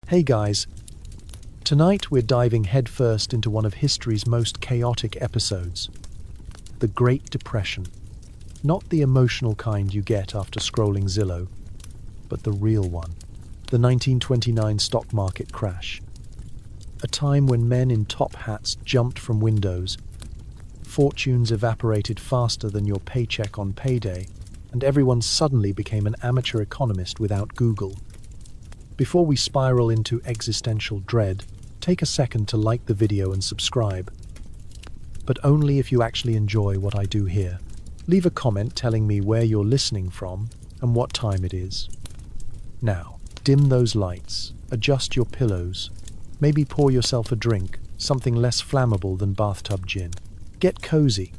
Hey guys, tonight we're diving headfirst into one of history's most chaotic episodes, the Great Depression. Not the emotional kind you get after scrolling Zillow, but the real one. The 1929 stock market crash. A time when men in top hats jumped from windows, fortunes evaporated faster than your paycheck on payday, and everyone suddenly became an amateur economist without Google. Before we spiral into existential dread, take a second to like the video and subscribe. But only if you actually enjoy what I do here. Leave a comment telling me where you're listening from and what time it is. Now, dim those lights, adjust your pillows, maybe pour yourself a drink, something less flammable than bathtub gin. Get cozy,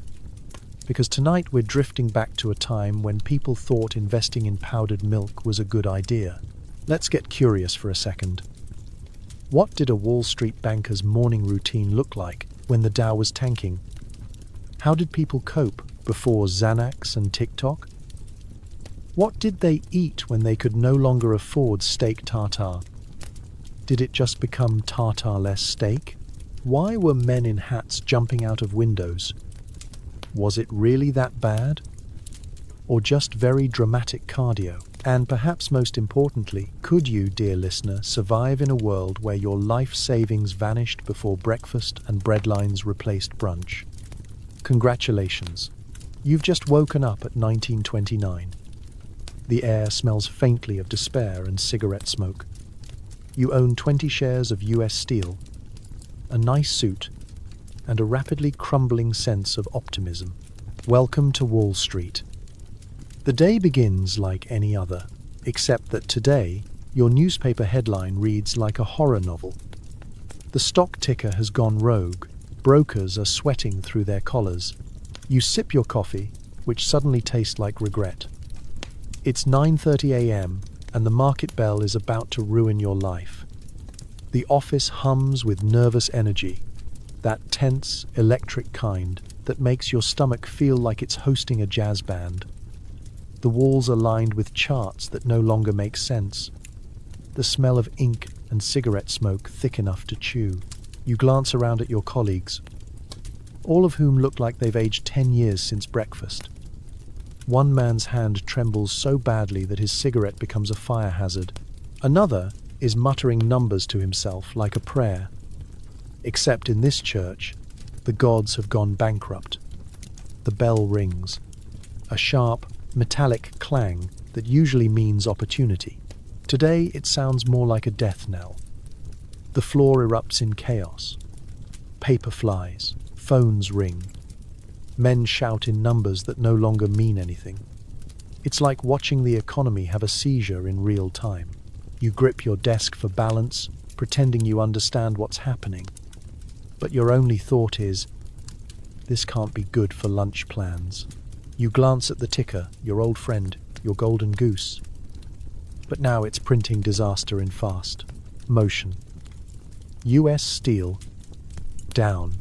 because tonight we're drifting back to a time when people thought investing in powdered milk was a good idea. Let's get curious for a second. What did a Wall Street banker's morning routine look like when the Dow was tanking? How did people cope before Xanax and TikTok? What did they eat when they could no longer afford steak tartare? Did it just become tartare-less steak? Why were men in hats jumping out of windows? Was it really that bad? Or just very dramatic cardio? And perhaps most importantly, could you, dear listener, survive in a world where your life savings vanished before breakfast and breadlines replaced brunch? Congratulations. You've just woken up at 1929. The air smells faintly of despair and cigarette smoke. You own 20 shares of US Steel, a nice suit, and a rapidly crumbling sense of optimism. Welcome to Wall Street. The day begins like any other, except that today, your newspaper headline reads like a horror novel. The stock ticker has gone rogue. Brokers are sweating through their collars. You sip your coffee, which suddenly tastes like regret. It's 9:30 a.m., and the market bell is about to ruin your life. The office hums with nervous energy, that tense, electric kind that makes your stomach feel like it's hosting a jazz band. The walls are lined with charts that no longer make sense. The smell of ink and cigarette smoke thick enough to chew. You glance around at your colleagues, all of whom look like they've aged 10 years since breakfast. One man's hand trembles so badly that his cigarette becomes a fire hazard. Another is muttering numbers to himself like a prayer. Except in this church, the gods have gone bankrupt. The bell rings, a sharp, metallic clang that usually means opportunity. Today it sounds more like a death knell. The floor erupts in chaos. Paper flies, phones ring. Men shout in numbers that no longer mean anything. It's like watching the economy have a seizure in real time. You grip your desk for balance, pretending you understand what's happening. But your only thought is, this can't be good for lunch plans. You glance at the ticker, your old friend, your golden goose. But now it's printing disaster in fast motion. US Steel, down.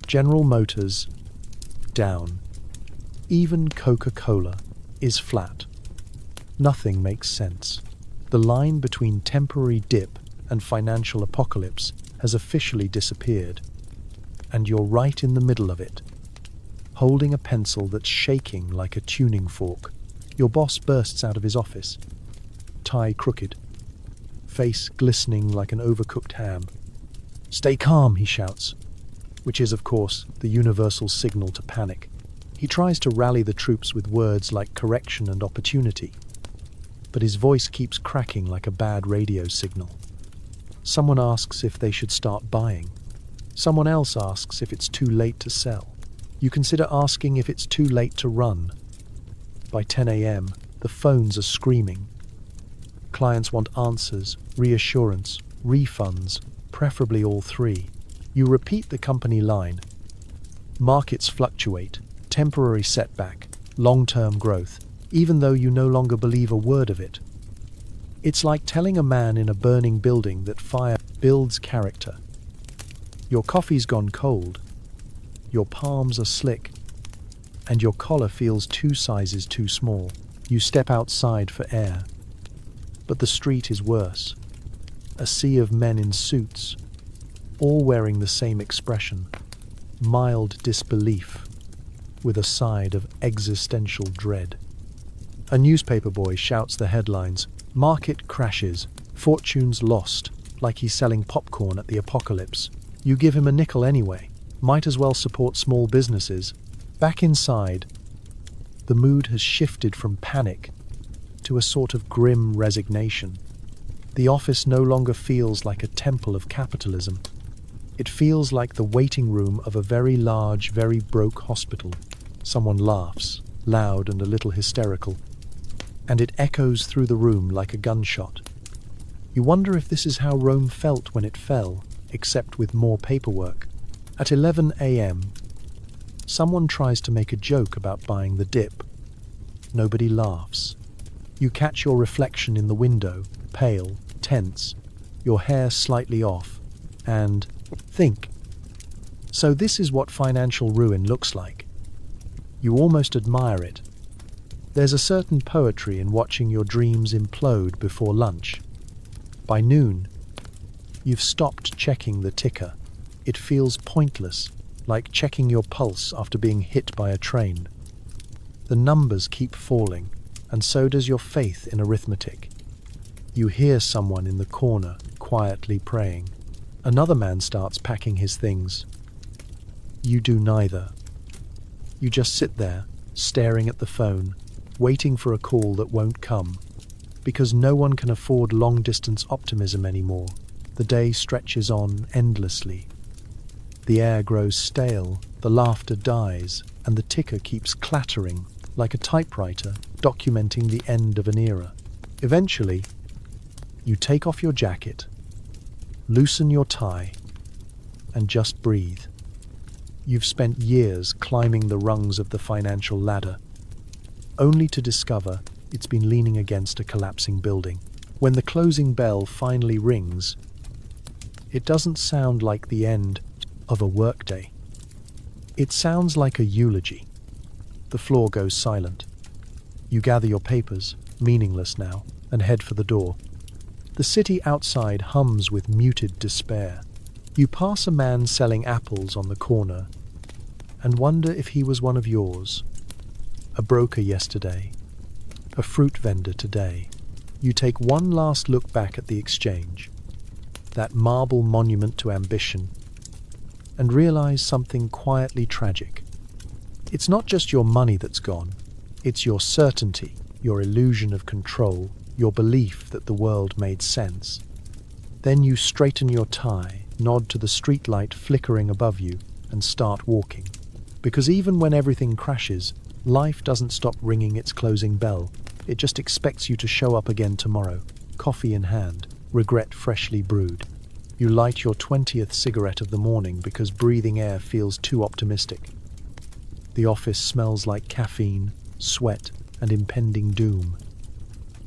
General Motors, down. Even Coca-Cola is flat. Nothing makes sense. The line between temporary dip and financial apocalypse has officially disappeared. And you're right in the middle of it, holding a pencil that's shaking like a tuning fork. Your boss bursts out of his office, tie crooked, face glistening like an overcooked ham. "Stay calm," he shouts, which is, of course, the universal signal to panic. He tries to rally the troops with words like correction and opportunity, but his voice keeps cracking like a bad radio signal. Someone asks if they should start buying. Someone else asks if it's too late to sell. You consider asking if it's too late to run. By 10 a.m., the phones are screaming. Clients want answers, reassurance, refunds, preferably all three. You repeat the company line. Markets fluctuate, temporary setback, long-term growth, even though you no longer believe a word of it. It's like telling a man in a burning building that fire builds character. Your coffee's gone cold, your palms are slick, and your collar feels 2 sizes too small. You step outside for air. But the street is worse. A sea of men in suits, all wearing the same expression, mild disbelief, with a side of existential dread. A newspaper boy shouts the headlines, "Market crashes, fortunes lost," like he's selling popcorn at the apocalypse. You give him a nickel anyway. Might as well support small businesses. Back inside, the mood has shifted from panic to a sort of grim resignation. The office no longer feels like a temple of capitalism. It feels like the waiting room of a very large, very broke hospital. Someone laughs, loud and a little hysterical, and it echoes through the room like a gunshot. You wonder if this is how Rome felt when it fell, except with more paperwork. At 11 a.m., someone tries to make a joke about buying the dip. Nobody laughs. You catch your reflection in the window, pale, tense, your hair slightly off, and think. So this is what financial ruin looks like. You almost admire it. There's a certain poetry in watching your dreams implode before lunch. By noon, you've stopped checking the ticker. It feels pointless, like checking your pulse after being hit by a train. The numbers keep falling, and so does your faith in arithmetic. You hear someone in the corner quietly praying. Another man starts packing his things. You do neither. You just sit there, staring at the phone, waiting for a call that won't come. Because no one can afford long-distance optimism anymore, the day stretches on endlessly. The air grows stale, the laughter dies, and the ticker keeps clattering like a typewriter documenting the end of an era. Eventually, you take off your jacket, loosen your tie, and just breathe. You've spent years climbing the rungs of the financial ladder, only to discover it's been leaning against a collapsing building. When the closing bell finally rings, it doesn't sound like the end of a workday. It sounds like a eulogy. The floor goes silent. You gather your papers, meaningless now, and head for the door. The city outside hums with muted despair. You pass a man selling apples on the corner and wonder if he was one of yours. A broker yesterday, a fruit vendor today. You take one last look back at the exchange, that marble monument to ambition, and realize something quietly tragic. It's not just your money that's gone, it's your certainty, your illusion of control, your belief that the world made sense. Then you straighten your tie, nod to the streetlight flickering above you, and start walking. Because even when everything crashes, life doesn't stop ringing its closing bell. It just expects you to show up again tomorrow, coffee in hand, regret freshly brewed. You light your 20th cigarette of the morning because breathing air feels too optimistic. The office smells like caffeine, sweat, and impending doom.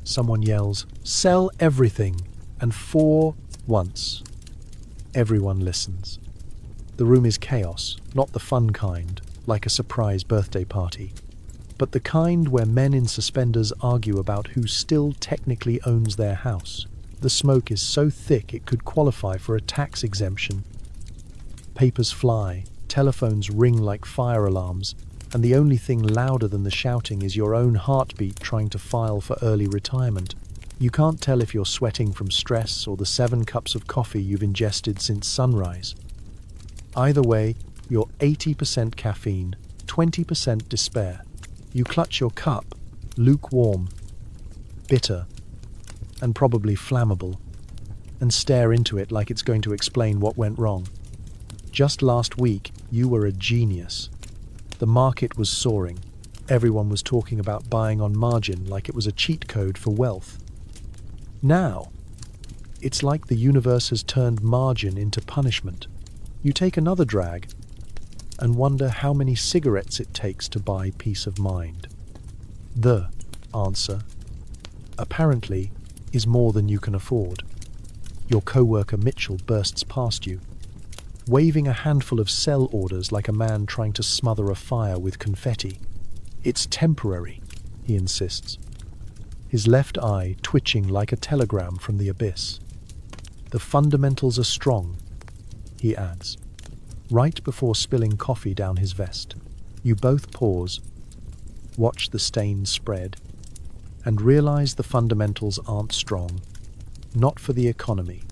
Someone yells, "Sell everything!" and for once, everyone listens. The room is chaos, not the fun kind, like a surprise birthday party, but the kind where men in suspenders argue about who still technically owns their house. The smoke is so thick it could qualify for a tax exemption. Papers fly, telephones ring like fire alarms, and the only thing louder than the shouting is your own heartbeat trying to file for early retirement. You can't tell if you're sweating from stress or the 7 cups of coffee you've ingested since sunrise. Either way, you're 80% caffeine, 20% despair. You clutch your cup, lukewarm, bitter, and probably flammable, and stare into it like it's going to explain what went wrong. Just last week, you were a genius. The market was soaring. Everyone was talking about buying on margin like it was a cheat code for wealth. Now, it's like the universe has turned margin into punishment. You take another drag and wonder how many cigarettes it takes to buy peace of mind. The answer, apparently, is more than you can afford. Your co-worker Mitchell bursts past you, waving a handful of sell orders like a man trying to smother a fire with confetti. "It's temporary," he insists, his left eye twitching like a telegram from the abyss. The fundamentals are strong, he adds, right before spilling coffee down his vest. You both pause, watch the stains spread, and realize the fundamentals aren't strong. Not for the economy,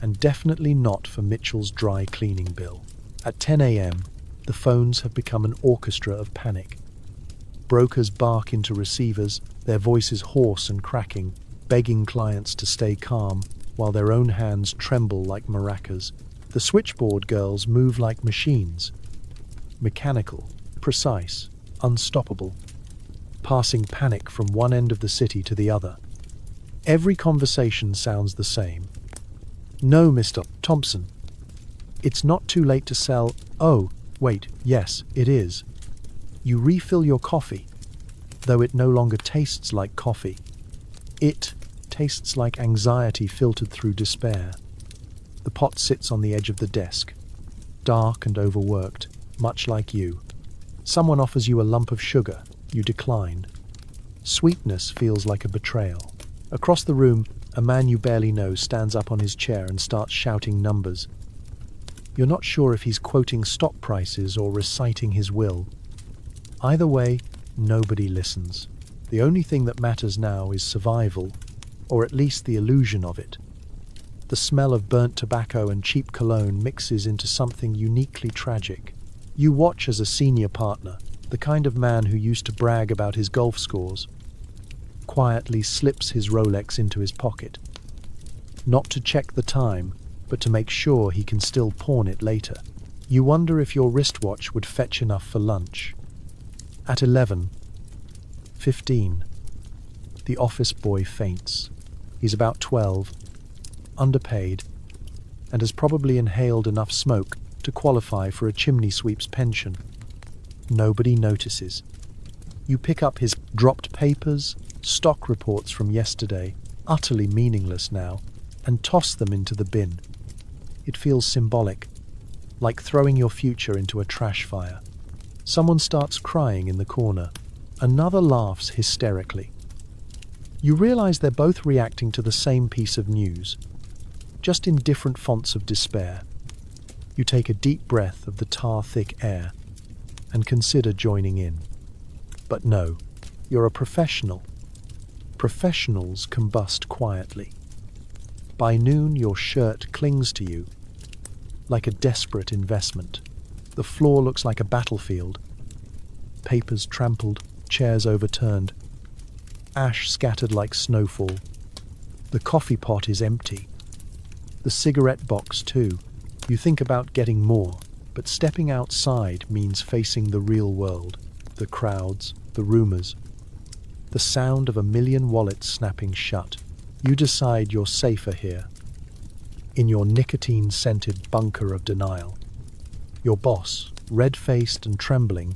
and definitely not for Mitchell's dry cleaning bill. At 10 a.m., the phones have become an orchestra of panic. Brokers bark into receivers, their voices hoarse and cracking, begging clients to stay calm, while their own hands tremble like maracas. The switchboard girls move like machines. Mechanical, precise, unstoppable, passing panic from one end of the city to the other. Every conversation sounds the same. No, Mr. Thompson. It's not too late to sell. Oh, wait, yes, it is. You refill your coffee, though it no longer tastes like coffee. It tastes like anxiety filtered through despair. The pot sits on the edge of the desk, dark and overworked, much like you. Someone offers you a lump of sugar. You decline. Sweetness feels like a betrayal. Across the room, a man you barely know stands up on his chair and starts shouting numbers. You're not sure if he's quoting stock prices or reciting his will. Either way, nobody listens. The only thing that matters now is survival, or at least the illusion of it. The smell of burnt tobacco and cheap cologne mixes into something uniquely tragic. You watch as a senior partner, the kind of man who used to brag about his golf scores, quietly slips his Rolex into his pocket. Not to check the time, but to make sure he can still pawn it later. You wonder if your wristwatch would fetch enough for lunch. At 11:15, the office boy faints. He's about 12, underpaid, and has probably inhaled enough smoke to qualify for a chimney sweep's pension. Nobody notices. You pick up his dropped papers, stock reports from yesterday, utterly meaningless now, and toss them into the bin. It feels symbolic, like throwing your future into a trash fire. Someone starts crying in the corner. Another laughs hysterically. You realize they're both reacting to the same piece of news, just in different fonts of despair. You take a deep breath of the tar-thick air and consider joining in. But no, you're a professional. Professionals combust quietly. By noon, your shirt clings to you like a desperate investment. The floor looks like a battlefield. Papers trampled, chairs overturned, ash scattered like snowfall. The coffee pot is empty. The cigarette box too. You think about getting more, but stepping outside means facing the real world, the crowds, the rumors, the sound of a million wallets snapping shut. You decide you're safer here, in your nicotine-scented bunker of denial. Your boss, red-faced and trembling,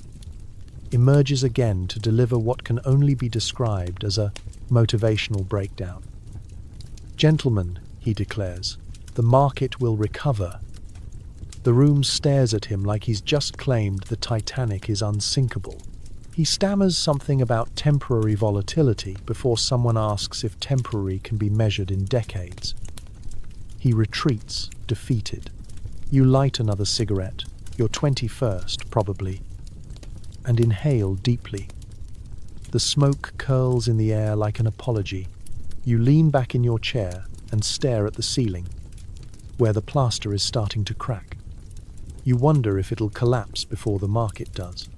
emerges again to deliver what can only be described as a motivational breakdown. "Gentlemen," he declares, "the market will recover." The room stares at him like he's just claimed the Titanic is unsinkable. He stammers something about temporary volatility before someone asks if temporary can be measured in decades. He retreats, defeated. You light another cigarette, your 21st probably, and inhale deeply. The smoke curls in the air like an apology. You lean back in your chair and stare at the ceiling, where the plaster is starting to crack. You wonder if it'll collapse before the market does.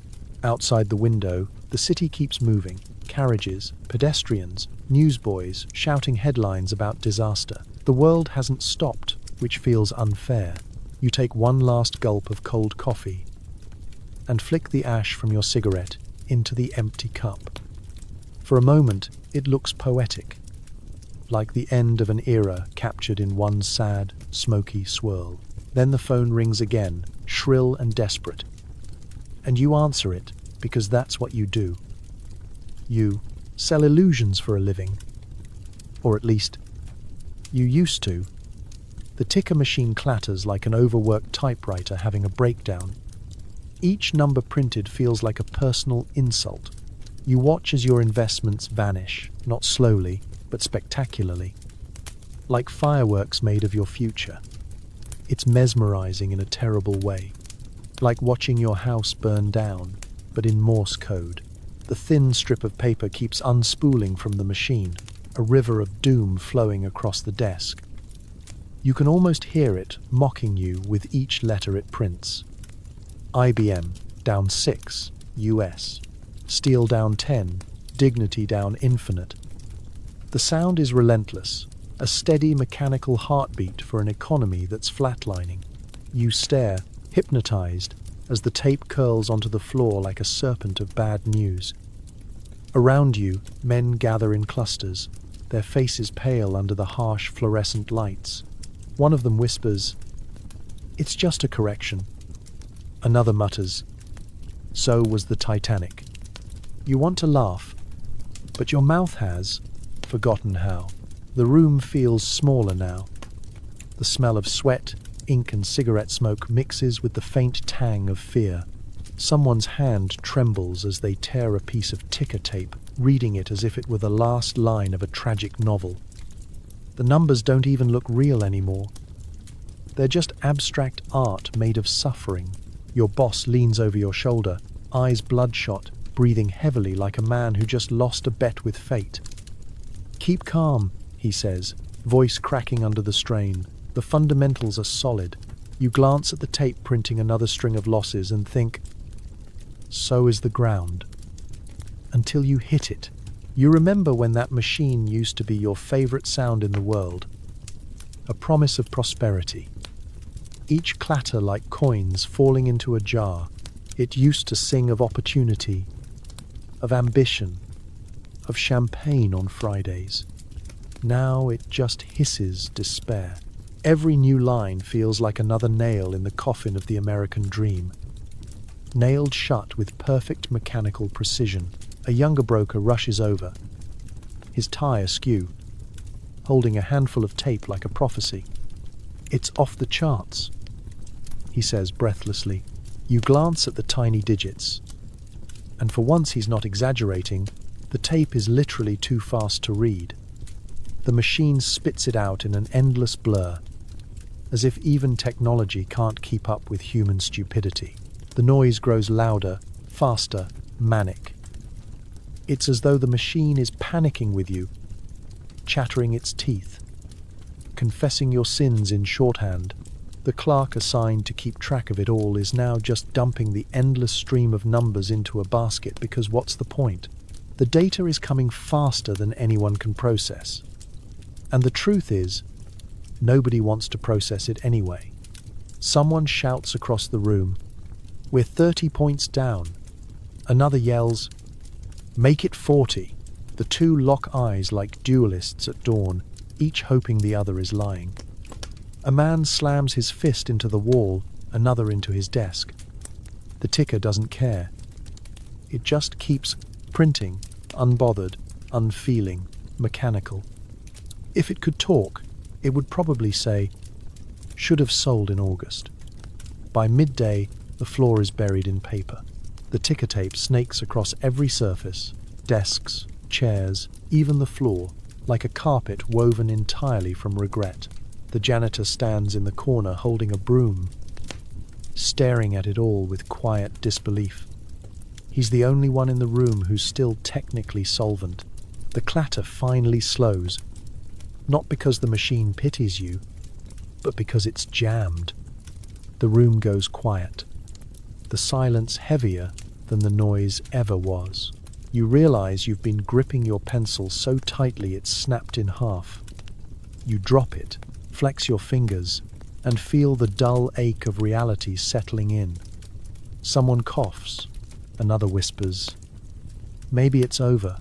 Outside the window, the city keeps moving. Carriages, pedestrians, newsboys shouting headlines about disaster. The world hasn't stopped, which feels unfair. You take one last gulp of cold coffee and flick the ash from your cigarette into the empty cup. For a moment, it looks poetic, like the end of an era captured in one sad, smoky swirl. Then the phone rings again, shrill and desperate. And you answer it, because that's what you do. You sell illusions for a living. Or at least, you used to. The ticker machine clatters like an overworked typewriter having a breakdown. Each number printed feels like a personal insult. You watch as your investments vanish, not slowly, but spectacularly. like fireworks made of your future. It's mesmerizing in a terrible way, like watching your house burn down, but in Morse code. The thin strip of paper keeps unspooling from the machine, a river of doom flowing across the desk. You can almost hear it mocking you with each letter it prints. IBM, down 6, US. Steel down 10, dignity down infinite. The sound is relentless, a steady mechanical heartbeat for an economy that's flatlining. You stare, hypnotized, as the tape curls onto the floor like a serpent of bad news. Around you, men gather in clusters, their faces pale under the harsh fluorescent lights. One of them whispers, "It's just a correction." Another mutters, "So was the Titanic." You want to laugh, but your mouth has forgotten how. The room feels smaller now. The smell of sweat, ink and cigarette smoke mixes with the faint tang of fear. Someone's hand trembles as they tear a piece of ticker tape, reading it as if it were the last line of a tragic novel. The numbers don't even look real anymore. They're just abstract art made of suffering. Your boss leans over your shoulder, eyes bloodshot, breathing heavily like a man who just lost a bet with fate. "Keep calm," he says, voice cracking under the strain. The fundamentals are solid. You glance at the tape printing another string of losses and think, so is the ground. Until you hit it. You remember when that machine used to be your favorite sound in the world. A promise of prosperity. Each clatter like coins falling into a jar. It used to sing of opportunity, of ambition, of champagne on Fridays. Now it just hisses despair. Every new line feels like another nail in the coffin of the American dream. Nailed shut with perfect mechanical precision, a younger broker rushes over, his tie askew, holding a handful of tape like a prophecy. "It's off the charts," he says breathlessly. You glance at the tiny digits, and for once he's not exaggerating, the tape is literally too fast to read. The machine spits it out in an endless blur, as if even technology can't keep up with human stupidity. The noise grows louder, faster, manic. It's as though the machine is panicking with you, chattering its teeth, confessing your sins in shorthand. The clerk assigned to keep track of it all is now just dumping the endless stream of numbers into a basket because what's the point? The data is coming faster than anyone can process. And the truth is, nobody wants to process it anyway. Someone shouts across the room, "We're 30 points down." Another yells, "Make it 40." The two lock eyes like duelists at dawn, each hoping the other is lying. A man slams his fist into the wall, another into his desk. The ticker doesn't care. It just keeps printing, unbothered, unfeeling, mechanical. If it could talk, it would probably say, "Should have sold in August." By midday, the floor is buried in paper. The ticker tape snakes across every surface, desks, chairs, even the floor, like a carpet woven entirely from regret. The janitor stands in the corner holding a broom, staring at it all with quiet disbelief. He's the only one in the room who's still technically solvent. The clatter finally slows, not because the machine pities you, but because it's jammed. The room goes quiet, the silence heavier than the noise ever was. You realize you've been gripping your pencil so tightly it's snapped in half. You drop it, flex your fingers, and feel the dull ache of reality settling in. Someone coughs, another whispers, "Maybe it's over."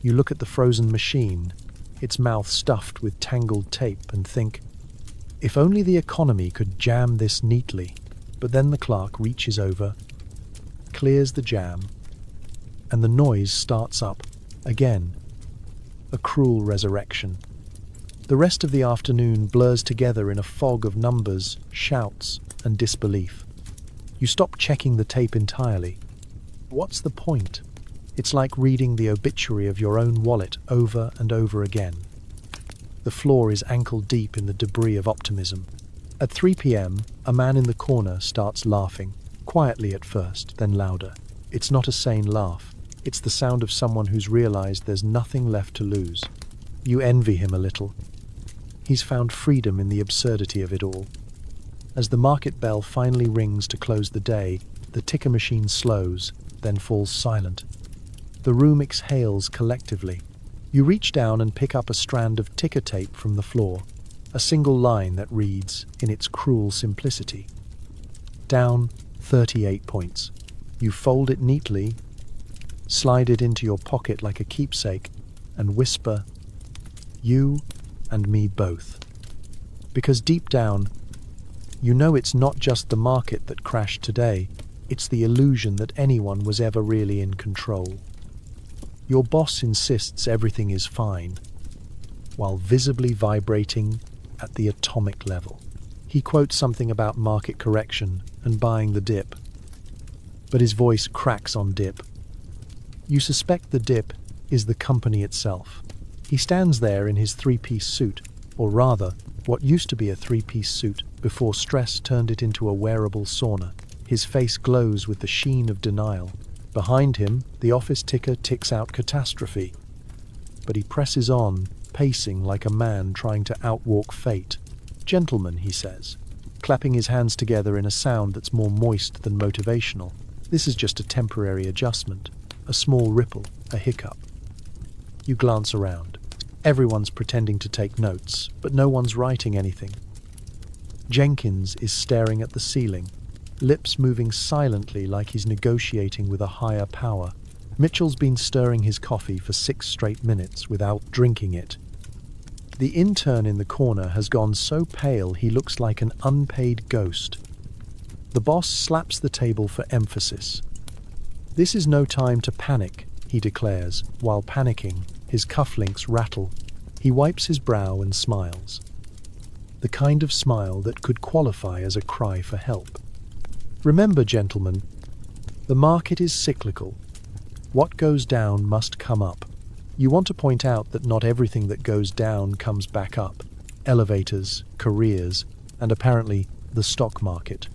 You look at the frozen machine, its mouth stuffed with tangled tape, and think, if only the economy could jam this neatly. But then the clerk reaches over, clears the jam, and the noise starts up again. A cruel resurrection. The rest of the afternoon blurs together in a fog of numbers, shouts, and disbelief. You stop checking the tape entirely. What's the point? It's like reading the obituary of your own wallet over and over again. The floor is ankle-deep in the debris of optimism. At 3 p.m., a man in the corner starts laughing, quietly at first, then louder. It's not a sane laugh. It's the sound of someone who's realized there's nothing left to lose. You envy him a little. He's found freedom in the absurdity of it all. As the market bell finally rings to close the day, the ticker machine slows, then falls silent. The room exhales collectively. You reach down and pick up a strand of ticker tape from the floor, a single line that reads, in its cruel simplicity, "Down 38 points. You fold it neatly, slide it into your pocket like a keepsake, and whisper, 'You and me both.' Because deep down, you know it's not just the market that crashed today, it's the illusion that anyone was ever really in control. Your boss insists everything is fine, while visibly vibrating at the atomic level. He quotes something about market correction and buying the dip, but his voice cracks on dip. You suspect the dip is the company itself. He stands there in his three-piece suit, or rather, what used to be a three-piece suit before stress turned it into a wearable sauna. His face glows with the sheen of denial. Behind him, the office ticker ticks out catastrophe. But he presses on, pacing like a man trying to outwalk fate. "Gentlemen," he says, clapping his hands together in a sound that's more moist than motivational. "This is just a temporary adjustment, a small ripple, a hiccup." You glance around. Everyone's pretending to take notes, but no one's writing anything. Jenkins is staring at the ceiling, lips moving silently like he's negotiating with a higher power. Mitchell's been stirring his coffee for 6 straight minutes without drinking it. The intern in the corner has gone so pale he looks like an unpaid ghost. The boss slaps the table for emphasis. "This is no time to panic," he declares, while panicking, his cufflinks rattle. He wipes his brow and smiles. The kind of smile that could qualify as a cry for help. "Remember, gentlemen, the market is cyclical. What goes down must come up. You want to point out that not everything that goes down comes back up. Elevators, careers, and apparently the stock market.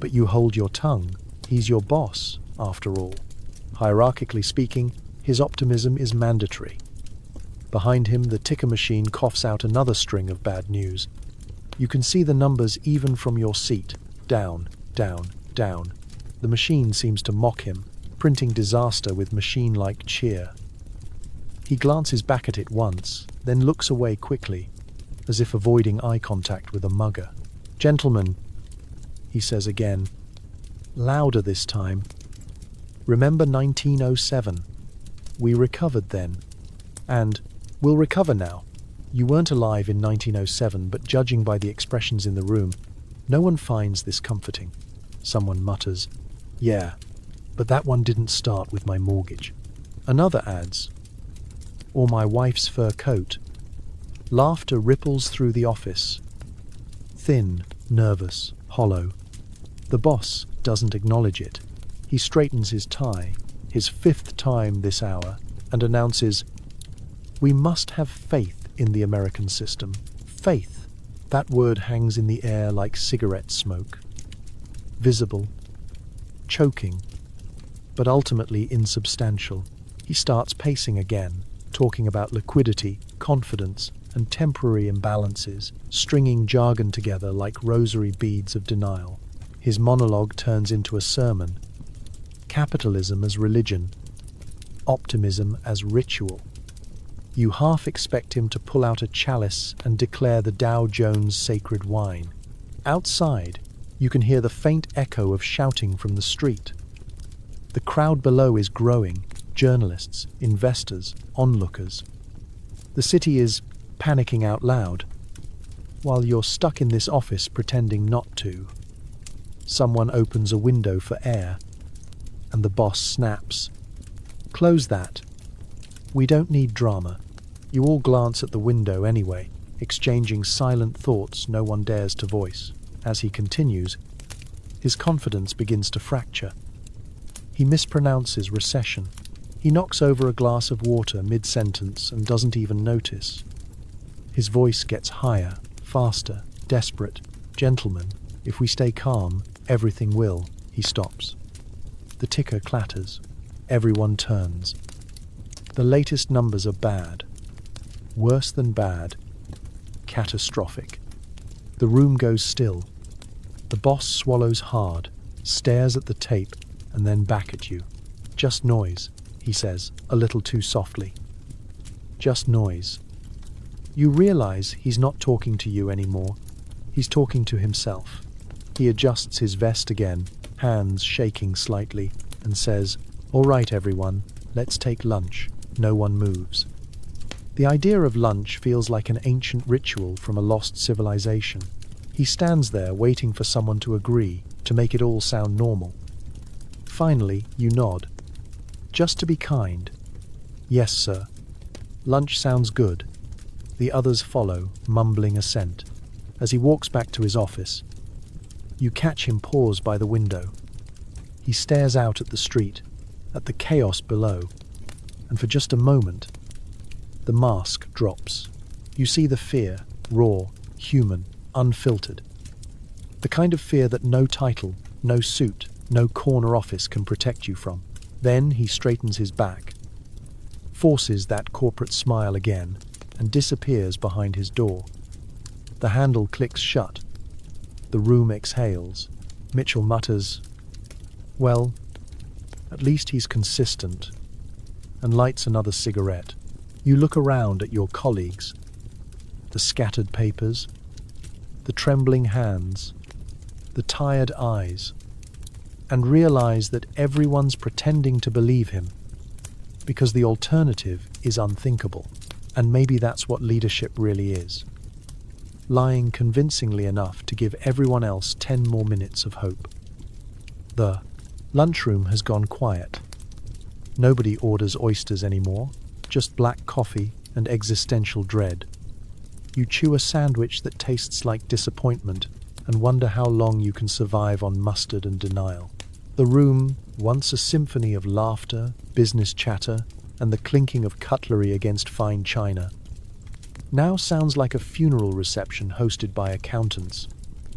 But you hold your tongue. He's your boss, after all. Hierarchically speaking, his optimism is mandatory." Behind him, the ticker machine coughs out another string of bad news. You can see the numbers even from your seat. Down, down, down. The machine seems to mock him, printing disaster with machine-like cheer. He glances back at it once, then looks away quickly, as if avoiding eye contact with a mugger. "Gentlemen," he says again, louder this time, "remember 1907? We recovered then. And we'll recover now. You weren't alive in 1907, but judging by the expressions in the room, no one finds this comforting." Someone mutters, "Yeah, but that one didn't start with my mortgage." Another adds, "Or my wife's fur coat." Laughter ripples through the office. Thin, nervous, hollow. The boss doesn't acknowledge it. He straightens his tie, his 5th time this hour, and announces, "We must have faith in the American system." Faith. That word hangs in the air like cigarette smoke. Visible, choking, but ultimately insubstantial. He starts pacing again, talking about liquidity, confidence, and temporary imbalances, stringing jargon together like rosary beads of denial. His monologue turns into a sermon. Capitalism as religion, optimism as ritual. You half expect him to pull out a chalice and declare the Dow Jones sacred wine. Outside, you can hear the faint echo of shouting from the street. The crowd below is growing, journalists, investors, onlookers. The city is panicking out loud, while you're stuck in this office pretending not to. Someone opens a window for air, and the boss snaps, "Close that. We don't need drama." You all glance at the window anyway, exchanging silent thoughts no one dares to voice. As he continues, his confidence begins to fracture. He mispronounces recession. He knocks over a glass of water mid-sentence and doesn't even notice. His voice gets higher, faster, desperate. "Gentlemen, if we stay calm, everything will." He stops. The ticker clatters. Everyone turns. The latest numbers are bad. Worse than bad. Catastrophic. The room goes still. The boss swallows hard, stares at the tape, and then back at you. "Just noise," he says, a little too softly. "Just noise." You realize he's not talking to you anymore. He's talking to himself. He adjusts his vest again, hands shaking slightly, and says, "All right, everyone, let's take lunch." No one moves. The idea of lunch feels like an ancient ritual from a lost civilization. He stands there waiting for someone to agree, to make it all sound normal. Finally, you nod. Just to be kind. "Yes, sir." Lunch sounds good. The others follow, mumbling assent. As he walks back to his office, you catch him pause by the window. He stares out at the street, at the chaos below, and for just a moment, the mask drops. You see the fear, raw, human, unfiltered. The kind of fear that no title, no suit, no corner office can protect you from. Then he straightens his back, forces that corporate smile again, and disappears behind his door. The handle clicks shut. The room exhales. Mitchell mutters, "Well, at least he's consistent," and lights another cigarette. You look around at your colleagues, the scattered papers, the trembling hands, the tired eyes, and realize that everyone's pretending to believe him, because the alternative is unthinkable. And maybe that's what leadership really is. Lying convincingly enough to give everyone else 10 more minutes of hope. The lunchroom has gone quiet. Nobody orders oysters anymore, just black coffee and existential dread. You chew a sandwich that tastes like disappointment and wonder how long you can survive on mustard and denial. The room, once a symphony of laughter, business chatter, and the clinking of cutlery against fine china, now sounds like a funeral reception hosted by accountants.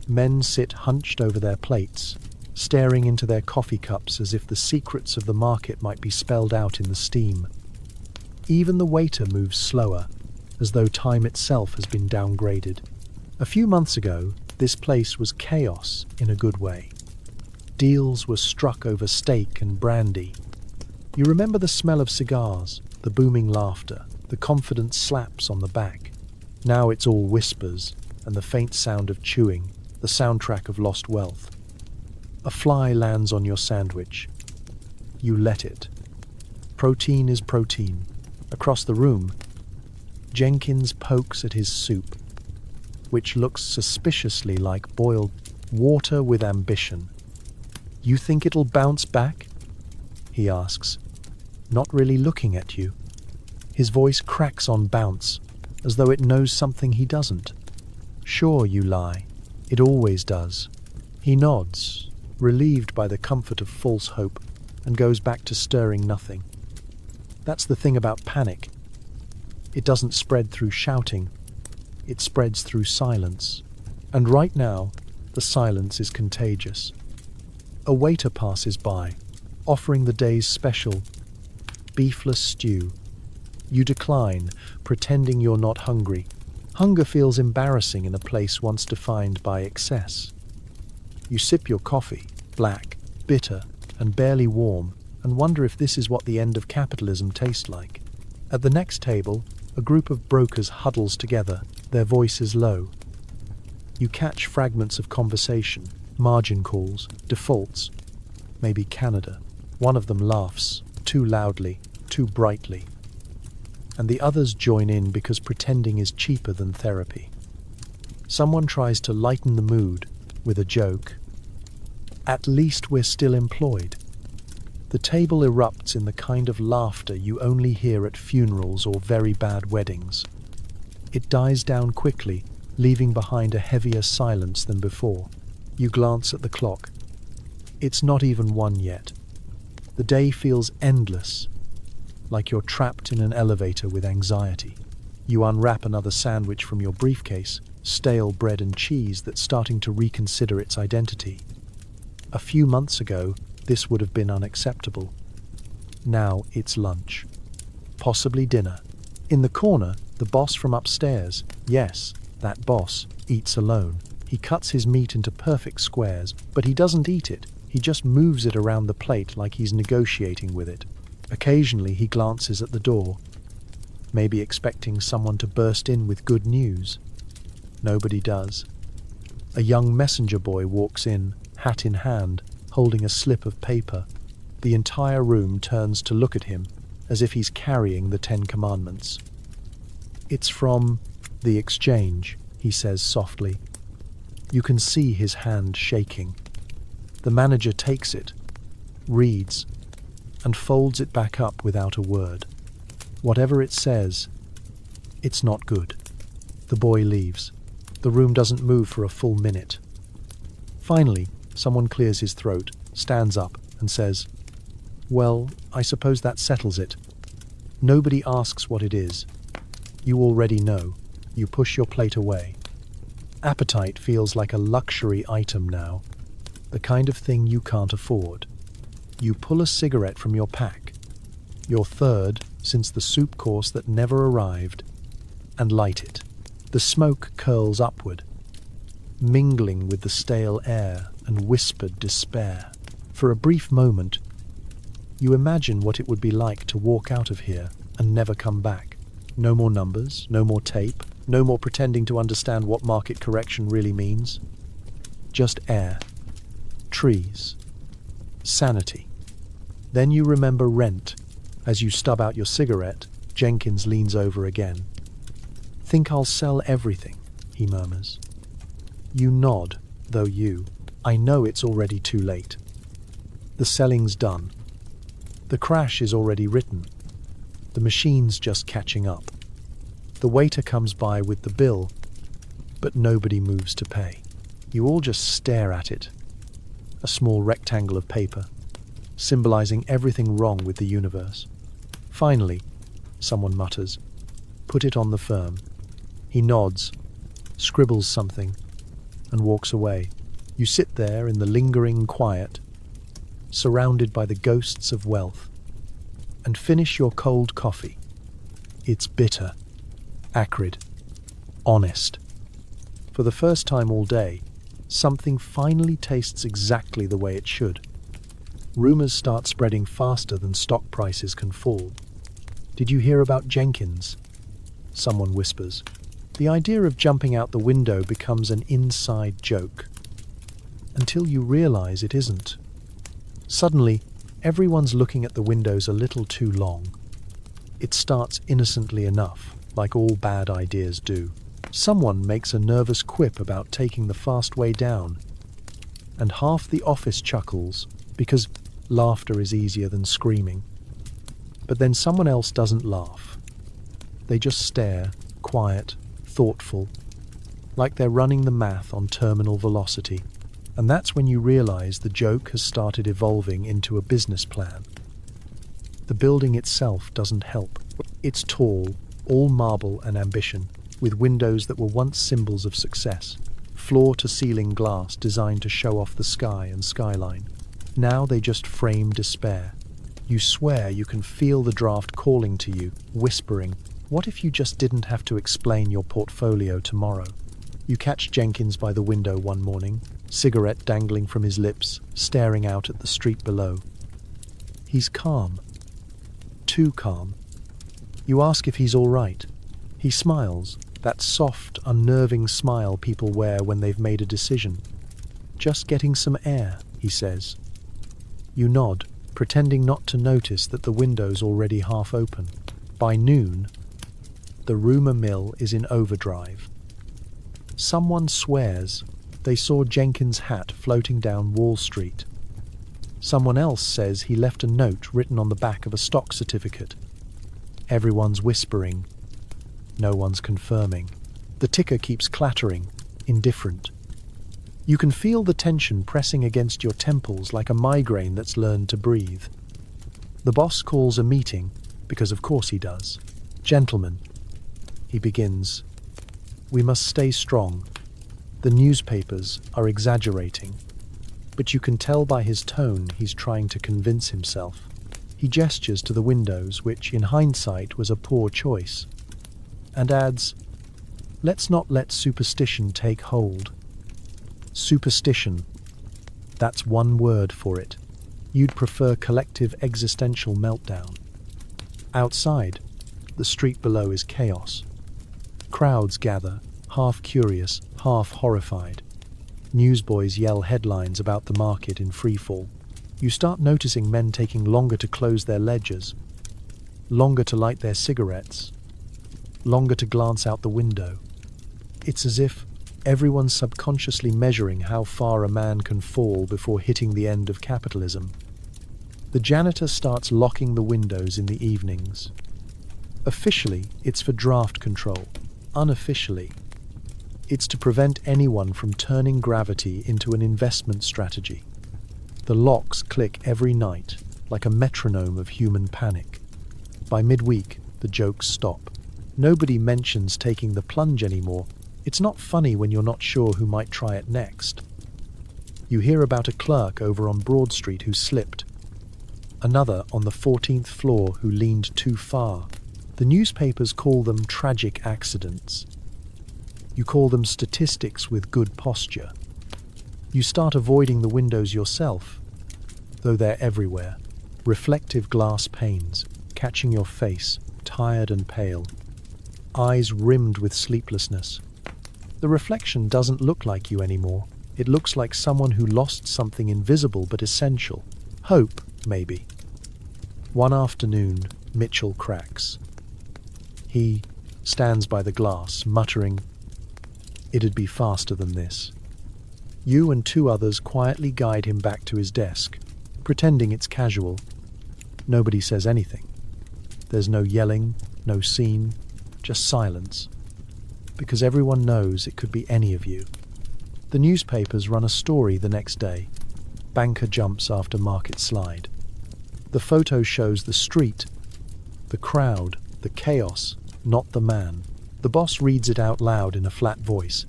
Men sit hunched over their plates, staring into their coffee cups as if the secrets of the market might be spelled out in the steam. Even the waiter moves slower, as though time itself has been downgraded. A few months ago, this place was chaos in a good way. Deals were struck over steak and brandy. You remember the smell of cigars, the booming laughter, the confident slaps on the back. Now it's all whispers and the faint sound of chewing, the soundtrack of lost wealth. A fly lands on your sandwich. You let it. Protein is protein. Across the room, Jenkins pokes at his soup, which looks suspiciously like boiled water with ambition. "You think it'll bounce back?" he asks, not really looking at you. His voice cracks on bounce, as though it knows something he doesn't. "Sure, you lie. It always does." He nods, relieved by the comfort of false hope, and goes back to stirring nothing. That's the thing about panic. It doesn't spread through shouting. It spreads through silence. And right now, the silence is contagious. A waiter passes by, offering the day's special, beefless stew. You decline, pretending you're not hungry. Hunger feels embarrassing in a place once defined by excess. You sip your coffee, black, bitter, and barely warm, and wonder if this is what the end of capitalism tastes like. At the next table, a group of brokers huddles together, their voices low. You catch fragments of conversation, margin calls, defaults, maybe Canada. One of them laughs, too loudly, too brightly. And the others join in because pretending is cheaper than therapy. Someone tries to lighten the mood with a joke. "At least we're still employed." The table erupts in the kind of laughter you only hear at funerals or very bad weddings. It dies down quickly, leaving behind a heavier silence than before. You glance at the clock. It's not even 1 yet. The day feels endless, like you're trapped in an elevator with anxiety. You unwrap another sandwich from your briefcase, stale bread and cheese that's starting to reconsider its identity. A few months ago, this would have been unacceptable. Now it's lunch. Possibly dinner. In the corner, the boss from upstairs, yes, that boss, eats alone. He cuts his meat into perfect squares, but he doesn't eat it. He just moves it around the plate like he's negotiating with it. Occasionally he glances at the door, maybe expecting someone to burst in with good news. Nobody does. A young messenger boy walks in, hat in hand, holding a slip of paper. The entire room turns to look at him, as if he's carrying the 10 Commandments. "It's from the exchange," he says softly. You can see his hand shaking. The manager takes it, reads, and folds it back up without a word. Whatever it says, it's not good. The boy leaves. The room doesn't move for a full minute. Finally, someone clears his throat, stands up, and says, "Well, I suppose that settles it." Nobody asks what it is. You already know. You push your plate away. Appetite feels like a luxury item now, the kind of thing you can't afford. You pull a cigarette from your pack, your third since the soup course that never arrived, and light it. The smoke curls upward, mingling with the stale air and whispered despair. For a brief moment, you imagine what it would be like to walk out of here and never come back. No more numbers, no more tape, no more pretending to understand what market correction really means. Just air, trees, sanity. Then you remember rent. As you stub out your cigarette, Jenkins leans over again. "Think I'll sell everything," he murmurs. You nod, though I know it's already too late. The selling's done. The crash is already written. The machine's just catching up. The waiter comes by with the bill, but nobody moves to pay. You all just stare at it. A small rectangle of paper, symbolizing everything wrong with the universe. Finally, someone mutters, "Put it on the firm." He nods, scribbles something, and walks away. You sit there in the lingering quiet, surrounded by the ghosts of wealth, and finish your cold coffee. It's bitter, acrid, honest. For the first time all day, something finally tastes exactly the way it should. Rumors start spreading faster than stock prices can fall. "Did you hear about Jenkins?" Someone whispers. The idea of jumping out the window becomes an inside joke, until you realize it isn't. Suddenly, everyone's looking at the windows a little too long. It starts innocently enough, like all bad ideas do. Someone makes a nervous quip about taking the fast way down, and half the office chuckles because laughter is easier than screaming. But then someone else doesn't laugh. They just stare, quiet, thoughtful, like they're running the math on terminal velocity. And that's when you realize the joke has started evolving into a business plan. The building itself doesn't help. It's tall, all marble and ambition, with windows that were once symbols of success, floor-to-ceiling glass designed to show off the sky and skyline. Now they just frame despair. You swear you can feel the draft calling to you, whispering, "What if you just didn't have to explain your portfolio tomorrow?" You catch Jenkins by the window one morning, cigarette dangling from his lips, staring out at the street below. He's calm. Too calm. You ask if he's all right. He smiles, that soft, unnerving smile people wear when they've made a decision. "Just getting some air," he says. You nod, pretending not to notice that the window's already half open. By noon, the rumor mill is in overdrive. Someone swears they saw Jenkins' hat floating down Wall Street. Someone else says he left a note written on the back of a stock certificate. Everyone's whispering. No one's confirming. The ticker keeps clattering, indifferent. You can feel the tension pressing against your temples like a migraine that's learned to breathe. The boss calls a meeting, because of course he does. "Gentlemen, he begins. "We must stay strong. The newspapers are exaggerating." But you can tell by his tone he's trying to convince himself. He gestures to the windows, which in hindsight was a poor choice, and adds, "Let's not let superstition take hold." Superstition. That's one word for it. You'd prefer collective existential meltdown. Outside, the street below is chaos. Crowds gather, half curious, half horrified. Newsboys yell headlines about the market in freefall. You start noticing men taking longer to close their ledgers, longer to light their cigarettes, longer to glance out the window. It's as if everyone's subconsciously measuring how far a man can fall before hitting the end of capitalism. The janitor starts locking the windows in the evenings. Officially, it's for draft control. Unofficially, it's to prevent anyone from turning gravity into an investment strategy. The locks click every night, like a metronome of human panic. By midweek, the jokes stop. Nobody mentions taking the plunge anymore. It's not funny when you're not sure who might try it next. You hear about a clerk over on Broad Street who slipped, another on the 14th floor who leaned too far. The newspapers call them tragic accidents. You call them statistics with good posture. You start avoiding the windows yourself, though they're everywhere. Reflective glass panes, catching your face, tired and pale. Eyes rimmed with sleeplessness. The reflection doesn't look like you anymore. It looks like someone who lost something invisible but essential. Hope, maybe. One afternoon, Mitchell cracks. He stands by the glass, muttering, "It'd be faster than this." You and two others quietly guide him back to his desk, pretending it's casual. Nobody says anything. There's no yelling, no scene, just silence. Because everyone knows it could be any of you. The newspapers run a story the next day. Banker jumps after market slide. The photo shows the street, the crowd, the chaos, not the man. The boss reads it out loud in a flat voice,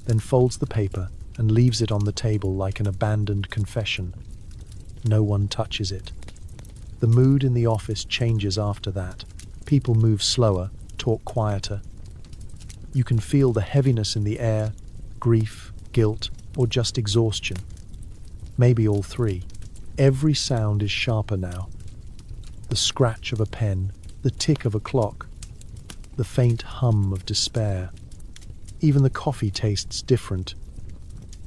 then folds the paper and leaves it on the table like an abandoned confession. No one touches it. The mood in the office changes after that. People move slower, talk quieter. You can feel the heaviness in the air, grief, guilt, or just exhaustion. Maybe all three. Every sound is sharper now. The scratch of a pen, the tick of a clock, the faint hum of despair. Even the coffee tastes different,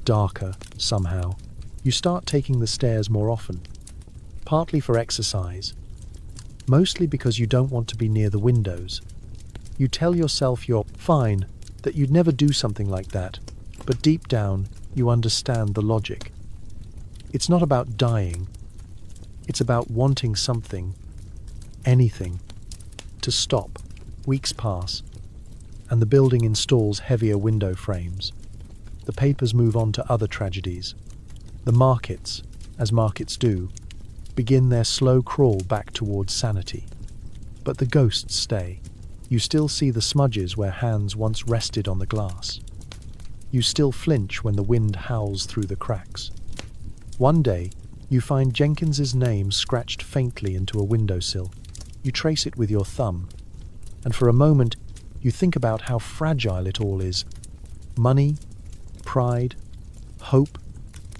darker somehow. You start taking the stairs more often, partly for exercise, mostly because you don't want to be near the windows. You tell yourself you're fine, that you'd never do something like that, but deep down you understand the logic. It's not about dying, it's about wanting something, anything, to stop. Weeks pass, and the building installs heavier window frames. The papers move on to other tragedies. The markets, as markets do, begin their slow crawl back towards sanity. But the ghosts stay. You still see the smudges where hands once rested on the glass. You still flinch when the wind howls through the cracks. One day, you find Jenkins's name scratched faintly into a windowsill. You trace it with your thumb, and for a moment, you think about how fragile it all is. Money, pride, hope,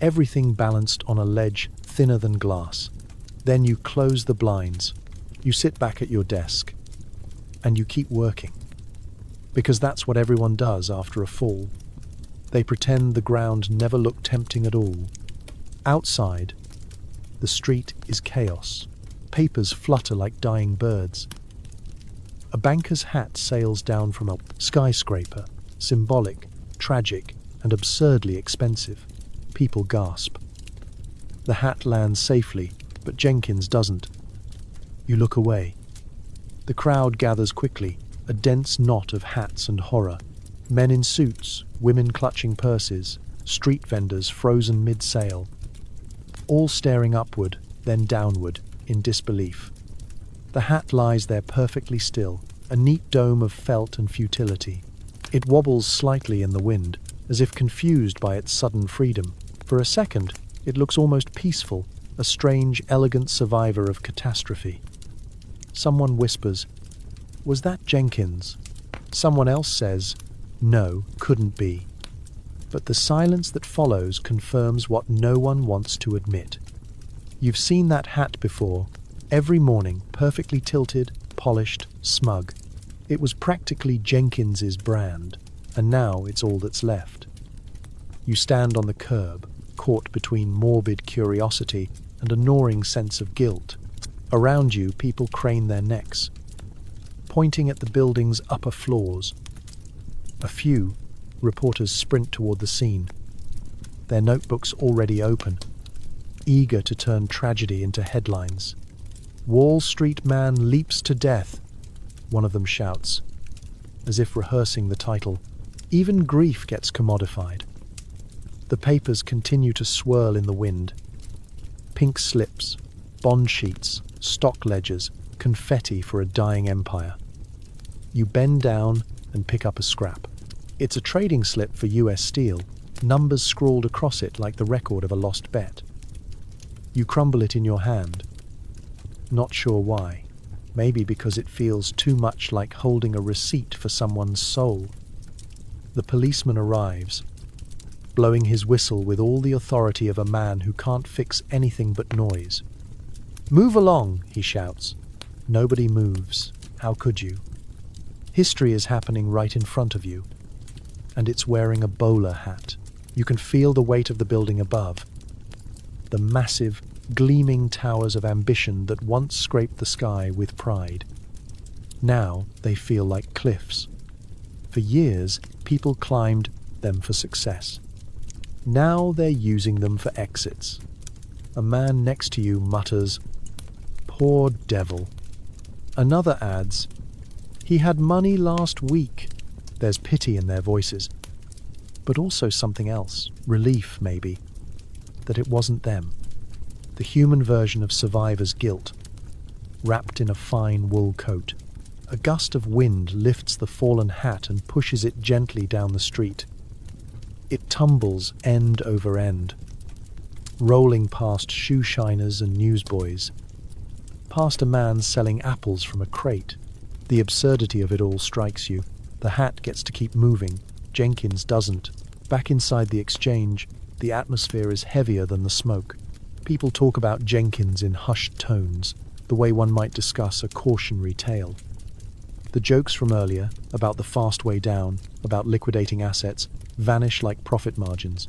everything balanced on a ledge thinner than glass. Then you close the blinds. You sit back at your desk, and you keep working. Because that's what everyone does after a fall. They pretend the ground never looked tempting at all. Outside, the street is chaos. Papers flutter like dying birds. A banker's hat sails down from a skyscraper, symbolic, tragic, and absurdly expensive. People gasp. The hat lands safely, but Jenkins doesn't. You look away. The crowd gathers quickly, a dense knot of hats and horror. Men in suits, women clutching purses, street vendors frozen mid-sale. All staring upward, then downward, in disbelief. The hat lies there perfectly still, a neat dome of felt and futility. It wobbles slightly in the wind, as if confused by its sudden freedom. For a second, it looks almost peaceful, a strange, elegant survivor of catastrophe. Someone whispers, "Was that Jenkins?" Someone else says, "No, couldn't be." But the silence that follows confirms what no one wants to admit. You've seen that hat before, every morning, perfectly tilted, polished, smug. It was practically Jenkins's brand, and now it's all that's left. You stand on the curb, caught between morbid curiosity and a gnawing sense of guilt. Around you, people crane their necks, pointing at the building's upper floors. A few reporters sprint toward the scene, their notebooks already open, eager to turn tragedy into headlines. "Wall Street man leaps to death," one of them shouts, as if rehearsing the title. Even grief gets commodified. The papers continue to swirl in the wind. Pink slips, bond sheets, stock ledgers, confetti for a dying empire. You bend down and pick up a scrap. It's a trading slip for US Steel, numbers scrawled across it like the record of a lost bet. You crumble it in your hand, not sure why. Maybe because it feels too much like holding a receipt for someone's soul. The policeman arrives, blowing his whistle with all the authority of a man who can't fix anything but noise. "Move along," he shouts. Nobody moves. How could you? History is happening right in front of you, and it's wearing a bowler hat. You can feel the weight of the building above. The massive, gleaming towers of ambition that once scraped the sky with pride. Now they feel like cliffs. For years, people climbed them for success. Now they're using them for exits. A man next to you mutters, "Poor devil." Another adds, "He had money last week." There's pity in their voices, but also something else, relief maybe, that it wasn't them. The human version of survivor's guilt, wrapped in a fine wool coat. A gust of wind lifts the fallen hat and pushes it gently down the street. It tumbles end over end, rolling past shoe shiners and newsboys, past a man selling apples from a crate. The absurdity of it all strikes you. The hat gets to keep moving, Jenkins doesn't. Back inside the exchange, the atmosphere is heavier than the smoke. People talk about Jenkins in hushed tones, the way one might discuss a cautionary tale. The jokes from earlier, about the fast way down, about liquidating assets, vanish like profit margins.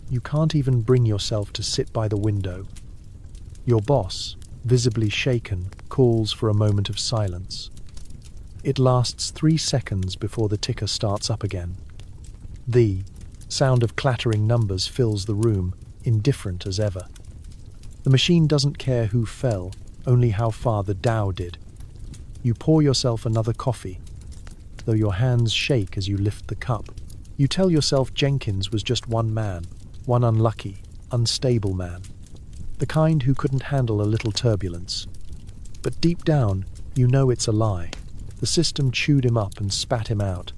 You can't even bring yourself to sit by the window. Your boss, visibly shaken, calls for a moment of silence. It lasts 3 seconds before the ticker starts up again. The sound of clattering numbers fills the room, indifferent as ever. The machine doesn't care who fell, only how far the Dow did. You pour yourself another coffee, though your hands shake as you lift the cup. You tell yourself Jenkins was just one man, one unlucky, unstable man, the kind who couldn't handle a little turbulence. But deep down, you know it's a lie. The system chewed him up and spat him out.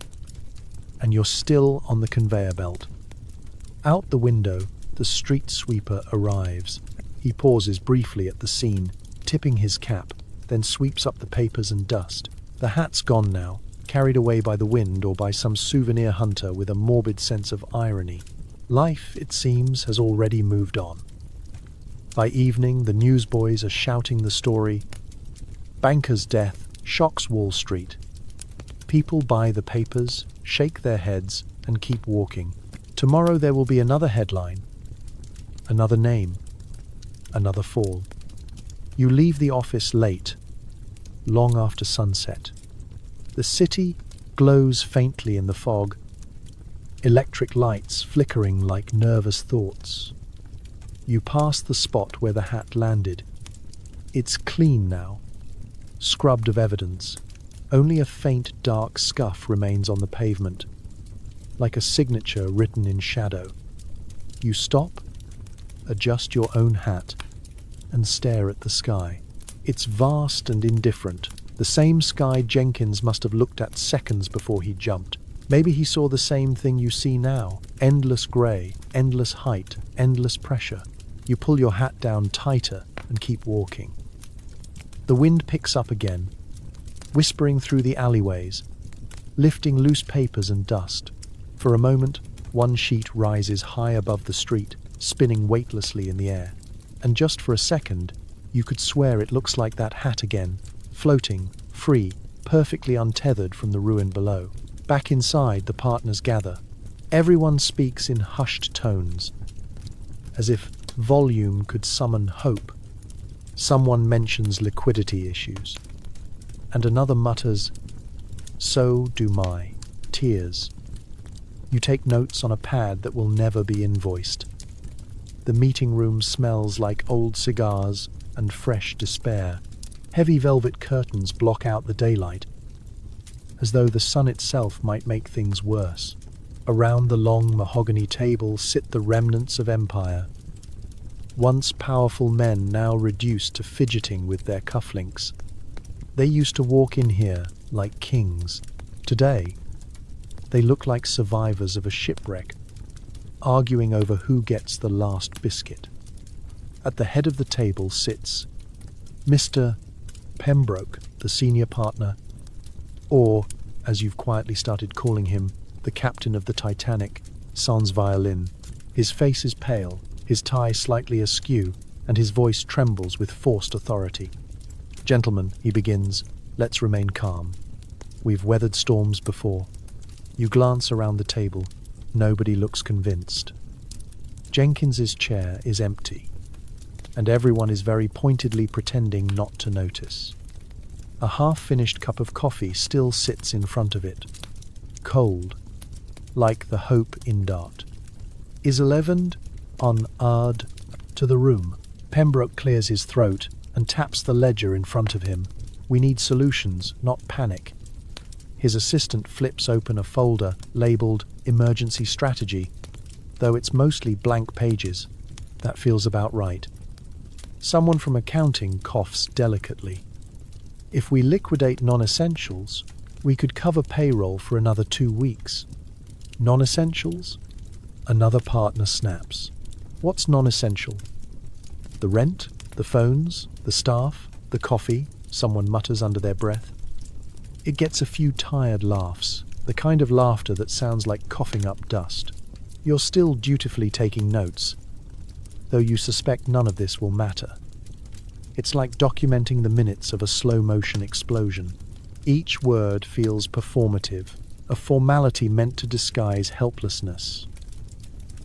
And you're still on the conveyor belt. Out the window, the street sweeper arrives. He pauses briefly at the scene, tipping his cap, then sweeps up the papers and dust. The hat's gone now, carried away by the wind or by some souvenir hunter with a morbid sense of irony. Life, it seems, has already moved on. By evening, the newsboys are shouting the story, "Banker's death shocks Wall Street." People buy the papers, shake their heads, and keep walking. Tomorrow there will be another headline, another name, another fall. You leave the office late, long after sunset. The city glows faintly in the fog, electric lights flickering like nervous thoughts. You pass the spot where the hat landed. It's clean now, scrubbed of evidence. Only a faint dark scuff remains on the pavement, like a signature written in shadow. You stop, adjust your own hat, and stare at the sky. It's vast and indifferent, The same sky Jenkins must have looked at seconds before he jumped. Maybe he saw the same thing you see now. Endless grey, endless height, endless pressure. You pull your hat down tighter and keep walking. The wind picks up again, whispering through the alleyways, lifting loose papers and dust. For a moment, one sheet rises high above the street, spinning weightlessly in the air. And just for a second, you could swear it looks like that hat again, floating, free, perfectly untethered from the ruin below. Back inside, the partners gather. Everyone speaks in hushed tones, as if volume could summon hope. Someone mentions liquidity issues, and another mutters, "So do my tears." You take notes on a pad that will never be invoiced. The meeting room smells like old cigars and fresh despair. Heavy velvet curtains block out the daylight, as though the sun itself might make things worse. Around the long mahogany table sit the remnants of empire. Once powerful men, now reduced to fidgeting with their cufflinks. They used to walk in here like kings. Today, they look like survivors of a shipwreck, arguing over who gets the last biscuit. At the head of the table sits Mr. Pembroke, the senior partner, or, as you've quietly started calling him, the captain of the Titanic, sans violin. His face is pale, his tie slightly askew, and his voice trembles with forced authority. "Gentlemen," he begins, "let's remain calm. We've weathered storms before." You glance around the table. Nobody looks convinced. Jenkins's chair is empty, and everyone is very pointedly pretending not to notice. A half-finished cup of coffee still sits in front of it, cold, like the hope in dart. Is leavened on ard to the room. Pembroke clears his throat and taps the ledger in front of him. "We need solutions, not panic." His assistant flips open a folder labeled Emergency Strategy, though it's mostly blank pages. That feels about right. Someone from accounting coughs delicately. "If we liquidate non-essentials, we could cover payroll for another 2 weeks." "Non-essentials?" Another partner snaps. "What's non-essential?" "The rent, the phones, the staff, the coffee," someone mutters under their breath. It gets a few tired laughs, the kind of laughter that sounds like coughing up dust. You're still dutifully taking notes, though you suspect none of this will matter. It's like documenting the minutes of a slow-motion explosion. Each word feels performative, a formality meant to disguise helplessness.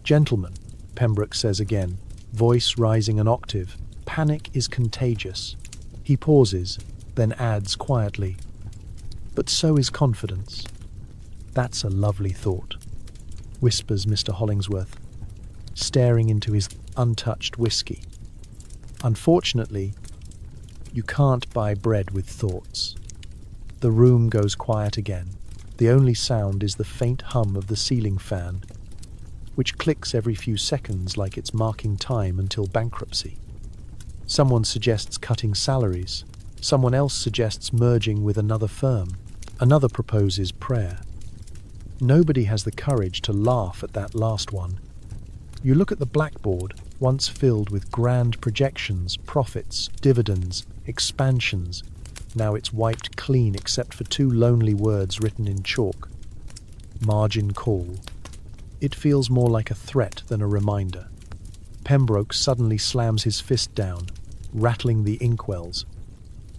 "Gentlemen," Pembroke says again, voice rising an octave, "panic is contagious." He pauses, then adds quietly, "But so is confidence." "That's a lovely thought," whispers Mr. Hollingsworth, staring into his untouched whiskey. "Unfortunately, you can't buy bread with thoughts." The room goes quiet again. The only sound is the faint hum of the ceiling fan, which clicks every few seconds like it's marking time until bankruptcy. Someone suggests cutting salaries. Someone else suggests merging with another firm. Another proposes prayer. Nobody has the courage to laugh at that last one. You look at the blackboard, once filled with grand projections, profits, dividends, expansions. Now it's wiped clean except for 2 lonely words written in chalk. Margin call. It feels more like a threat than a reminder. Pembroke suddenly slams his fist down, rattling the inkwells.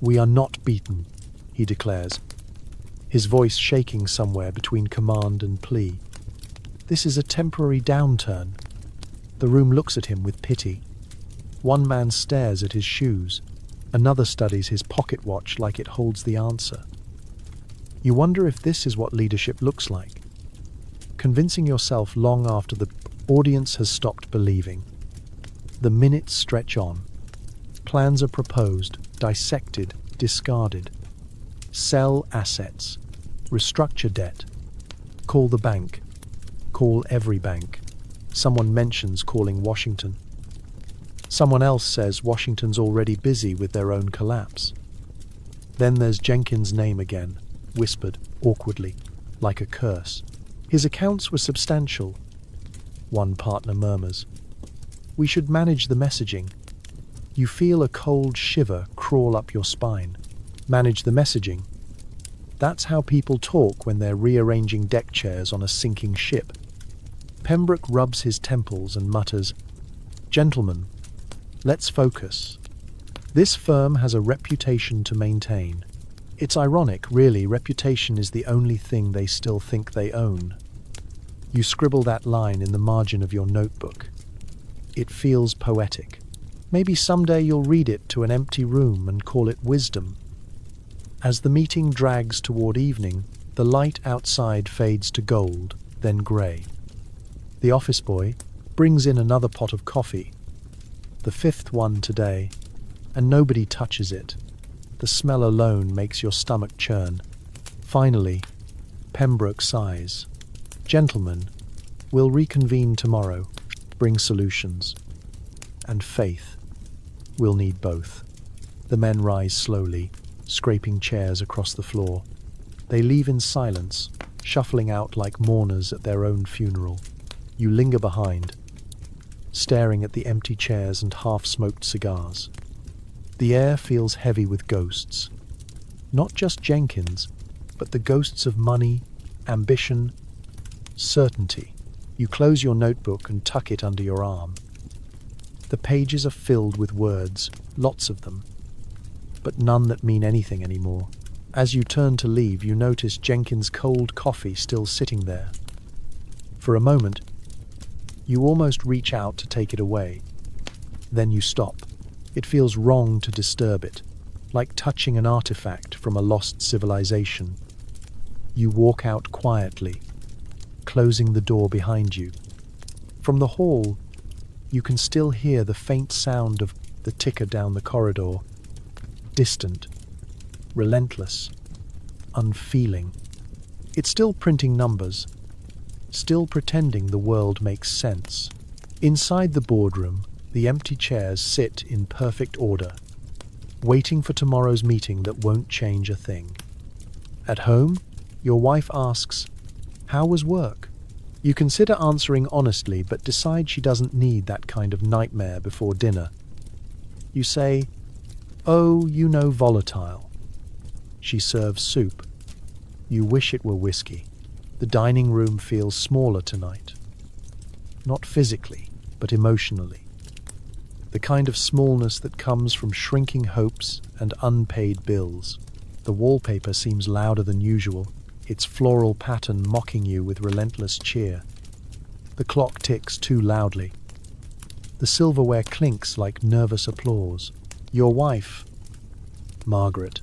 "We are not beaten," he declares, his voice shaking somewhere between command and plea. "This is a temporary downturn." The room looks at him with pity. One man stares at his shoes. Another studies his pocket watch like it holds the answer. You wonder if this is what leadership looks like. Convincing yourself long after the audience has stopped believing. The minutes stretch on. Plans are proposed, dissected, discarded. Sell assets. Restructure debt. Call the bank. Call every bank. Someone mentions calling Washington. Someone else says Washington's already busy with their own collapse. Then there's Jenkins' name again, whispered awkwardly, like a curse. His accounts were substantial, one partner murmurs. We should manage the messaging. You feel a cold shiver crawl up your spine. Manage the messaging. That's how people talk when they're rearranging deck chairs on a sinking ship. Pembroke rubs his temples and mutters, Gentlemen, let's focus. This firm has a reputation to maintain. It's ironic, really, reputation is the only thing they still think they own. You scribble that line in the margin of your notebook. It feels poetic. Maybe someday you'll read it to an empty room and call it wisdom. As the meeting drags toward evening, the light outside fades to gold, then grey. The office boy brings in another pot of coffee, the fifth one today, and nobody touches it. The smell alone makes your stomach churn. Finally, Pembroke sighs. Gentlemen, we'll reconvene tomorrow. Bring solutions. And faith. We'll need both. The men rise slowly, scraping chairs across the floor. They leave in silence, shuffling out like mourners at their own funeral. You linger behind, staring at the empty chairs and half-smoked cigars. The air feels heavy with ghosts. Not just Jenkins, but the ghosts of money, ambition, certainty. You close your notebook and tuck it under your arm. The pages are filled with words, lots of them, but none that mean anything anymore. As you turn to leave, you notice Jenkins' cold coffee still sitting there. For a moment, you almost reach out to take it away. Then you stop. It feels wrong to disturb it, like touching an artifact from a lost civilization. You walk out quietly, closing the door behind you. From the hall, you can still hear the faint sound of the ticker down the corridor. Distant, relentless, unfeeling. It's still printing numbers, still pretending the world makes sense. Inside the boardroom, the empty chairs sit in perfect order, waiting for tomorrow's meeting that won't change a thing. At home, your wife asks, "How was work?" You consider answering honestly, but decide she doesn't need that kind of nightmare before dinner. You say, "Oh, you know, volatile." She serves soup. You wish it were whiskey. The dining room feels smaller tonight. Not physically, but emotionally. The kind of smallness that comes from shrinking hopes and unpaid bills. The wallpaper seems louder than usual, its floral pattern mocking you with relentless cheer. The clock ticks too loudly. The silverware clinks like nervous applause. Your wife, Margaret,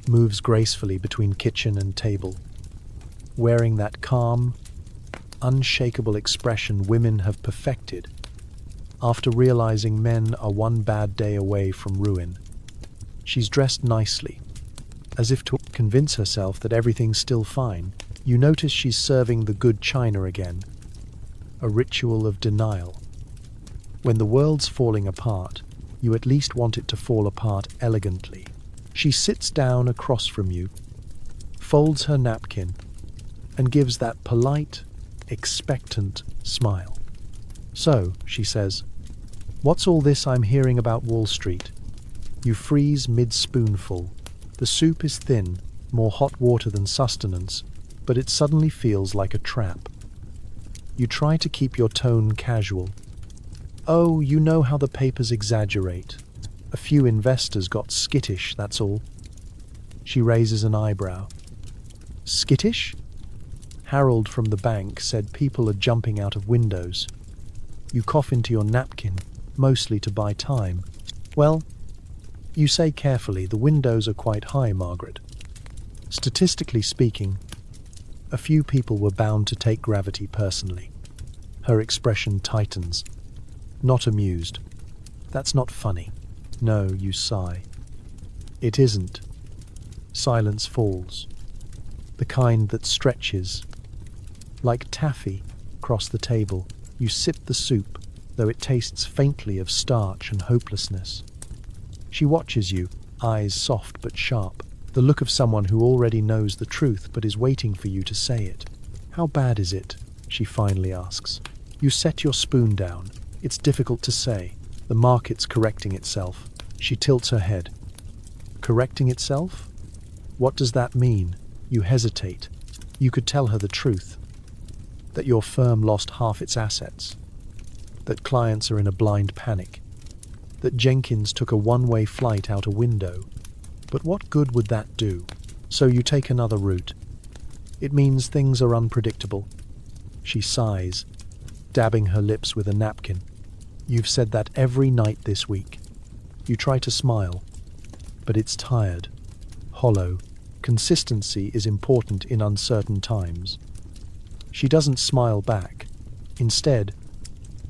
moves gracefully between kitchen and table, wearing that calm, unshakable expression women have perfected after realizing men are one bad day away from ruin. She's dressed nicely, as if to convince herself that everything's still fine. You notice she's serving the good china again, a ritual of denial. When the world's falling apart, you at least want it to fall apart elegantly. She sits down across from you, folds her napkin, and gives that polite, expectant smile. "So," she says, "what's all this I'm hearing about Wall Street?" You freeze mid-spoonful. The soup is thin, more hot water than sustenance, but it suddenly feels like a trap. You try to keep your tone casual. "Oh, you know how the papers exaggerate. A few investors got skittish, that's all." She raises an eyebrow. "Skittish?" Harold from the bank said people are jumping out of windows. You cough into your napkin, mostly to buy time. "Well, you say carefully, the windows are quite high, Margaret. Statistically speaking, a few people were bound to take gravity personally." Her expression tightens. Not amused. "That's not funny." "No," you sigh. "It isn't." Silence falls. The kind that stretches. Like taffy across the table, you sip the soup, though it tastes faintly of starch and hopelessness. She watches you, eyes soft but sharp, the look of someone who already knows the truth but is waiting for you to say it. "How bad is it?" she finally asks. You set your spoon down. "It's difficult to say. The market's correcting itself." She tilts her head. "Correcting itself? What does that mean?" You hesitate. You could tell her the truth. That your firm lost half its assets. That clients are in a blind panic. That Jenkins took a one-way flight out a window. But what good would that do? So you take another route. "It means things are unpredictable." She sighs, dabbing her lips with a napkin. "You've said that every night this week." You try to smile, but it's tired, hollow. Consistency is important in uncertain times. She doesn't smile back. Instead,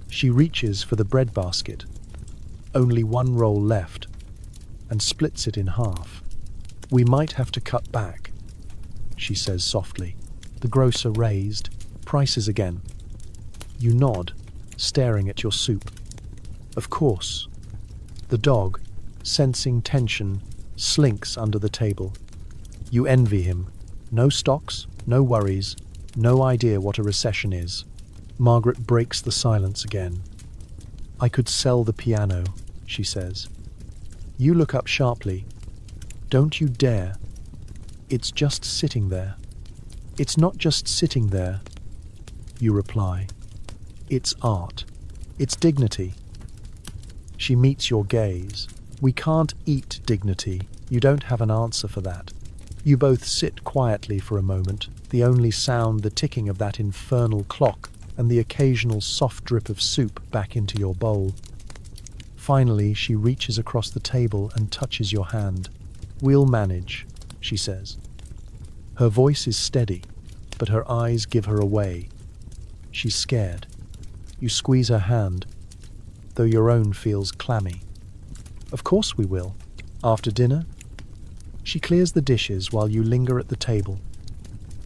she reaches for the breadbasket, only one roll left, and splits it in half. "We might have to cut back," she says softly. The grocer raised prices again. You nod, staring at your soup. "Of course." The dog, sensing tension, slinks under the table. You envy him. No stocks, no worries, no idea what a recession is. Margaret breaks the silence again. "I could sell the piano," she says. You look up sharply. "Don't you dare. It's just sitting there." "It's not just sitting there," you reply. "It's art. It's dignity." She meets your gaze. "We can't eat dignity. You don't have an answer for that." You both sit quietly for a moment, the only sound the ticking of that infernal clock and the occasional soft drip of soup back into your bowl. Finally, she reaches across the table and touches your hand. "We'll manage," she says. Her voice is steady, but her eyes give her away. She's scared. You squeeze her hand, though your own feels clammy. "Of course we will. After dinner?" She clears the dishes while you linger at the table,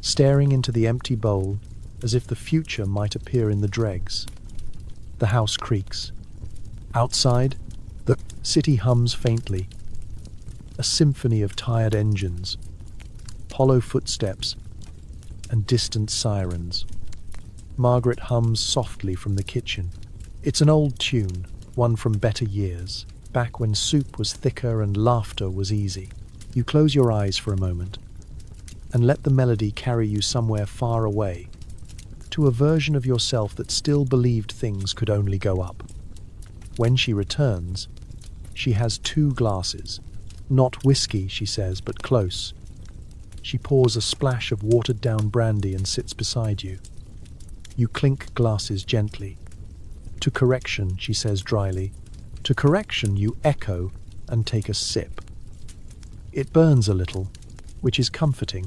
staring into the empty bowl as if the future might appear in the dregs. The house creaks. Outside, the city hums faintly, a symphony of tired engines, hollow footsteps, and distant sirens. Margaret hums softly from the kitchen. It's an old tune, one from better years, back when soup was thicker and laughter was easy. You close your eyes for a moment and let the melody carry you somewhere far away, to a version of yourself that still believed things could only go up. When she returns, she has 2 glasses. "Not whiskey," she says, "but close." She pours a splash of watered-down brandy and sits beside you. You clink glasses gently. "To correction," she says dryly. "To correction," you echo and take a sip. It burns a little, which is comforting.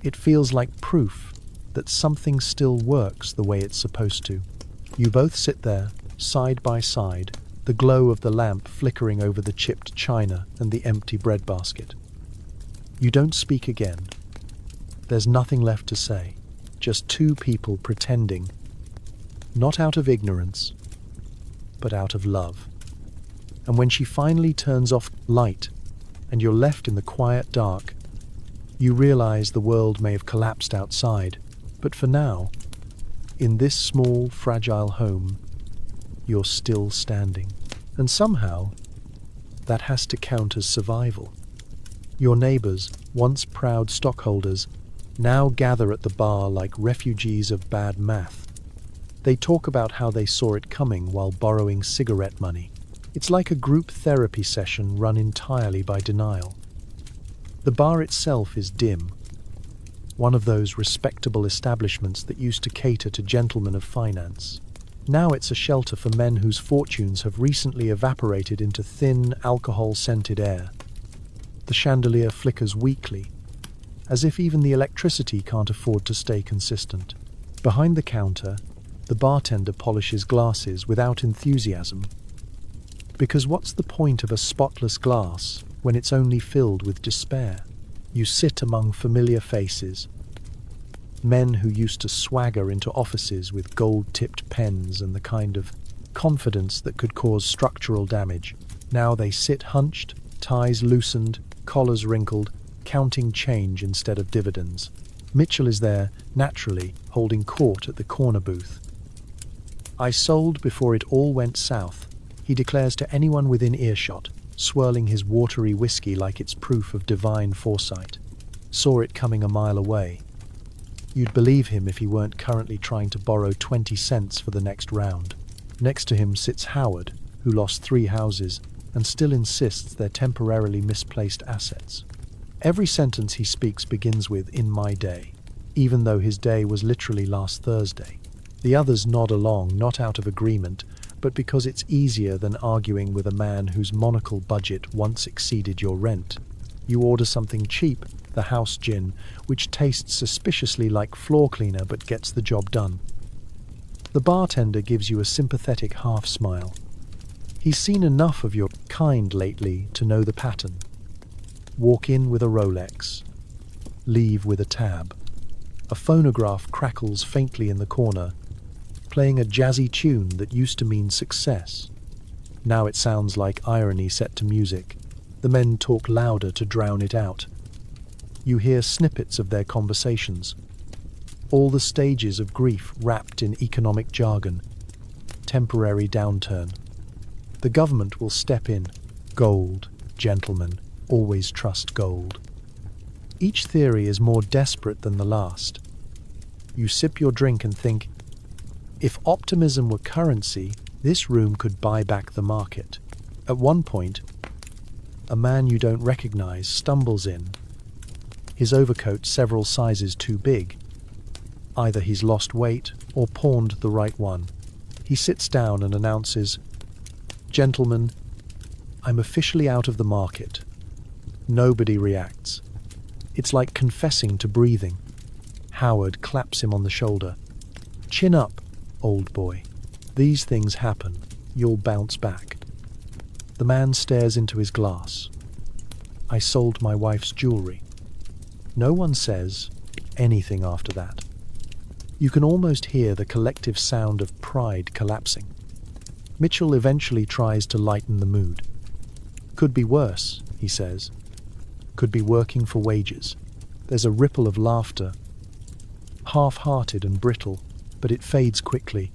It feels like proof that something still works the way it's supposed to. You both sit there, side by side, the glow of the lamp flickering over the chipped china and the empty breadbasket. You don't speak again. There's nothing left to say, just 2 people pretending, not out of ignorance, but out of love. And when she finally turns off light, and you're left in the quiet dark, you realize the world may have collapsed outside, but for now, in this small, fragile home, you're still standing. And somehow, that has to count as survival. Your neighbors, once proud stockholders, now gather at the bar like refugees of bad math. They talk about how they saw it coming while borrowing cigarette money. It's like a group therapy session run entirely by denial. The bar itself is dim, one of those respectable establishments that used to cater to gentlemen of finance. Now it's a shelter for men whose fortunes have recently evaporated into thin, alcohol-scented air. The chandelier flickers weakly, as if even the electricity can't afford to stay consistent. Behind the counter, the bartender polishes glasses without enthusiasm. Because what's the point of a spotless glass when it's only filled with despair? You sit among familiar faces. Men who used to swagger into offices with gold-tipped pens and the kind of confidence that could cause structural damage. Now they sit hunched, ties loosened, collars wrinkled, counting change instead of dividends. Mitchell is there, naturally, holding court at the corner booth. "I sold before it all went south," he declares to anyone within earshot, swirling his watery whiskey like it's proof of divine foresight. Saw it coming a mile away. You'd believe him if he weren't currently trying to borrow 20 cents for the next round. Next to him sits Howard, who lost 3 houses and still insists they're temporarily misplaced assets. Every sentence he speaks begins with "in my day," even though his day was literally last Thursday. The others nod along, not out of agreement, but because it's easier than arguing with a man whose monocle budget once exceeded your rent. You order something cheap, the house gin, which tastes suspiciously like floor cleaner but gets the job done. The bartender gives you a sympathetic half-smile. He's seen enough of your kind lately to know the pattern. Walk in with a Rolex. Leave with a tab. A phonograph crackles faintly in the corner, playing a jazzy tune that used to mean success. Now it sounds like irony set to music. The men talk louder to drown it out. You hear snippets of their conversations. All the stages of grief wrapped in economic jargon. Temporary downturn. The government will step in. Gold, gentlemen, always trust gold. Each theory is more desperate than the last. You sip your drink and think, if optimism were currency, this room could buy back the market. At one point, a man you don't recognize stumbles in. His overcoat several sizes too big. Either he's lost weight or pawned the right one. He sits down and announces, "Gentlemen, I'm officially out of the market." Nobody reacts. It's like confessing to breathing. Howard claps him on the shoulder. "Chin up, old boy. These things happen. You'll bounce back." The man stares into his glass. "I sold my wife's jewelry." No one says anything after that. You can almost hear the collective sound of pride collapsing. Mitchell eventually tries to lighten the mood. "Could be worse," he says. "Could be working for wages." There's a ripple of laughter, half-hearted and brittle, but it fades quickly.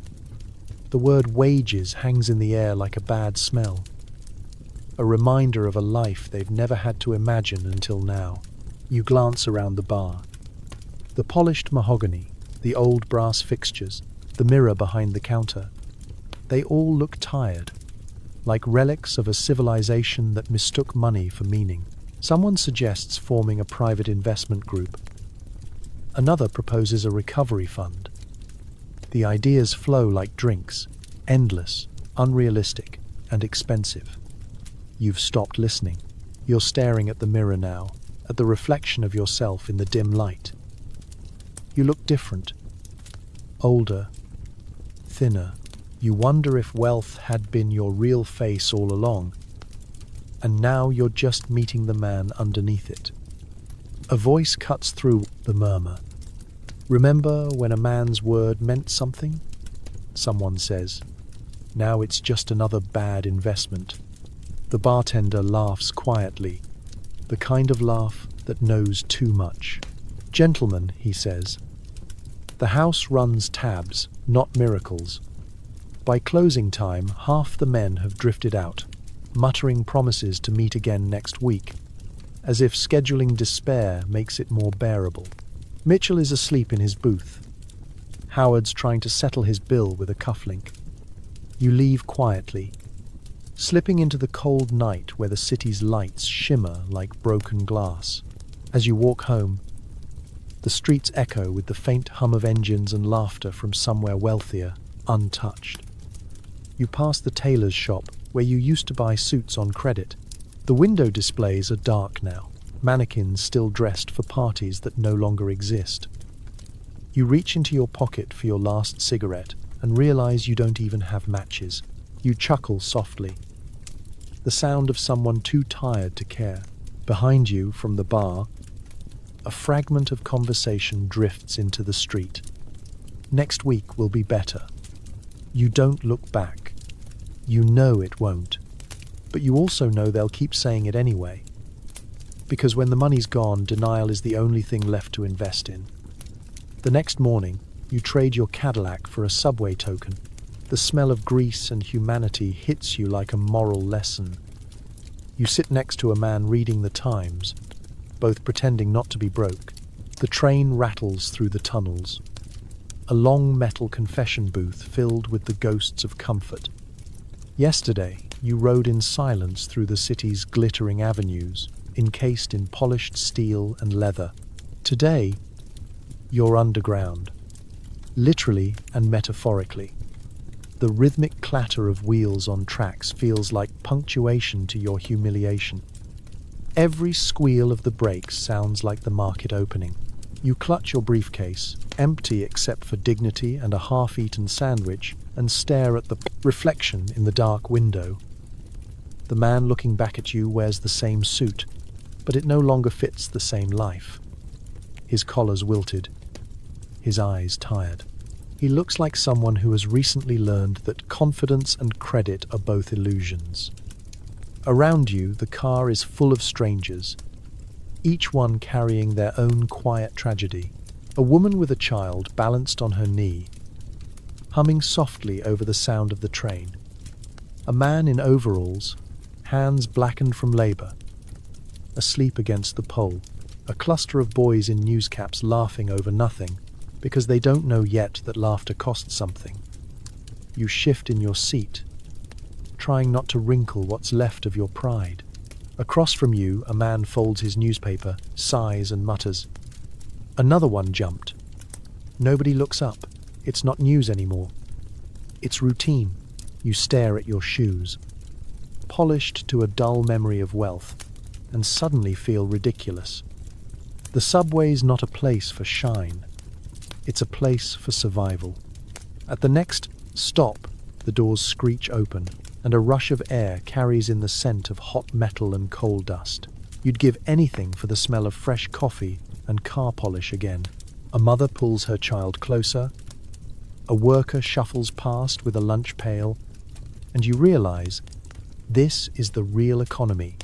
The word wages hangs in the air like a bad smell, a reminder of a life they've never had to imagine until now. You glance around the bar. The polished mahogany, the old brass fixtures, the mirror behind the counter. They all look tired, like relics of a civilization that mistook money for meaning. Someone suggests forming a private investment group. Another proposes a recovery fund. The ideas flow like drinks, endless, unrealistic, and expensive. You've stopped listening. You're staring at the mirror now, at the reflection of yourself in the dim light. You look different. Older, thinner. You wonder if wealth had been your real face all along, and now you're just meeting the man underneath it. A voice cuts through the murmur. "Remember when a man's word meant something?" Someone says. "Now it's just another bad investment." The bartender laughs quietly, the kind of laugh that knows too much. "Gentlemen," he says, "the house runs tabs, not miracles." By closing time, half the men have drifted out, muttering promises to meet again next week, as if scheduling despair makes it more bearable. Mitchell is asleep in his booth. Howard's trying to settle his bill with a cufflink. You leave quietly, slipping into the cold night where the city's lights shimmer like broken glass. As you walk home, the streets echo with the faint hum of engines and laughter from somewhere wealthier, untouched. You pass the tailor's shop where you used to buy suits on credit. The window displays are dark now, mannequins still dressed for parties that no longer exist. You reach into your pocket for your last cigarette and realize you don't even have matches. You chuckle softly, the sound of someone too tired to care. Behind you, from the bar, a fragment of conversation drifts into the street. "Next week will be better." You don't look back. You know it won't. But you also know they'll keep saying it anyway. Because when the money's gone, denial is the only thing left to invest in. The next morning, you trade your Cadillac for a subway token. The smell of grease and humanity hits you like a moral lesson. You sit next to a man reading the Times, both pretending not to be broke. The train rattles through the tunnels. A long metal confession booth filled with the ghosts of comfort. Yesterday, you rode in silence through the city's glittering avenues, encased in polished steel and leather. Today, you're underground, literally and metaphorically. The rhythmic clatter of wheels on tracks feels like punctuation to your humiliation. Every squeal of the brakes sounds like the market opening. You clutch your briefcase, empty except for dignity and a half-eaten sandwich, and stare at the reflection in the dark window. The man looking back at you wears the same suit, but it no longer fits the same life. His collar's wilted, his eyes tired. He looks like someone who has recently learned that confidence and credit are both illusions. Around you, the car is full of strangers, each one carrying their own quiet tragedy. A woman with a child balanced on her knee, humming softly over the sound of the train. A man in overalls, hands blackened from labor, asleep against the pole. A cluster of boys in newscaps laughing over nothing, because they don't know yet that laughter costs something. You shift in your seat, trying not to wrinkle what's left of your pride. Across from you, a man folds his newspaper, sighs and mutters. Another one jumped. Nobody looks up. It's not news anymore. It's routine. You stare at your shoes, polished to a dull memory of wealth, and suddenly feel ridiculous. The subway's not a place for shine. It's a place for survival. At the next stop, the doors screech open, and a rush of air carries in the scent of hot metal and coal dust. You'd give anything for the smell of fresh coffee and car polish again. A mother pulls her child closer. A worker shuffles past with a lunch pail, and you realize this is the real economy,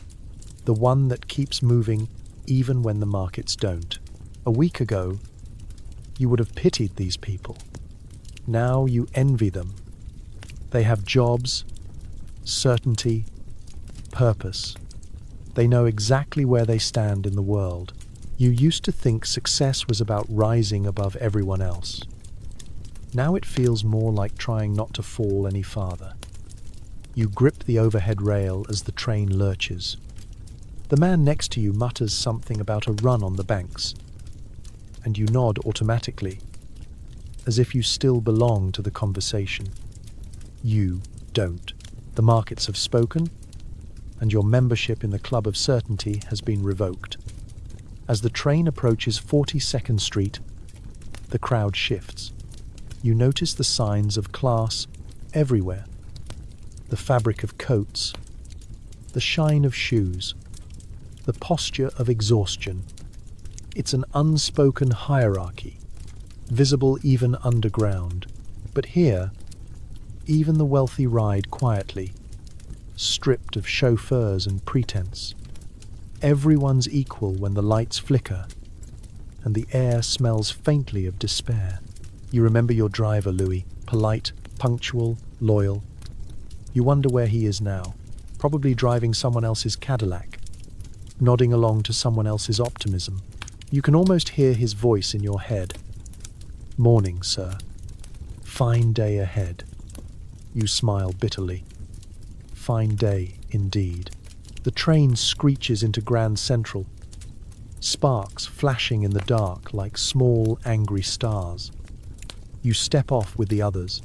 the one that keeps moving even when the markets don't. A week ago, you would have pitied these people. Now you envy them. They have jobs, certainty, purpose. They know exactly where they stand in the world. You used to think success was about rising above everyone else. Now it feels more like trying not to fall any farther. You grip the overhead rail as the train lurches. The man next to you mutters something about a run on the banks, and you nod automatically, as if you still belong to the conversation. You don't. The markets have spoken, and your membership in the Club of Certainty has been revoked. As the train approaches 42nd Street, the crowd shifts. You notice the signs of class everywhere. The fabric of coats, the shine of shoes, the posture of exhaustion. It's an unspoken hierarchy, visible even underground. But here, even the wealthy ride quietly, stripped of chauffeurs and pretense. Everyone's equal when the lights flicker, and the air smells faintly of despair. You remember your driver, Louis, polite, punctual, loyal. You wonder where he is now, probably driving someone else's Cadillac, nodding along to someone else's optimism. You can almost hear his voice in your head. "Morning, sir. Fine day ahead." You smile bitterly. Fine day, indeed. The train screeches into Grand Central, sparks flashing in the dark like small, angry stars. You step off with the others,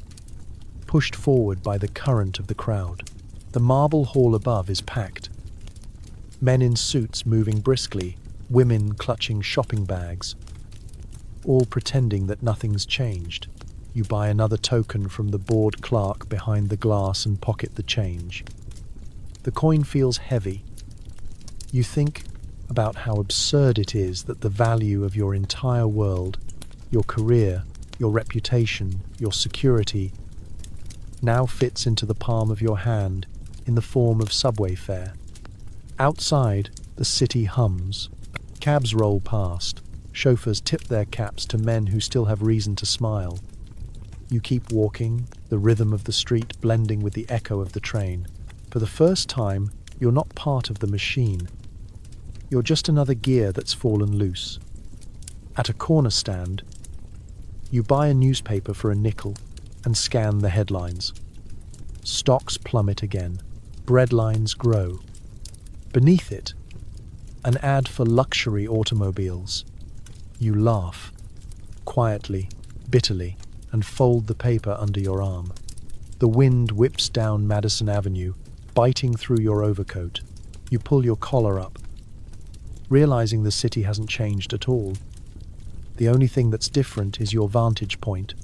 pushed forward by the current of the crowd. The marble hall above is packed. Men in suits moving briskly, women clutching shopping bags, all pretending that nothing's changed. You buy another token from the bored clerk behind the glass and pocket the change. The coin feels heavy. You think about how absurd it is that the value of your entire world, your career, your reputation, your security, now fits into the palm of your hand in the form of subway fare. Outside, the city hums. Cabs roll past. Chauffeurs tip their caps to men who still have reason to smile. You keep walking, the rhythm of the street blending with the echo of the train. For the first time, you're not part of the machine. You're just another gear that's fallen loose. At a corner stand, you buy a newspaper for a nickel and scan the headlines. Stocks plummet again. Breadlines grow. Beneath it, an ad for luxury automobiles. You laugh, quietly, bitterly, and fold the paper under your arm. The wind whips down Madison Avenue, biting through your overcoat. You pull your collar up, realizing the city hasn't changed at all. The only thing that's different is your vantage point.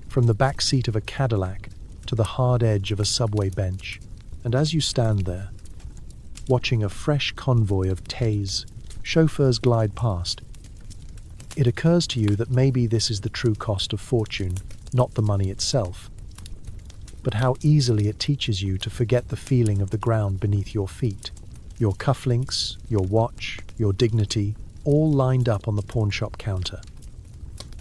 From the back seat of a Cadillac to the hard edge of a subway bench. And as you stand there, watching a fresh convoy of Tays, chauffeurs glide past, it occurs to you that maybe this is the true cost of fortune, not the money itself, but how easily it teaches you to forget the feeling of the ground beneath your feet. Your cufflinks, your watch, your dignity, all lined up on the pawnshop counter.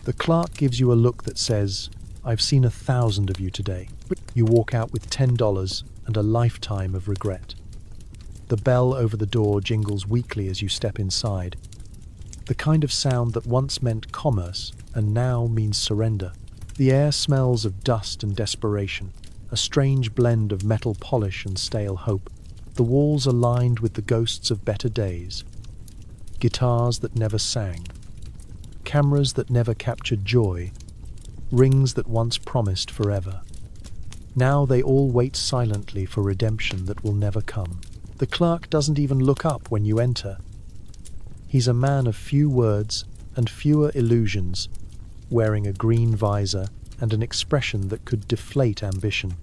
The clerk gives you a look that says, "I've seen 1,000 of you today." You walk out with $10 and a lifetime of regret. The bell over the door jingles weakly as you step inside. The kind of sound that once meant commerce and now means surrender. The air smells of dust and desperation, a strange blend of metal polish and stale hope. The walls are lined with the ghosts of better days. Guitars that never sang. Cameras that never captured joy. Rings that once promised forever. Now they all wait silently for redemption that will never come. The clerk doesn't even look up when you enter. He's a man of few words and fewer illusions, wearing a green visor and an expression that could deflate ambition.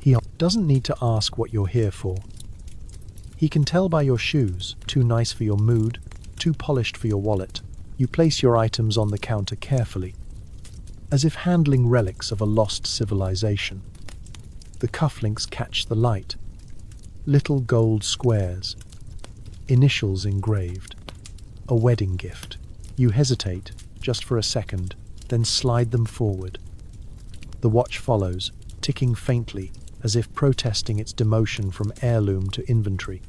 He doesn't need to ask what you're here for. He can tell by your shoes, too nice for your mood, too polished for your wallet. You place your items on the counter carefully, as if handling relics of a lost civilization. The cufflinks catch the light. Little gold squares, initials engraved. A wedding gift. You hesitate, just for a second, then slide them forward. The watch follows, ticking faintly, as if protesting its demotion from heirloom to inventory.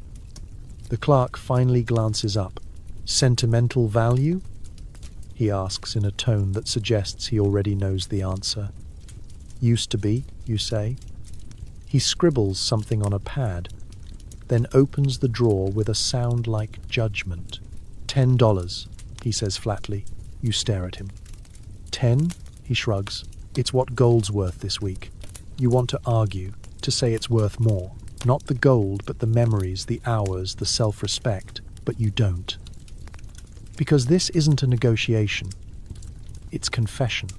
The clerk finally glances up. "Sentimental value?" he asks in a tone that suggests he already knows the answer. "Used to be," you say. He scribbles something on a pad, then opens the drawer with a sound like judgment. $10, he says flatly. You stare at him. 10? He shrugs. It's what gold's worth this week. You want to argue, to say it's worth more. Not the gold, but the memories, the hours, the self-respect. But you don't. Because this isn't a negotiation. It's confession.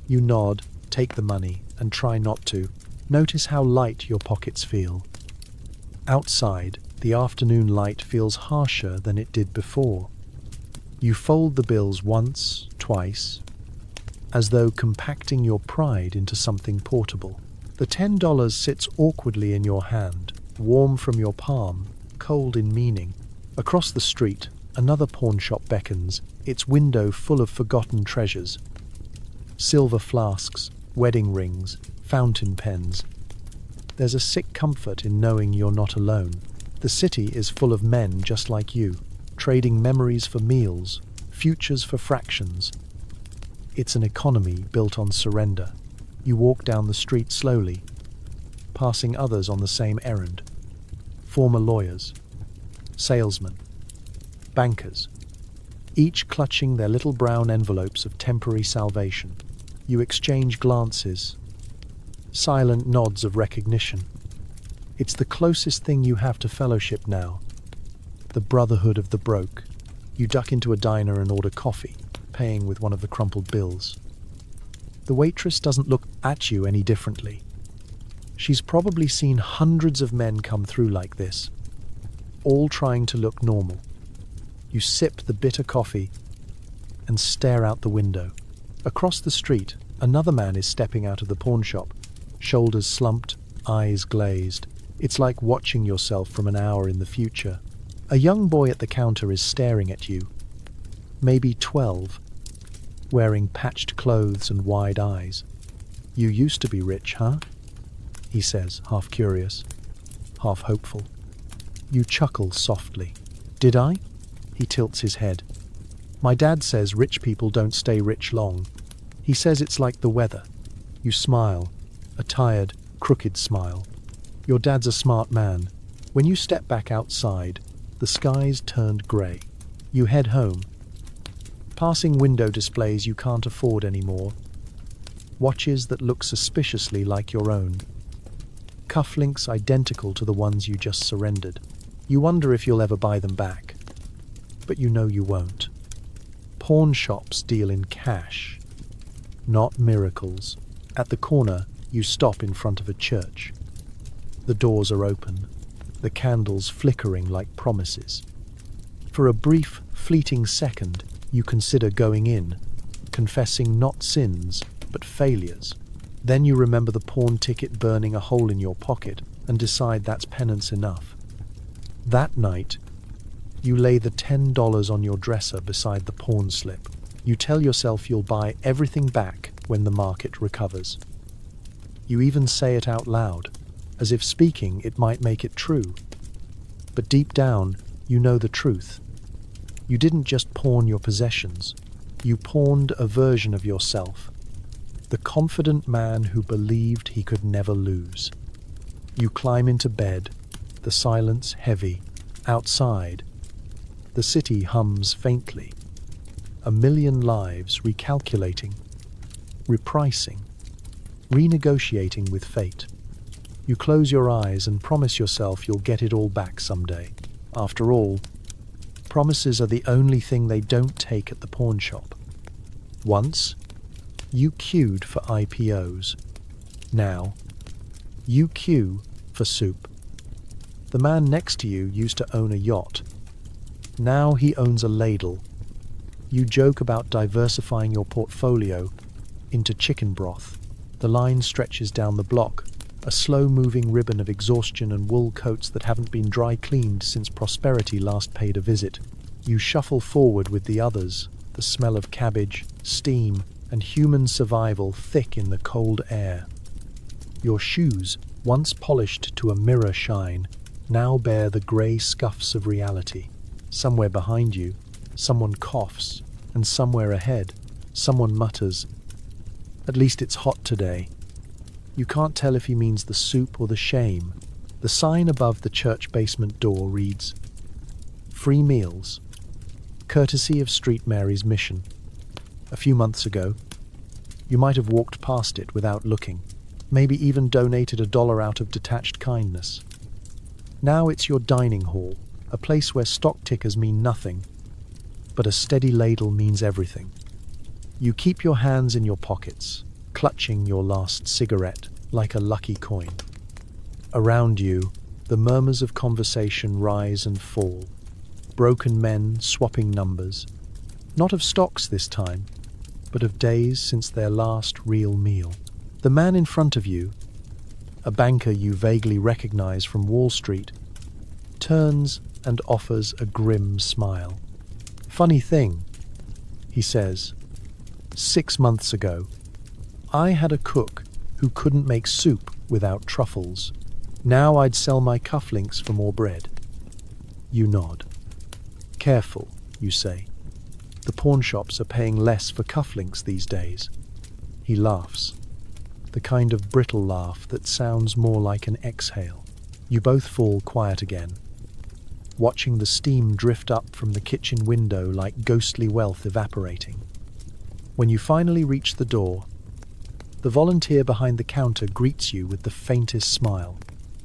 You nod, take the money, and try not to. Notice how light your pockets feel. Outside, the afternoon light feels harsher than it did before. You fold the bills once, twice, as though compacting your pride into something portable. The $10 sits awkwardly in your hand, warm from your palm, cold in meaning. Across the street, another pawnshop beckons, its window full of forgotten treasures. Silver flasks, wedding rings, fountain pens. There's a sick comfort in knowing you're not alone. The city is full of men just like you, trading memories for meals, futures for fractions. It's an economy built on surrender. You walk down the street slowly, passing others on the same errand. Former lawyers, salesmen, bankers, each clutching their little brown envelopes of temporary salvation. You exchange glances, silent nods of recognition. It's the closest thing you have to fellowship now, the brotherhood of the broke. You duck into a diner and order coffee, paying with one of the crumpled bills. The waitress doesn't look at you any differently. She's probably seen hundreds of men come through like this, all trying to look normal. You sip the bitter coffee and stare out the window. Across the street, another man is stepping out of the pawnshop, shoulders slumped, eyes glazed. It's like watching yourself from an hour in the future. A young boy at the counter is staring at you, maybe 12, wearing patched clothes and wide eyes. "You used to be rich, huh?" he says, half curious, half hopeful. You chuckle softly. "Did I?" He tilts his head. "My dad says rich people don't stay rich long. He says it's like the weather." You smile, a tired, crooked smile. Your dad's a smart man. When you step back outside, the sky's turned grey. You head home. Passing window displays you can't afford anymore. Watches that look suspiciously like your own. Cufflinks identical to the ones you just surrendered. You wonder if you'll ever buy them back. But you know you won't. Pawn shops deal in cash, not miracles. At the corner, you stop in front of a church. The doors are open, the candles flickering like promises. For a brief, fleeting second, you consider going in, confessing not sins, but failures. Then you remember the pawn ticket burning a hole in your pocket and decide that's penance enough. That night, you lay the $10 on your dresser beside the pawn slip. You tell yourself you'll buy everything back when the market recovers. You even say it out loud, as if speaking it might make it true. But deep down, you know the truth. You didn't just pawn your possessions. You pawned a version of yourself. The confident man who believed he could never lose. You climb into bed, the silence heavy. Outside, the city hums faintly. A million lives recalculating, repricing, renegotiating with fate. You close your eyes and promise yourself you'll get it all back someday. After all, promises are the only thing they don't take at the pawn shop. Once, you queued for IPOs. Now, you queue for soup. The man next to you used to own a yacht. Now he owns a ladle. You joke about diversifying your portfolio into chicken broth. The line stretches down the block, a slow-moving ribbon of exhaustion and wool coats that haven't been dry cleaned since prosperity last paid a visit. You shuffle forward with the others, the smell of cabbage, steam, and human survival thick in the cold air. Your shoes, once polished to a mirror shine, now bear the grey scuffs of reality. Somewhere behind you, someone coughs, and somewhere ahead, someone mutters, "At least it's hot today." You can't tell if he means the soup or the shame. The sign above the church basement door reads, "Free meals, courtesy of Street Mary's Mission." A few months ago, you might have walked past it without looking, maybe even donated $1 out of detached kindness. Now it's your dining hall, a place where stock tickers mean nothing, but a steady ladle means everything. You keep your hands in your pockets, clutching your last cigarette like a lucky coin. Around you, the murmurs of conversation rise and fall. Broken men swapping numbers, not of stocks this time, but of days since their last real meal. The man in front of you, a banker you vaguely recognize from Wall Street, turns and offers a grim smile. "Funny thing," he says, "6 months ago, I had a cook who couldn't make soup without truffles. Now I'd sell my cufflinks for more bread." You nod. "Careful," you say. "The pawn shops are paying less for cufflinks these days." He laughs, the kind of brittle laugh that sounds more like an exhale. You both fall quiet again, watching the steam drift up from the kitchen window like ghostly wealth evaporating. When you finally reach the door, the volunteer behind the counter greets you with the faintest smile.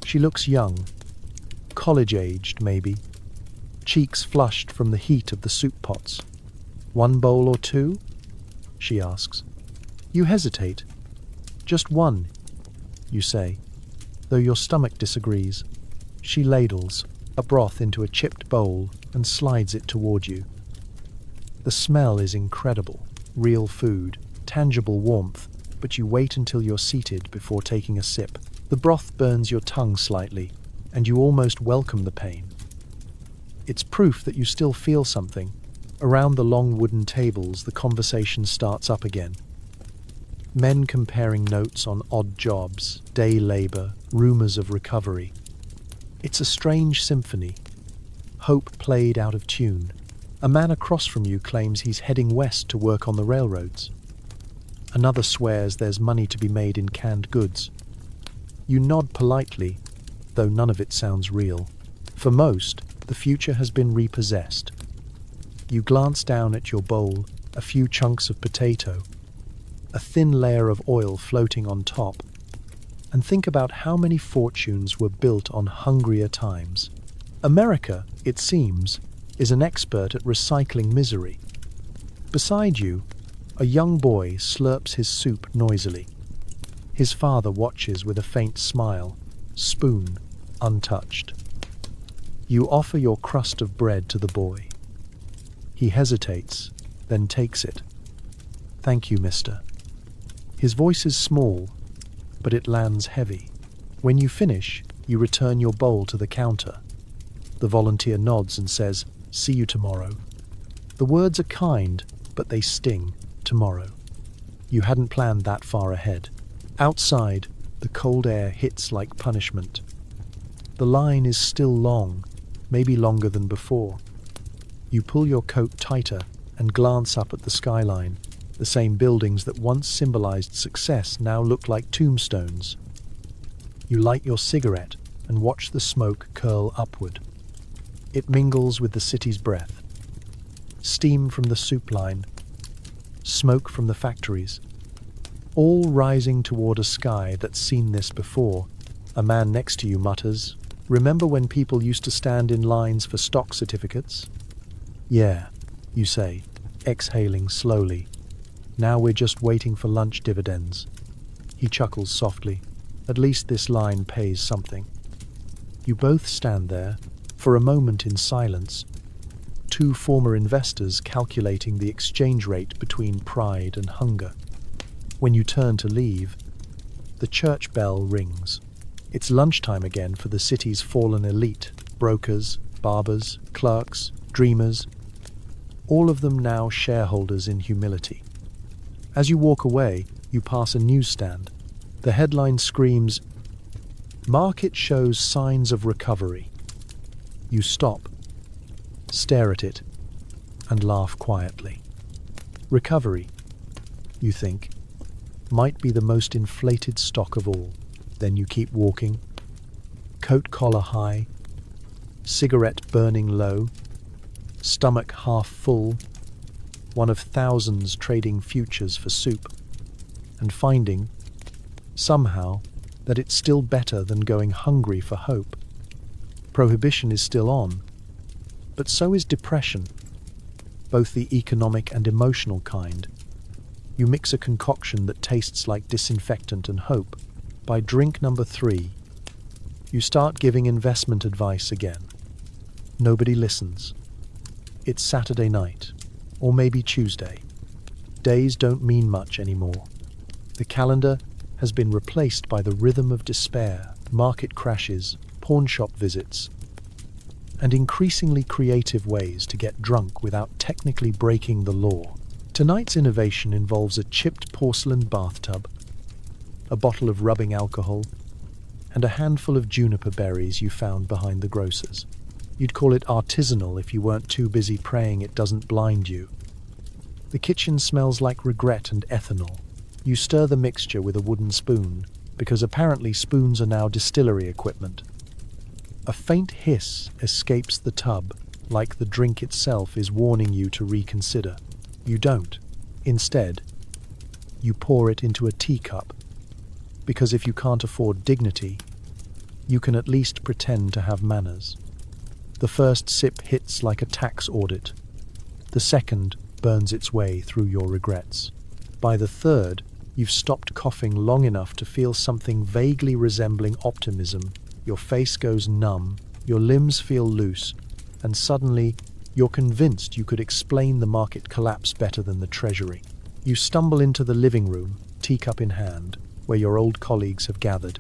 She looks young, college-aged maybe, cheeks flushed from the heat of the soup pots. "One bowl or two?" she asks. You hesitate. "Just one," you say, though your stomach disagrees. She ladles a broth into a chipped bowl and slides it toward you. The smell is incredible, real food, tangible warmth, but you wait until you're seated before taking a sip. The broth burns your tongue slightly, and you almost welcome the pain. It's proof that you still feel something. Around the long wooden tables, the conversation starts up again. Men comparing notes on odd jobs, day labor, rumors of recovery. It's a strange symphony. Hope played out of tune. A man across from you claims he's heading west to work on the railroads. Another swears there's money to be made in canned goods. You nod politely, though none of it sounds real. For most, the future has been repossessed. You glance down at your bowl, a few chunks of potato, a thin layer of oil floating on top, and think about how many fortunes were built on hungrier times. America, it seems, is an expert at recycling misery. Beside you, a young boy slurps his soup noisily. His father watches with a faint smile, spoon untouched. You offer your crust of bread to the boy. He hesitates, then takes it. "Thank you, mister." His voice is small, but it lands heavy. When you finish, you return your bowl to the counter. The volunteer nods and says, "See you tomorrow." The words are kind, but they sting. Tomorrow. You hadn't planned that far ahead. Outside, the cold air hits like punishment. The line is still long, maybe longer than before. You pull your coat tighter and glance up at the skyline. The same buildings that once symbolized success now look like tombstones. You light your cigarette and watch the smoke curl upward. It mingles with the city's breath. Steam from the soup line, smoke from the factories, all rising toward a sky that's seen this before. A man next to you mutters, "Remember when people used to stand in lines for stock certificates?" "Yeah," you say, exhaling slowly. "Now we're just waiting for lunch dividends." He chuckles softly. "At least this line pays something." You both stand there, for a moment in silence, two former investors calculating the exchange rate between pride and hunger. When you turn to leave, the church bell rings. It's lunchtime again for the city's fallen elite, brokers, barbers, clerks, dreamers, all of them now shareholders in humility. As you walk away, you pass a newsstand. The headline screams, "Market shows signs of recovery." You stop, stare at it, and laugh quietly. Recovery, you think, might be the most inflated stock of all. Then you keep walking, coat collar high, cigarette burning low, stomach half full, one of thousands trading futures for soup, and finding, somehow, that it's still better than going hungry for hope. Prohibition is still on, but so is depression, both the economic and emotional kind. You mix a concoction that tastes like disinfectant and hope. By drink number 3, you start giving investment advice again. Nobody listens. It's Saturday night, or maybe Tuesday. Days don't mean much anymore. The calendar has been replaced by the rhythm of despair, market crashes, pawn shop visits, and increasingly creative ways to get drunk without technically breaking the law. Tonight's innovation involves a chipped porcelain bathtub, a bottle of rubbing alcohol, and a handful of juniper berries you found behind the grocer's. You'd call it artisanal if you weren't too busy praying it doesn't blind you. The kitchen smells like regret and ethanol. You stir the mixture with a wooden spoon, because apparently spoons are now distillery equipment. A faint hiss escapes the tub, like the drink itself is warning you to reconsider. You don't. Instead, you pour it into a teacup, because if you can't afford dignity, you can at least pretend to have manners. The first sip hits like a tax audit. The second burns its way through your regrets. By the third, you've stopped coughing long enough to feel something vaguely resembling optimism. Your face goes numb, your limbs feel loose, and suddenly you're convinced you could explain the market collapse better than the Treasury. You stumble into the living room, teacup in hand, where your old colleagues have gathered.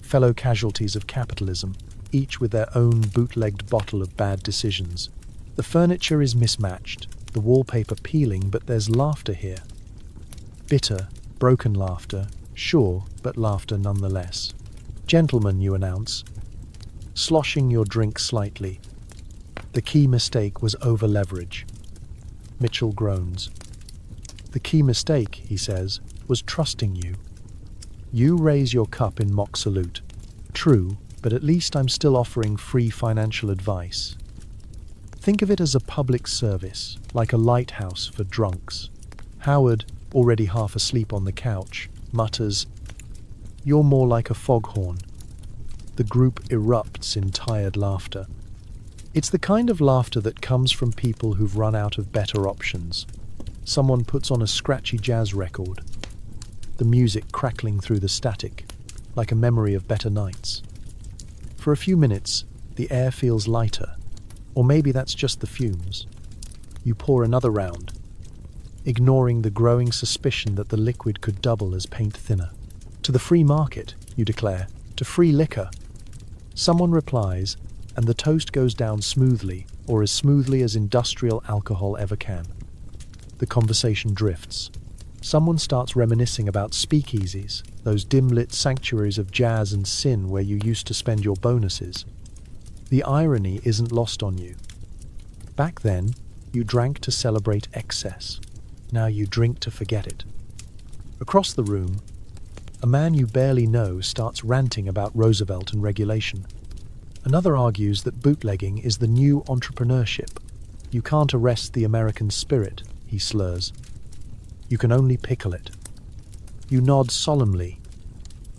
fellow casualties of capitalism, each with their own bootlegged bottle of bad decisions. The furniture is mismatched, the wallpaper peeling, but there's laughter here. Bitter, broken laughter, sure, but laughter nonetheless. "Gentlemen," you announce, sloshing your drink slightly. "The key mistake was over-leverage." Mitchell groans. "The key mistake," he says, "was trusting you." You raise your cup in mock salute. "True, but at least I'm still offering free financial advice." Think of it as a public service, like a lighthouse for drunks. Howard, already half asleep on the couch, mutters, "You're more like a foghorn." The group erupts in tired laughter. It's the kind of laughter that comes from people who've run out of better options. Someone puts on a scratchy jazz record, the music crackling through the static, like a memory of better nights. For a few minutes, the air feels lighter, or maybe that's just the fumes. You pour another round, ignoring the growing suspicion that the liquid could double as paint thinner. "To the free market," you declare, "to free liquor." Someone replies, and the toast goes down smoothly, or as smoothly as industrial alcohol ever can. The conversation drifts. Someone starts reminiscing about speakeasies, those dim-lit sanctuaries of jazz and sin where you used to spend your bonuses. The irony isn't lost on you. Back then, you drank to celebrate excess. Now you drink to forget it. Across the room, a man you barely know starts ranting about Roosevelt and regulation. Another argues that bootlegging is the new entrepreneurship. "You can't arrest the American spirit," he slurs. "You can only pickle it." You nod solemnly,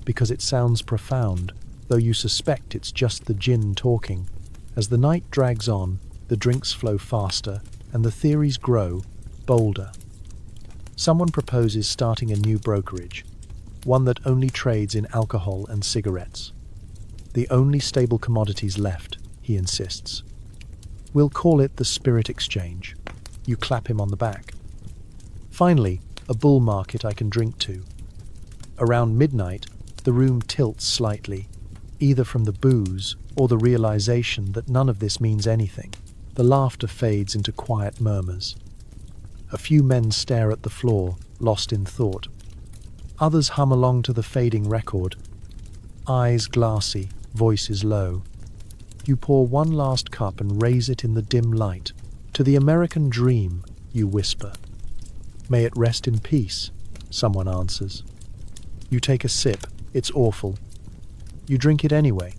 because it sounds profound, though you suspect it's just the gin talking. As the night drags on, the drinks flow faster, and the theories grow, bolder. Someone proposes starting a new brokerage, one that only trades in alcohol and cigarettes. "The only stable commodities left," he insists. "We'll call it the Spirit Exchange." You clap him on the back. Finally, a bull market I can drink to. Around midnight, the room tilts slightly, either from the booze or the realization that none of this means anything. The laughter fades into quiet murmurs. A few men stare at the floor, lost in thought. Others hum along to the fading record, eyes glassy, voices low. You pour one last cup and raise it in the dim light. "To the American dream," you whisper. "May it rest in peace," someone answers. You take a sip. It's awful. You drink it anyway.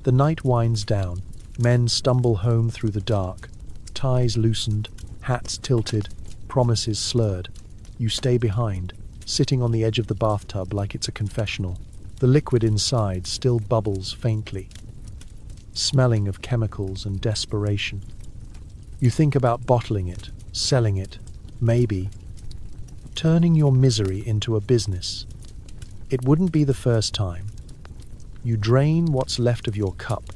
The night winds down. Men stumble home through the dark. Ties loosened, hats tilted, promises slurred. You stay behind, sitting on the edge of the bathtub like it's a confessional. The liquid inside still bubbles faintly, smelling of chemicals and desperation. You think about bottling it, selling it, maybe turning your misery into a business. It wouldn't be the first time. You drain what's left of your cup,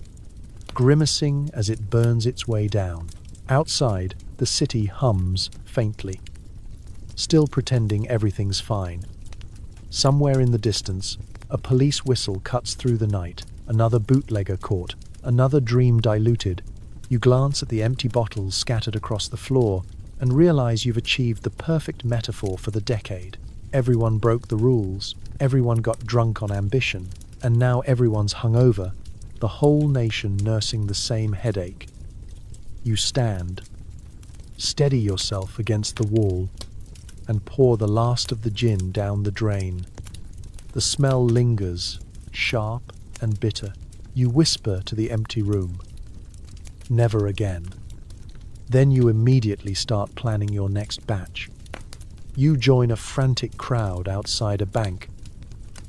grimacing as it burns its way down. Outside, the city hums faintly, still pretending everything's fine. Somewhere in the distance, a police whistle cuts through the night, another bootlegger caught, another dream diluted. You glance at the empty bottles scattered across the floor and realize you've achieved the perfect metaphor for the decade. Everyone broke the rules, everyone got drunk on ambition, and now everyone's hungover, the whole nation nursing the same headache. You stand, steady yourself against the wall, and pour the last of the gin down the drain. The smell lingers, sharp and bitter. You whisper to the empty room, "Never again." Then you immediately start planning your next batch. You join a frantic crowd outside a bank,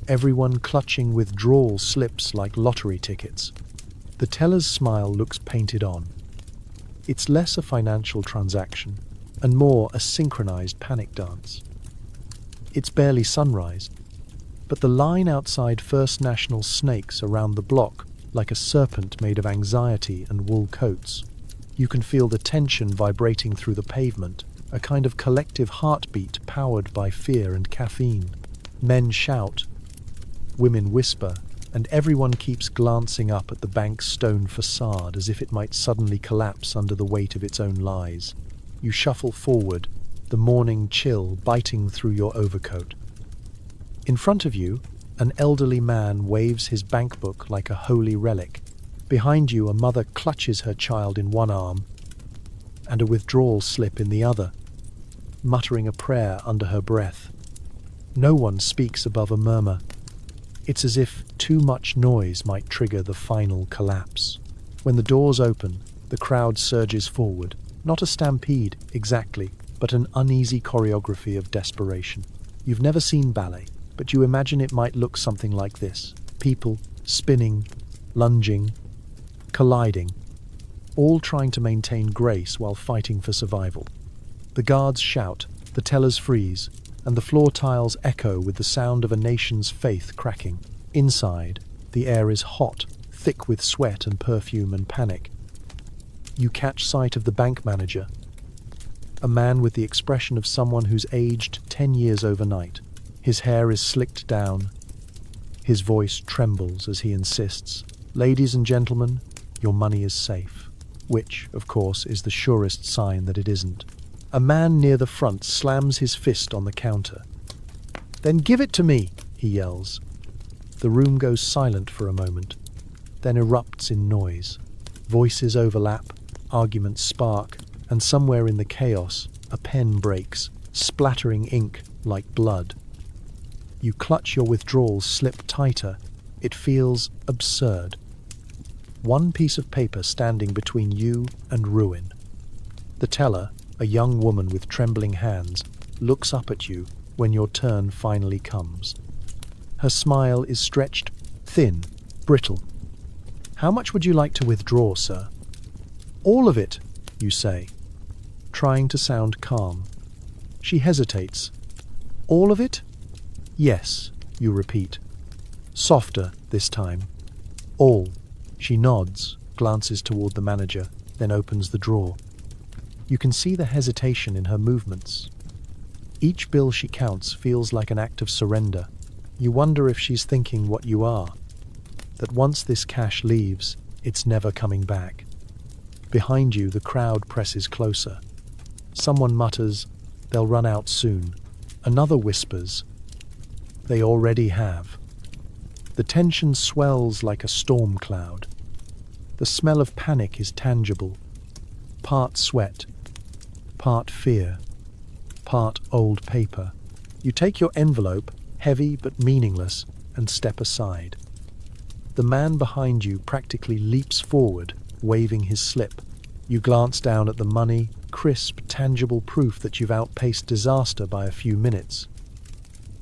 everyone clutching withdrawal slips like lottery tickets. The teller's smile looks painted on. It's less a financial transaction and more a synchronized panic dance. It's barely sunrise, but the line outside First National snakes around the block like a serpent made of anxiety and wool coats. You can feel the tension vibrating through the pavement, a kind of collective heartbeat powered by fear and caffeine. Men shout, women whisper, and everyone keeps glancing up at the bank's stone facade as if it might suddenly collapse under the weight of its own lies. You shuffle forward, the morning chill biting through your overcoat. In front of you, an elderly man waves his bank book like a holy relic. Behind you, a mother clutches her child in one arm and a withdrawal slip in the other, muttering a prayer under her breath. No one speaks above a murmur. It's as if too much noise might trigger the final collapse. When the doors open, the crowd surges forward. Not a stampede, exactly, but an uneasy choreography of desperation. You've never seen ballet, but you imagine it might look something like this. People spinning, lunging, colliding, all trying to maintain grace while fighting for survival. The guards shout, the tellers freeze, and the floor tiles echo with the sound of a nation's faith cracking. Inside, the air is hot, thick with sweat and perfume and panic. You catch sight of the bank manager, a man with the expression of someone who's aged 10 years overnight. His hair is slicked down. His voice trembles as he insists, "Ladies and gentlemen, your money is safe," which, of course, is the surest sign that it isn't. A man near the front slams his fist on the counter. "Then give it to me," he yells. The room goes silent for a moment, then erupts in noise. Voices overlap, arguments spark, and somewhere in the chaos, a pen breaks, splattering ink like blood. You clutch your withdrawal slip tighter. It feels absurd. One piece of paper standing between you and ruin. The teller, a young woman with trembling hands, looks up at you when your turn finally comes. Her smile is stretched, thin, brittle. "How much would you like to withdraw, sir?" "All of it," you say, trying to sound calm. She hesitates. "All of it?" "Yes," you repeat. Softer this time. "All." She nods, glances toward the manager, then opens the drawer. You can see the hesitation in her movements. Each bill she counts feels like an act of surrender. You wonder if she's thinking what you are, that once this cash leaves, it's never coming back. Behind you, the crowd presses closer. Someone mutters, "They'll run out soon." Another whispers, "They already have." The tension swells like a storm cloud. The smell of panic is tangible. Part sweat, part fear, part old paper. You take your envelope, heavy but meaningless, and step aside. The man behind you practically leaps forward, waving his slip. You glance down at the money, crisp, tangible proof that you've outpaced disaster by a few minutes.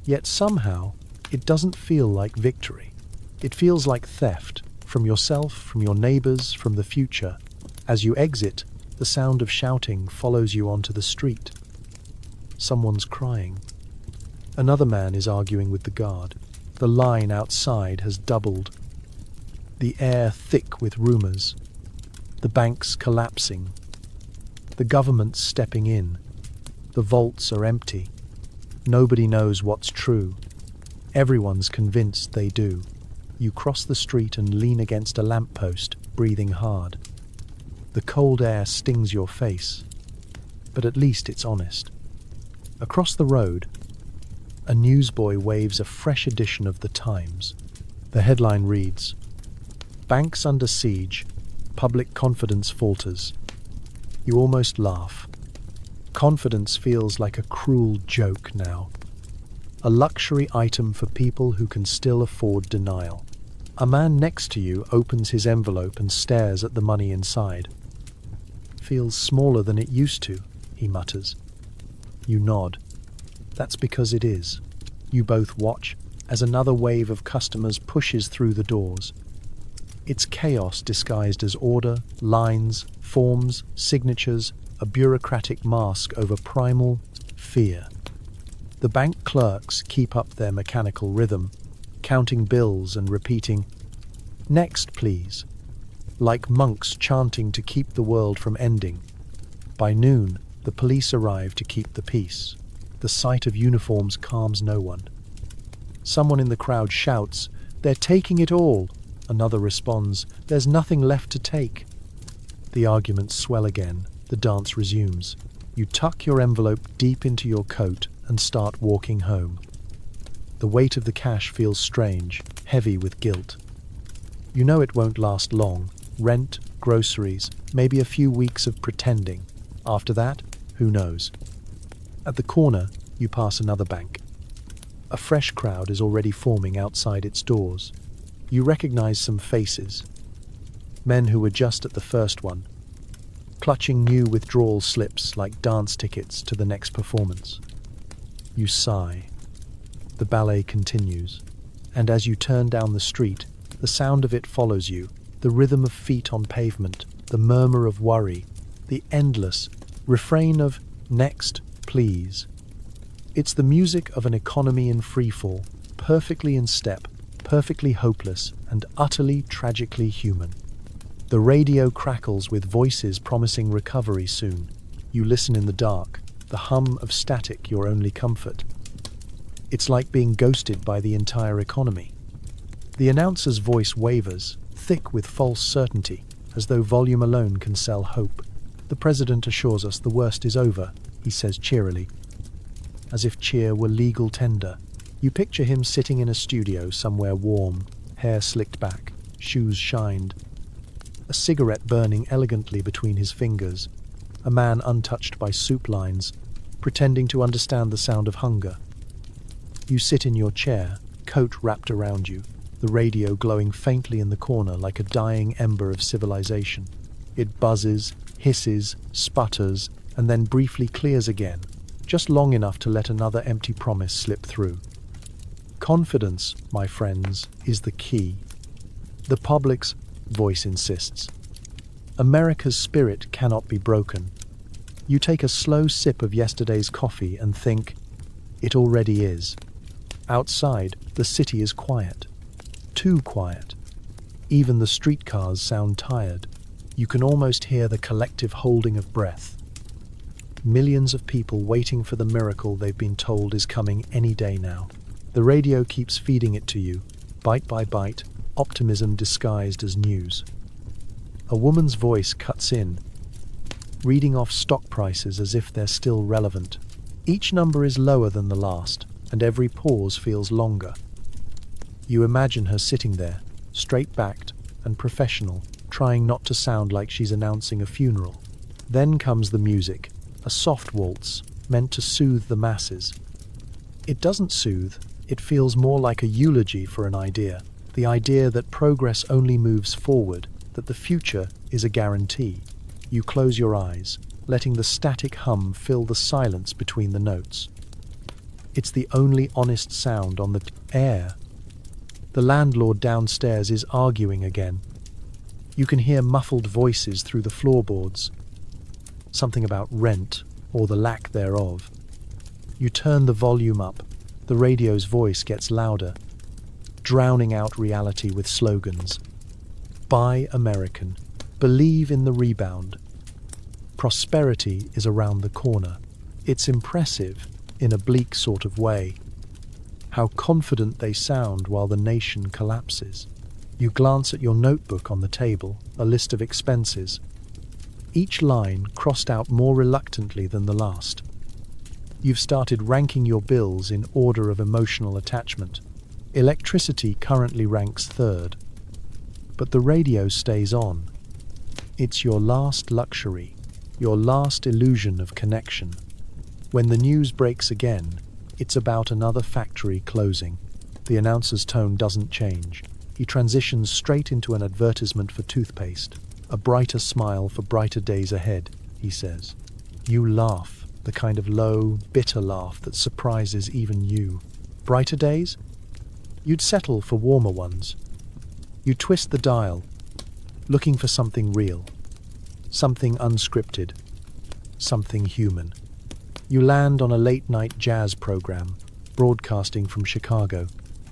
Yet somehow, it doesn't feel like victory. It feels like theft, from yourself, from your neighbors, from the future. As you exit, the sound of shouting follows you onto the street. Someone's crying. Another man is arguing with the guard. The line outside has doubled. The air thick with rumors. The banks collapsing. The government's stepping in. The vaults are empty. Nobody knows what's true. Everyone's convinced they do. You cross the street and lean against a lamppost, breathing hard. The cold air stings your face, but at least it's honest. Across the road, a newsboy waves a fresh edition of the Times. The headline reads, "Banks under siege, public confidence falters." You almost laugh. Confidence feels like a cruel joke now. A luxury item for people who can still afford denial. A man next to you opens his envelope and stares at the money inside. "Feels smaller than it used to," he mutters. You nod. That's because it is. You both watch as another wave of customers pushes through the doors. It's chaos disguised as order, lines, forms, signatures, a bureaucratic mask over primal fear. The bank clerks keep up their mechanical rhythm, counting bills and repeating, "Next, please," like monks chanting to keep the world from ending. By noon, the police arrive to keep the peace. The sight of uniforms calms no one. Someone in the crowd shouts, "They're taking it all." Another responds, "There's nothing left to take." The arguments swell again. The dance resumes. You tuck your envelope deep into your coat and start walking home. The weight of the cash feels strange, heavy with guilt. You know it won't last long. Rent, groceries, maybe a few weeks of pretending. After that, who knows? At the corner, you pass another bank. A fresh crowd is already forming outside its doors. You recognize some faces. Men who were just at the first one, clutching new withdrawal slips like dance tickets to the next performance. You sigh. The ballet continues, and as you turn down the street, the sound of it follows you, the rhythm of feet on pavement, the murmur of worry, the endless refrain of "next, please." It's the music of an economy in freefall, perfectly in step, perfectly hopeless, and utterly tragically human. The radio crackles with voices promising recovery soon. You listen in the dark, the hum of static your only comfort. It's like being ghosted by the entire economy. The announcer's voice wavers, thick with false certainty, as though volume alone can sell hope. The president assures us the worst is over, he says cheerily, as if cheer were legal tender. You picture him sitting in a studio somewhere warm, hair slicked back, shoes shined, a cigarette burning elegantly between his fingers, a man untouched by soup lines, pretending to understand the sound of hunger. You sit in your chair, coat wrapped around you, the radio glowing faintly in the corner like a dying ember of civilization. It buzzes, hisses, sputters, and then briefly clears again, just long enough to let another empty promise slip through. Confidence, my friends, is the key. The public's voice insists. America's spirit cannot be broken. You take a slow sip of yesterday's coffee and think, it already is. Outside, the city is quiet. Too quiet. Even the streetcars sound tired. You can almost hear the collective holding of breath. Millions of people waiting for the miracle they've been told is coming any day now. The radio keeps feeding it to you, bite by bite, optimism disguised as news. A woman's voice cuts in, reading off stock prices as if they're still relevant. Each number is lower than the last, and every pause feels longer. You imagine her sitting there, straight-backed and professional, trying not to sound like she's announcing a funeral. Then comes the music, a soft waltz, meant to soothe the masses. It doesn't soothe, it feels more like a eulogy for an idea. The idea that progress only moves forward, that the future is a guarantee. You close your eyes, letting the static hum fill the silence between the notes. It's the only honest sound on the air. The landlord downstairs is arguing again. You can hear muffled voices through the floorboards. Something about rent, or the lack thereof. You turn the volume up. The radio's voice gets louder, drowning out reality with slogans. Buy American. Believe in the rebound. Prosperity is around the corner. It's impressive, in a bleak sort of way. How confident they sound while the nation collapses. You glance at your notebook on the table, a list of expenses. Each line crossed out more reluctantly than the last. You've started ranking your bills in order of emotional attachment. Electricity currently ranks third. But the radio stays on. It's your last luxury, your last illusion of connection. When the news breaks again, it's about another factory closing. The announcer's tone doesn't change. He transitions straight into an advertisement for toothpaste. A brighter smile for brighter days ahead, he says. You laugh, the kind of low, bitter laugh that surprises even you. Brighter days? You'd settle for warmer ones. You twist the dial, looking for something real, something unscripted, something human. You land on a late-night jazz program, broadcasting from Chicago.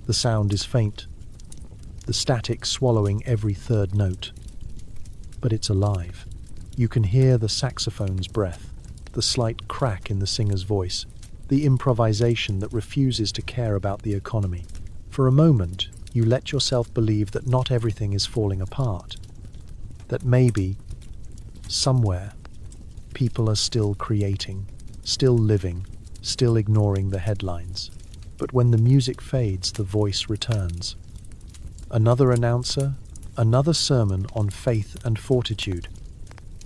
The sound is faint, the static swallowing every third note. But it's alive. You can hear the saxophone's breath, the slight crack in the singer's voice, the improvisation that refuses to care about the economy. For a moment, you let yourself believe that not everything is falling apart, that maybe, somewhere, people are still creating, still living, still ignoring the headlines. But when the music fades, the voice returns. Another announcer, another sermon on faith and fortitude.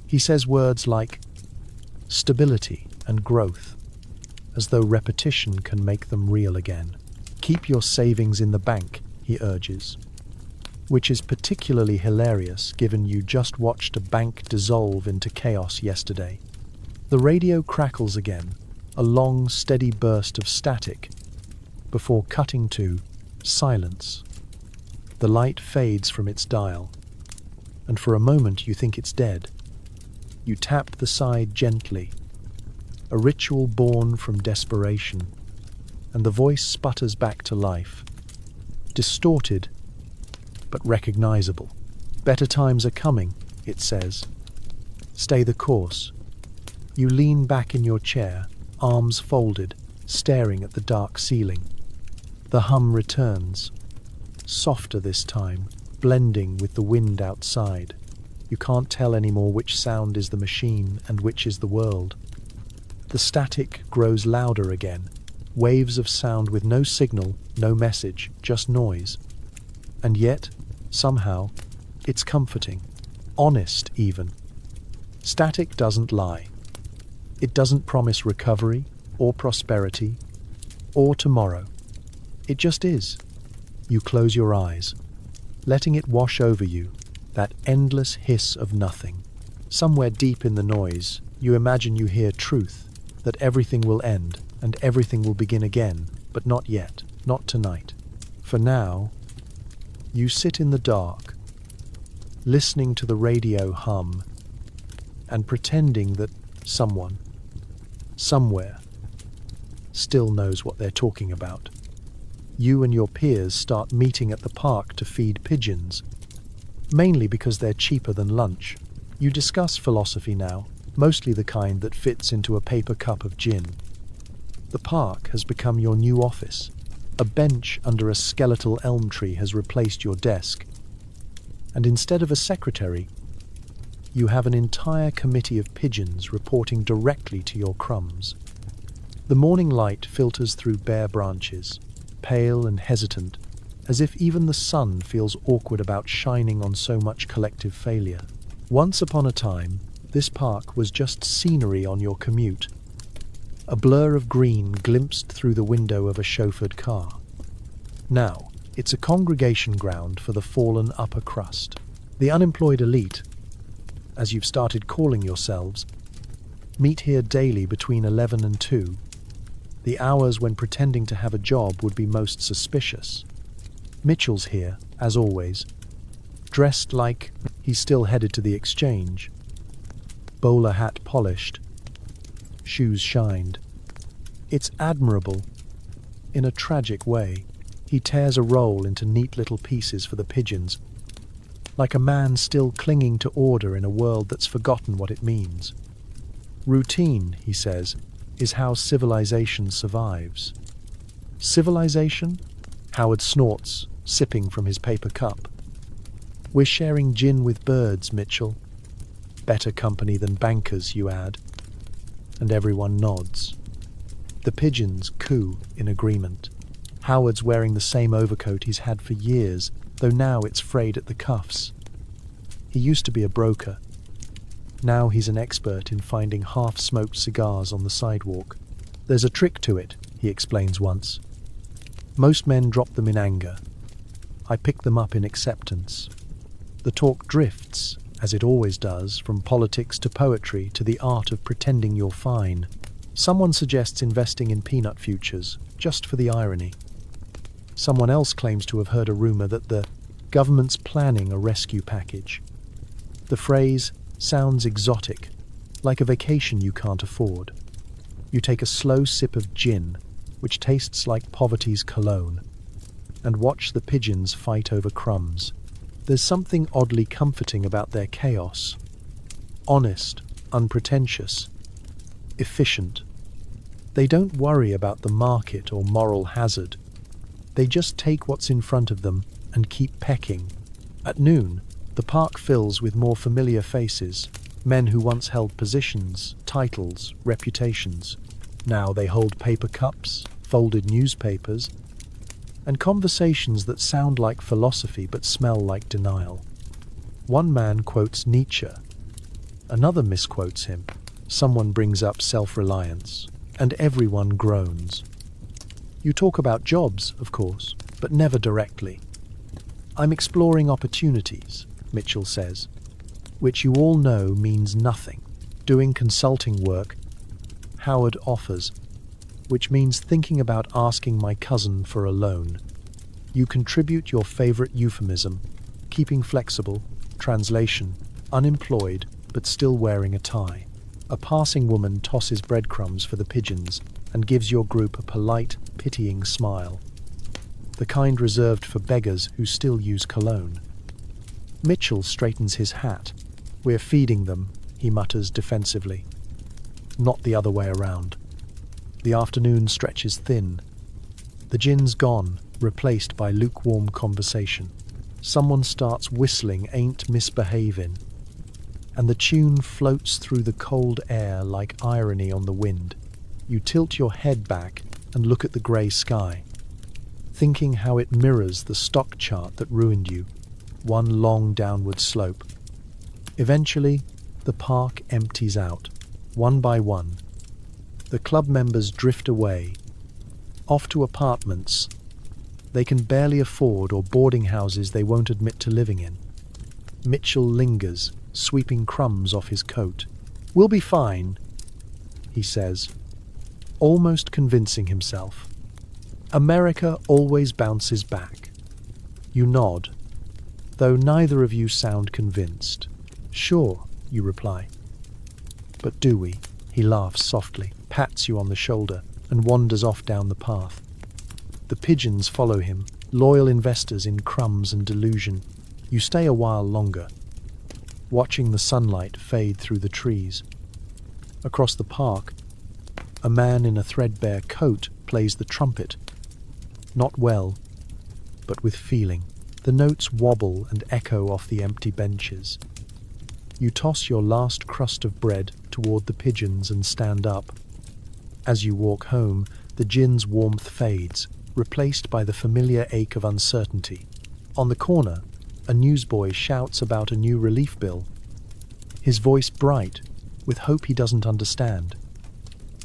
He says words like stability and growth, as though repetition can make them real again. Keep your savings in the bank, he urges, which is particularly hilarious given you just watched a bank dissolve into chaos yesterday. The radio crackles again, a long, steady burst of static, before cutting to silence. The light fades from its dial, and for a moment you think it's dead. You tap the side gently, a ritual born from desperation, and the voice sputters back to life, distorted but recognizable. Better times are coming, it says. Stay the course. You lean back in your chair, arms folded, staring at the dark ceiling. The hum returns, softer this time, blending with the wind outside. You can't tell anymore which sound is the machine and which is the world. The static grows louder again, waves of sound with no signal, no message, just noise. And yet, somehow, it's comforting, honest even. Static doesn't lie. It doesn't promise recovery, or prosperity, or tomorrow. It just is. You close your eyes, letting it wash over you, that endless hiss of nothing. Somewhere deep in the noise, you imagine you hear truth, that everything will end and everything will begin again, but not yet, not tonight. For now, you sit in the dark, listening to the radio hum and pretending that someone, somewhere, still knows what they're talking about. You and your peers start meeting at the park to feed pigeons, mainly because they're cheaper than lunch. You discuss philosophy now, mostly the kind that fits into a paper cup of gin. The park has become your new office. A bench under a skeletal elm tree has replaced your desk. And instead of a secretary, you have an entire committee of pigeons reporting directly to your crumbs. The morning light filters through bare branches, pale and hesitant, as if even the sun feels awkward about shining on so much collective failure. Once upon a time, this park was just scenery on your commute. A blur of green glimpsed through the window of a chauffeured car. Now, it's a congregation ground for the fallen upper crust. The unemployed elite, as you've started calling yourselves, meet here daily between 11 and 2, the hours when pretending to have a job would be most suspicious. Mitchell's here, as always, dressed like he's still headed to the exchange. Bowler hat polished, shoes shined. It's admirable. In a tragic way, he tears a roll into neat little pieces for the pigeons, like a man still clinging to order in a world that's forgotten what it means. Routine, he says, is how civilization survives. Civilization? Howard snorts, sipping from his paper cup. We're sharing gin with birds, Mitchell. Better company than bankers, you add. And everyone nods. The pigeons coo in agreement. Howard's wearing the same overcoat he's had for years, though now it's frayed at the cuffs. He used to be a broker. Now he's an expert in finding half-smoked cigars on the sidewalk. There's a trick to it, he explains once. Most men drop them in anger. I pick them up in acceptance. The talk drifts, as it always does, from politics to poetry to the art of pretending you're fine. Someone suggests investing in peanut futures, just for the irony. Someone else claims to have heard a rumor that the government's planning a rescue package. The phrase sounds exotic, like a vacation you can't afford. You take a slow sip of gin, which tastes like poverty's cologne, and watch the pigeons fight over crumbs. There's something oddly comforting about their chaos. Honest, unpretentious, efficient. They don't worry about the market or moral hazard. They just take what's in front of them and keep pecking. At noon, the park fills with more familiar faces, men who once held positions, titles, reputations. Now they hold paper cups, folded newspapers, and conversations that sound like philosophy but smell like denial. One man quotes Nietzsche, another misquotes him. Someone brings up self-reliance, and everyone groans. You talk about jobs, of course, but never directly. I'm exploring opportunities, Mitchell says, which you all know means nothing. Doing consulting work, Howard offers, which means thinking about asking my cousin for a loan. You contribute your favorite euphemism, keeping flexible, translation, unemployed, but still wearing a tie. A passing woman tosses breadcrumbs for the pigeons and gives your group a polite, pitying smile, the kind reserved for beggars who still use cologne. Mitchell straightens his hat. We're feeding them, he mutters defensively. Not the other way around. The afternoon stretches thin. The gin's gone, replaced by lukewarm conversation. Someone starts whistling Ain't Misbehavin', and the tune floats through the cold air like irony on the wind. You tilt your head back and look at the grey sky, thinking how it mirrors the stock chart that ruined you, one long downward slope. Eventually, the park empties out, one by one. The club members drift away, off to apartments they can barely afford or boarding houses they won't admit to living in. Mitchell lingers, sweeping crumbs off his coat. We'll be fine, he says, almost convincing himself. America always bounces back. You nod, though neither of you sound convinced. Sure, you reply. But do we? He laughs softly, pats you on the shoulder, and wanders off down the path. The pigeons follow him, loyal investors in crumbs and delusion. You stay a while longer, watching the sunlight fade through the trees. Across the park, a man in a threadbare coat plays the trumpet. Not well, but with feeling. The notes wobble and echo off the empty benches. You toss your last crust of bread toward the pigeons and stand up. As you walk home, the gin's warmth fades, replaced by the familiar ache of uncertainty. On the corner, a newsboy shouts about a new relief bill, his voice bright, with hope he doesn't understand.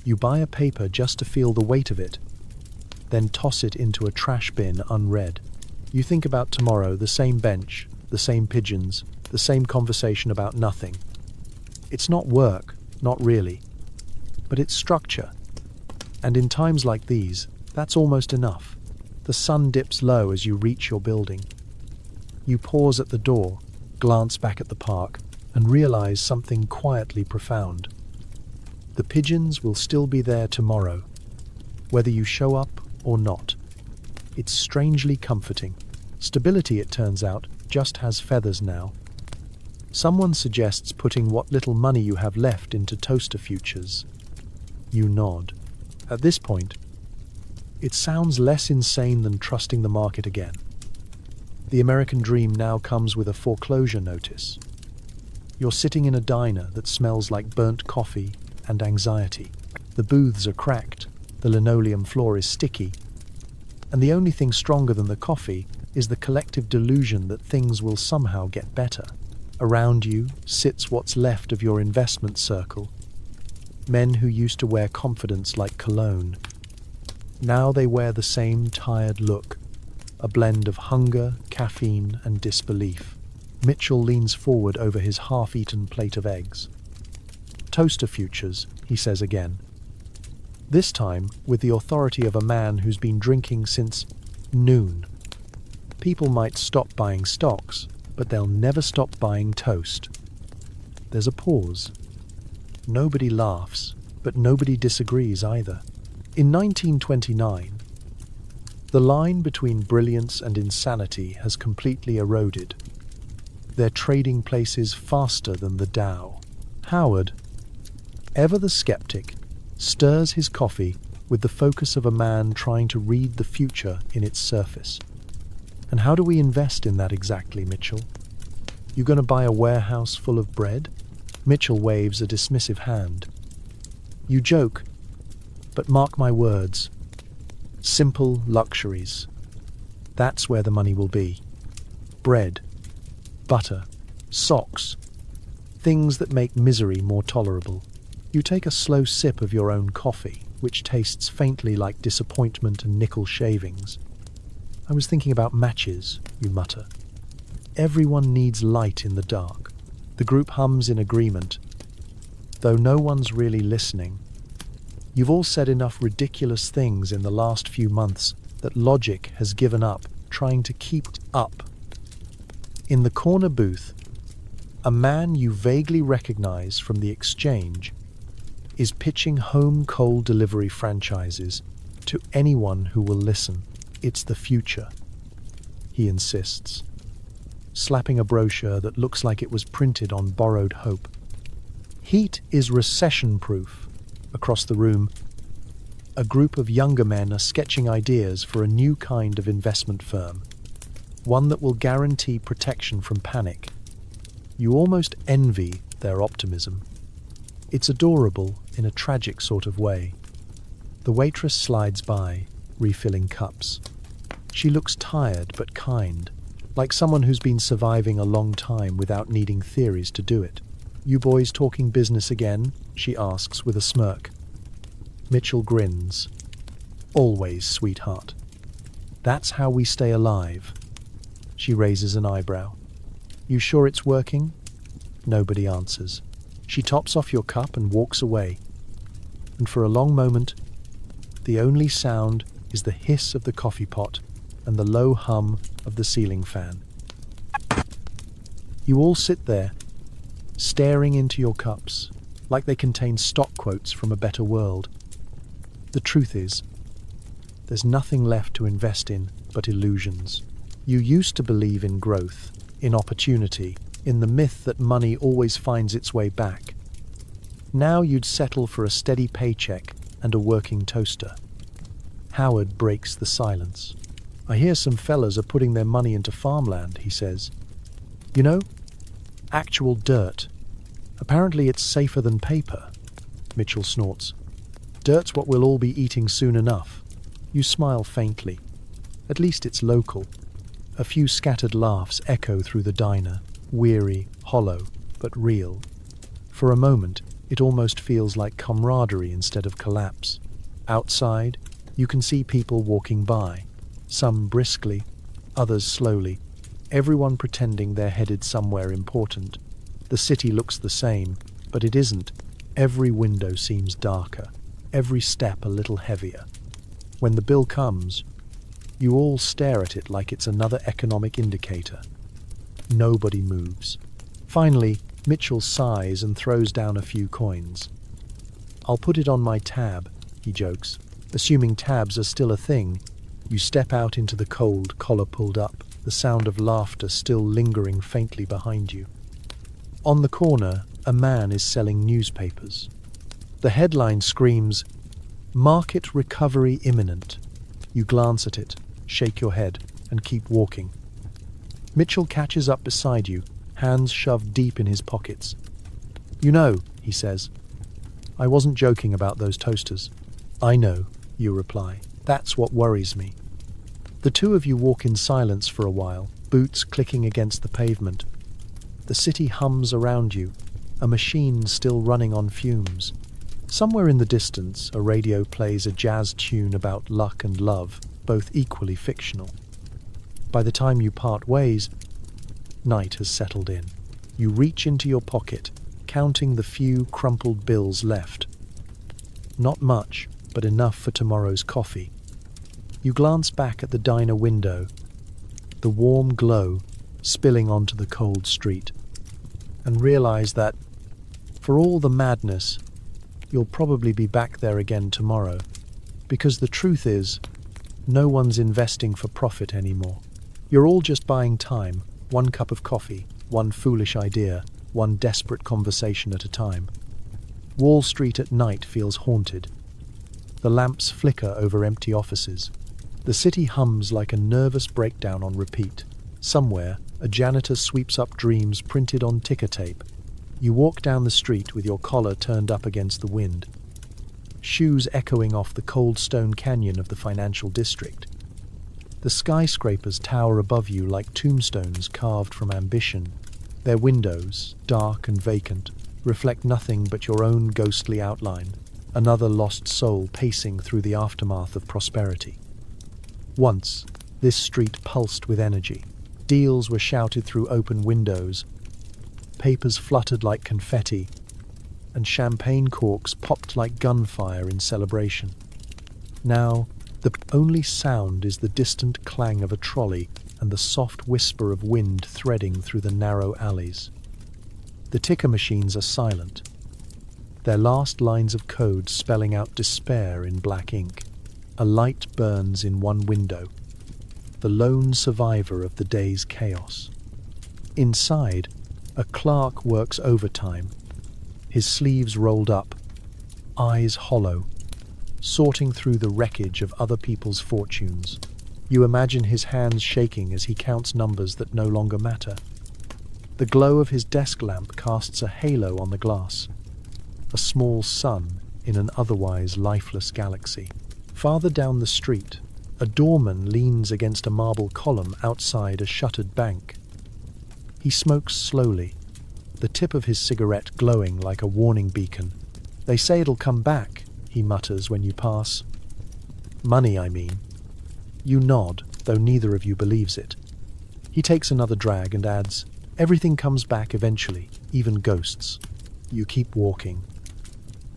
You buy a paper just to feel the weight of it, then toss it into a trash bin unread. You think about tomorrow, the same bench, the same pigeons, the same conversation about nothing. It's not work, not really, but it's structure. And in times like these, that's almost enough. The sun dips low as you reach your building. You pause at the door, glance back at the park, and realize something quietly profound. The pigeons will still be there tomorrow, whether you show up or not. It's strangely comforting. Stability, it turns out, just has feathers now. Someone suggests putting what little money you have left into toaster futures. You nod. At this point, it sounds less insane than trusting the market again. The American dream now comes with a foreclosure notice. You're sitting in a diner that smells like burnt coffee and anxiety. The booths are cracked, the linoleum floor is sticky, and the only thing stronger than the coffee is the collective delusion that things will somehow get better. Around you sits what's left of your investment circle, men who used to wear confidence like cologne. Now they wear the same tired look, a blend of hunger, caffeine, and disbelief. Mitchell leans forward over his half-eaten plate of eggs. Toaster futures, he says again. This time with the authority of a man who's been drinking since noon. People might stop buying stocks, but they'll never stop buying toast. There's a pause. Nobody laughs, but nobody disagrees either. In 1929, the line between brilliance and insanity has completely eroded. They're trading places faster than the Dow. Howard, ever the skeptic, stirs his coffee with the focus of a man trying to read the future in its surface. And how do we invest in that exactly, Mitchell? You gonna buy a warehouse full of bread? Mitchell waves a dismissive hand. You joke, but mark my words. Simple luxuries. That's where the money will be. Bread, butter, socks, things that make misery more tolerable. You take a slow sip of your own coffee, which tastes faintly like disappointment and nickel shavings. I was thinking about matches, you mutter. Everyone needs light in the dark. The group hums in agreement, though no one's really listening. You've all said enough ridiculous things in the last few months that logic has given up trying to keep up. In the corner booth, a man you vaguely recognize from the exchange is pitching home cold delivery franchises to anyone who will listen. It's the future, he insists, slapping a brochure that looks like it was printed on borrowed hope. Heat is recession-proof. Across the room, a group of younger men are sketching ideas for a new kind of investment firm, one that will guarantee protection from panic. You almost envy their optimism. It's adorable in a tragic sort of way. The waitress slides by, refilling cups. She looks tired but kind, like someone who's been surviving a long time without needing theories to do it. You boys talking business again? She asks with a smirk. Mitchell grins. Always, sweetheart. That's how we stay alive. She raises an eyebrow. You sure it's working? Nobody answers. She tops off your cup and walks away. And for a long moment, the only sound is the hiss of the coffee pot and the low hum of the ceiling fan. You all sit there, staring into your cups, like they contain stock quotes from a better world. The truth is, there's nothing left to invest in but illusions. You used to believe in growth, in opportunity, in the myth that money always finds its way back. Now you'd settle for a steady paycheck and a working toaster. Howard breaks the silence. I hear some fellas are putting their money into farmland, he says. You know, actual dirt. Apparently it's safer than paper. Mitchell snorts. Dirt's what we'll all be eating soon enough. You smile faintly. At least it's local. A few scattered laughs echo through the diner, weary, hollow, but real. For a moment, it almost feels like camaraderie instead of collapse. Outside, you can see people walking by, some briskly, others slowly, everyone pretending they're headed somewhere important. The city looks the same, but it isn't. Every window seems darker, every step a little heavier. When the bill comes, you all stare at it like it's another economic indicator. Nobody moves. Finally, Mitchell sighs and throws down a few coins. I'll put it on my tab, he jokes. Assuming tabs are still a thing, you step out into the cold, collar pulled up, the sound of laughter still lingering faintly behind you. On the corner, a man is selling newspapers. The headline screams, "Market recovery imminent." You glance at it, shake your head, and keep walking. Mitchell catches up beside you, hands shoved deep in his pockets. You know, he says, I wasn't joking about those toasters. I know, you reply. That's what worries me. The two of you walk in silence for a while, boots clicking against the pavement. The city hums around you, a machine still running on fumes. Somewhere in the distance, a radio plays a jazz tune about luck and love, both equally fictional. By the time you part ways, night has settled in. You reach into your pocket, counting the few crumpled bills left. Not much, but enough for tomorrow's coffee. You glance back at the diner window, the warm glow spilling onto the cold street, and realize that, for all the madness, you'll probably be back there again tomorrow, because the truth is, no one's investing for profit anymore. You're all just buying time, one cup of coffee, one foolish idea, one desperate conversation at a time. Wall Street at night feels haunted. The lamps flicker over empty offices. The city hums like a nervous breakdown on repeat. Somewhere, a janitor sweeps up dreams printed on ticker tape. You walk down the street with your collar turned up against the wind, shoes echoing off the cold stone canyon of the financial district. The skyscrapers tower above you like tombstones carved from ambition. Their windows, dark and vacant, reflect nothing but your own ghostly outline, another lost soul pacing through the aftermath of prosperity. Once, this street pulsed with energy. Deals were shouted through open windows, papers fluttered like confetti, and champagne corks popped like gunfire in celebration. Now, the only sound is the distant clang of a trolley and the soft whisper of wind threading through the narrow alleys. The ticker machines are silent, their last lines of code spelling out despair in black ink. A light burns in one window, the lone survivor of the day's chaos. Inside, a clerk works overtime, his sleeves rolled up, eyes hollow, sorting through the wreckage of other people's fortunes. You imagine his hands shaking as he counts numbers that no longer matter. The glow of his desk lamp casts a halo on the glass, a small sun in an otherwise lifeless galaxy. Farther down the street, a doorman leans against a marble column outside a shuttered bank. He smokes slowly, the tip of his cigarette glowing like a warning beacon. "They say it'll come back," he mutters when you pass. "Money, I mean." You nod, though neither of you believes it. He takes another drag and adds, "Everything comes back eventually, even ghosts." You keep walking.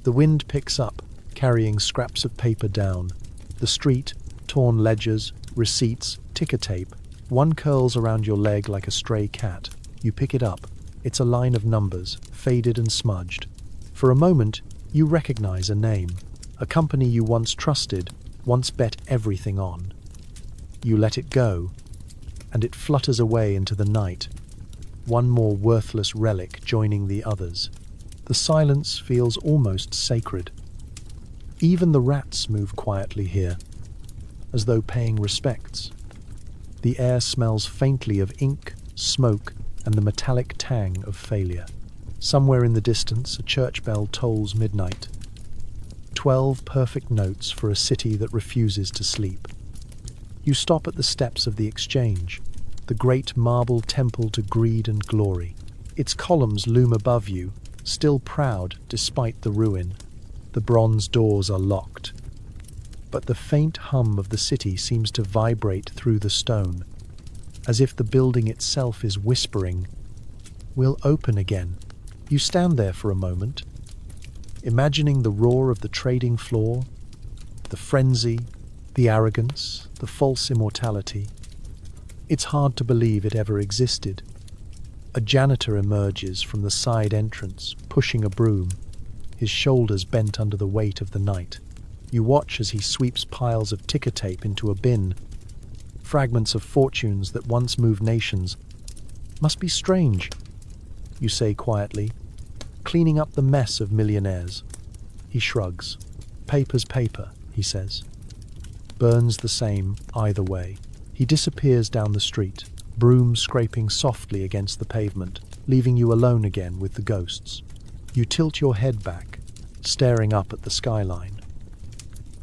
The wind picks up, carrying scraps of paper down. The street, torn ledgers, receipts, ticker tape. One curls around your leg like a stray cat. You pick it up. It's a line of numbers, faded and smudged. For a moment, you recognize a name, a company you once trusted, once bet everything on. You let it go, and it flutters away into the night, one more worthless relic joining the others. The silence feels almost sacred. Even the rats move quietly here, as though paying respects. The air smells faintly of ink, smoke, and the metallic tang of failure. Somewhere in the distance, a church bell tolls midnight. 12 perfect notes for a city that refuses to sleep. You stop at the steps of the Exchange, the great marble temple to greed and glory. Its columns loom above you, still proud despite the ruin. The bronze doors are locked, but the faint hum of the city seems to vibrate through the stone, as if the building itself is whispering, "We'll open again." You stand there for a moment, imagining the roar of the trading floor, the frenzy, the arrogance, the false immortality. It's hard to believe it ever existed. A janitor emerges from the side entrance, pushing a broom, his shoulders bent under the weight of the night. You watch as he sweeps piles of ticker tape into a bin, fragments of fortunes that once moved nations. "Must be strange," you say quietly, "cleaning up the mess of millionaires." He shrugs. "Paper's paper," he says. Burns the same either way. He disappears down the street, broom scraping softly against the pavement, leaving you alone again with the ghosts. You tilt your head back, staring up at the skyline.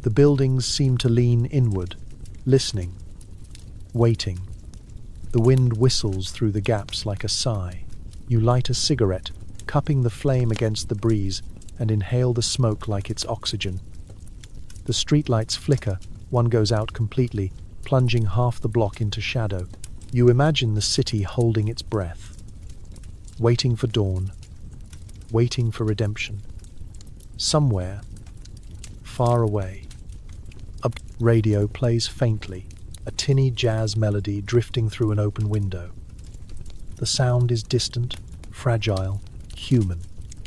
The buildings seem to lean inward, listening, waiting. The wind whistles through the gaps like a sigh. You light a cigarette, cupping the flame against the breeze, and inhale the smoke like it's oxygen. The streetlights flicker, one goes out completely, plunging half the block into shadow. You imagine the city holding its breath, waiting for dawn, waiting for redemption. Somewhere, far away, a radio plays faintly, a tinny jazz melody drifting through an open window. The sound is distant, fragile, human.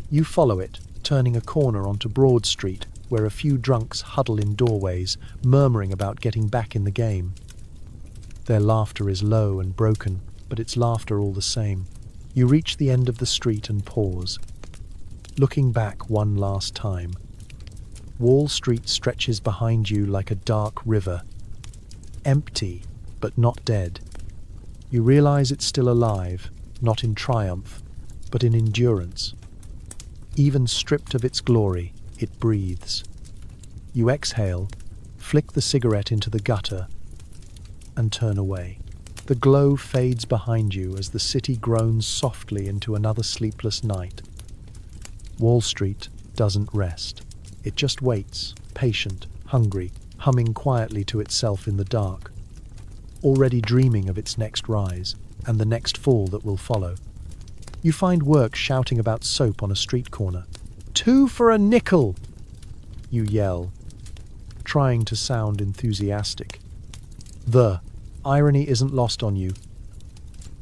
You follow it, turning a corner onto Broad Street, where a few drunks huddle in doorways, murmuring about getting back in the game. Their laughter is low and broken, but it's laughter all the same. You reach the end of the street and pause, looking back one last time. Wall Street stretches behind you like a dark river, empty, but not dead. You realize it's still alive, not in triumph, but in endurance. Even stripped of its glory, it breathes. You exhale, flick the cigarette into the gutter, and turn away. The glow fades behind you as the city groans softly into another sleepless night. Wall Street doesn't rest. It just waits, patient, hungry, humming quietly to itself in the dark, already dreaming of its next rise and the next fall that will follow. You find work shouting about soap on a street corner. 2 for a nickel! You yell, trying to sound enthusiastic. The irony isn't lost on you.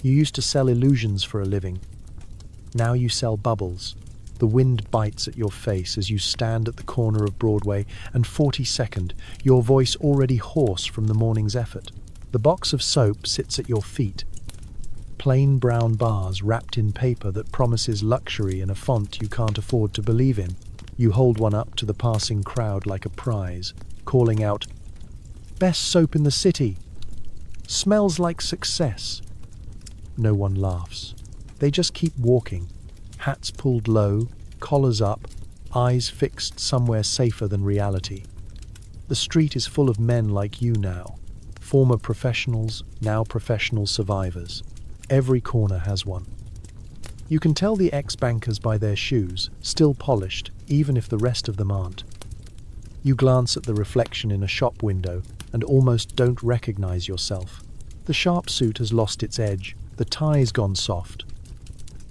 You used to sell illusions for a living. Now you sell bubbles. The wind bites at your face as you stand at the corner of Broadway, and 42nd, your voice already hoarse from the morning's effort. The box of soap sits at your feet. Plain brown bars wrapped in paper that promises luxury in a font you can't afford to believe in. You hold one up to the passing crowd like a prize, calling out, "Best soap in the city! Smells like success!" No one laughs. They just keep walking, hats pulled low, collars up, eyes fixed somewhere safer than reality. The street is full of men like you now, former professionals, now professional survivors. Every corner has one. You can tell the ex-bankers by their shoes, still polished, even if the rest of them aren't. You glance at the reflection in a shop window and almost don't recognize yourself. The sharp suit has lost its edge, the tie's gone soft,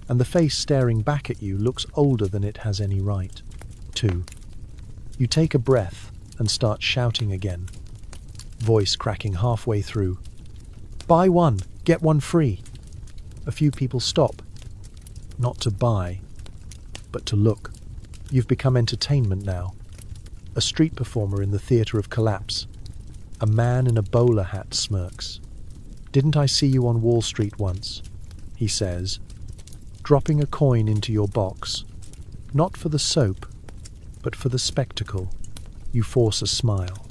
and the face staring back at you looks older than it has any right to. You take a breath and start shouting again, voice cracking halfway through. "Buy one, get one free." A few people stop, not to buy, but to look. You've become entertainment now. A street performer in the theatre of collapse. A man in a bowler hat smirks. "Didn't I see you on Wall Street once?" he says, dropping a coin into your box. Not for the soap, but for the spectacle. You force a smile.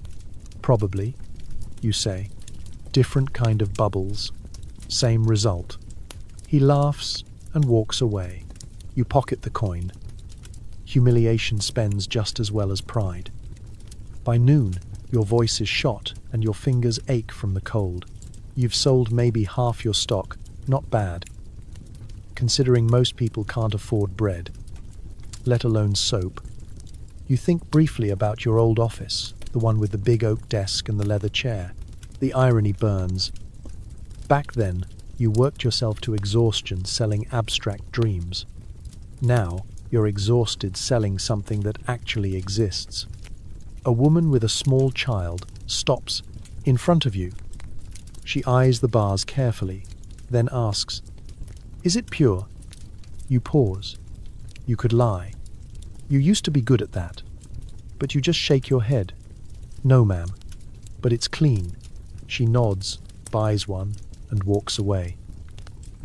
"Probably," you say. "Different kind of bubbles. Same result." He laughs and walks away. You pocket the coin. Humiliation spends just as well as pride. By noon, your voice is shot and your fingers ache from the cold. You've sold maybe half your stock. Not bad, considering most people can't afford bread, let alone soap. You think briefly about your old office, the one with the big oak desk and the leather chair. The irony burns. Back then, you worked yourself to exhaustion selling abstract dreams. Now, you're exhausted selling something that actually exists. A woman with a small child stops in front of you. She eyes the bars carefully, then asks, "Is it pure?" You pause. You could lie. You used to be good at that. But you just shake your head. "No, ma'am. But it's clean." She nods, buys one, and walks away.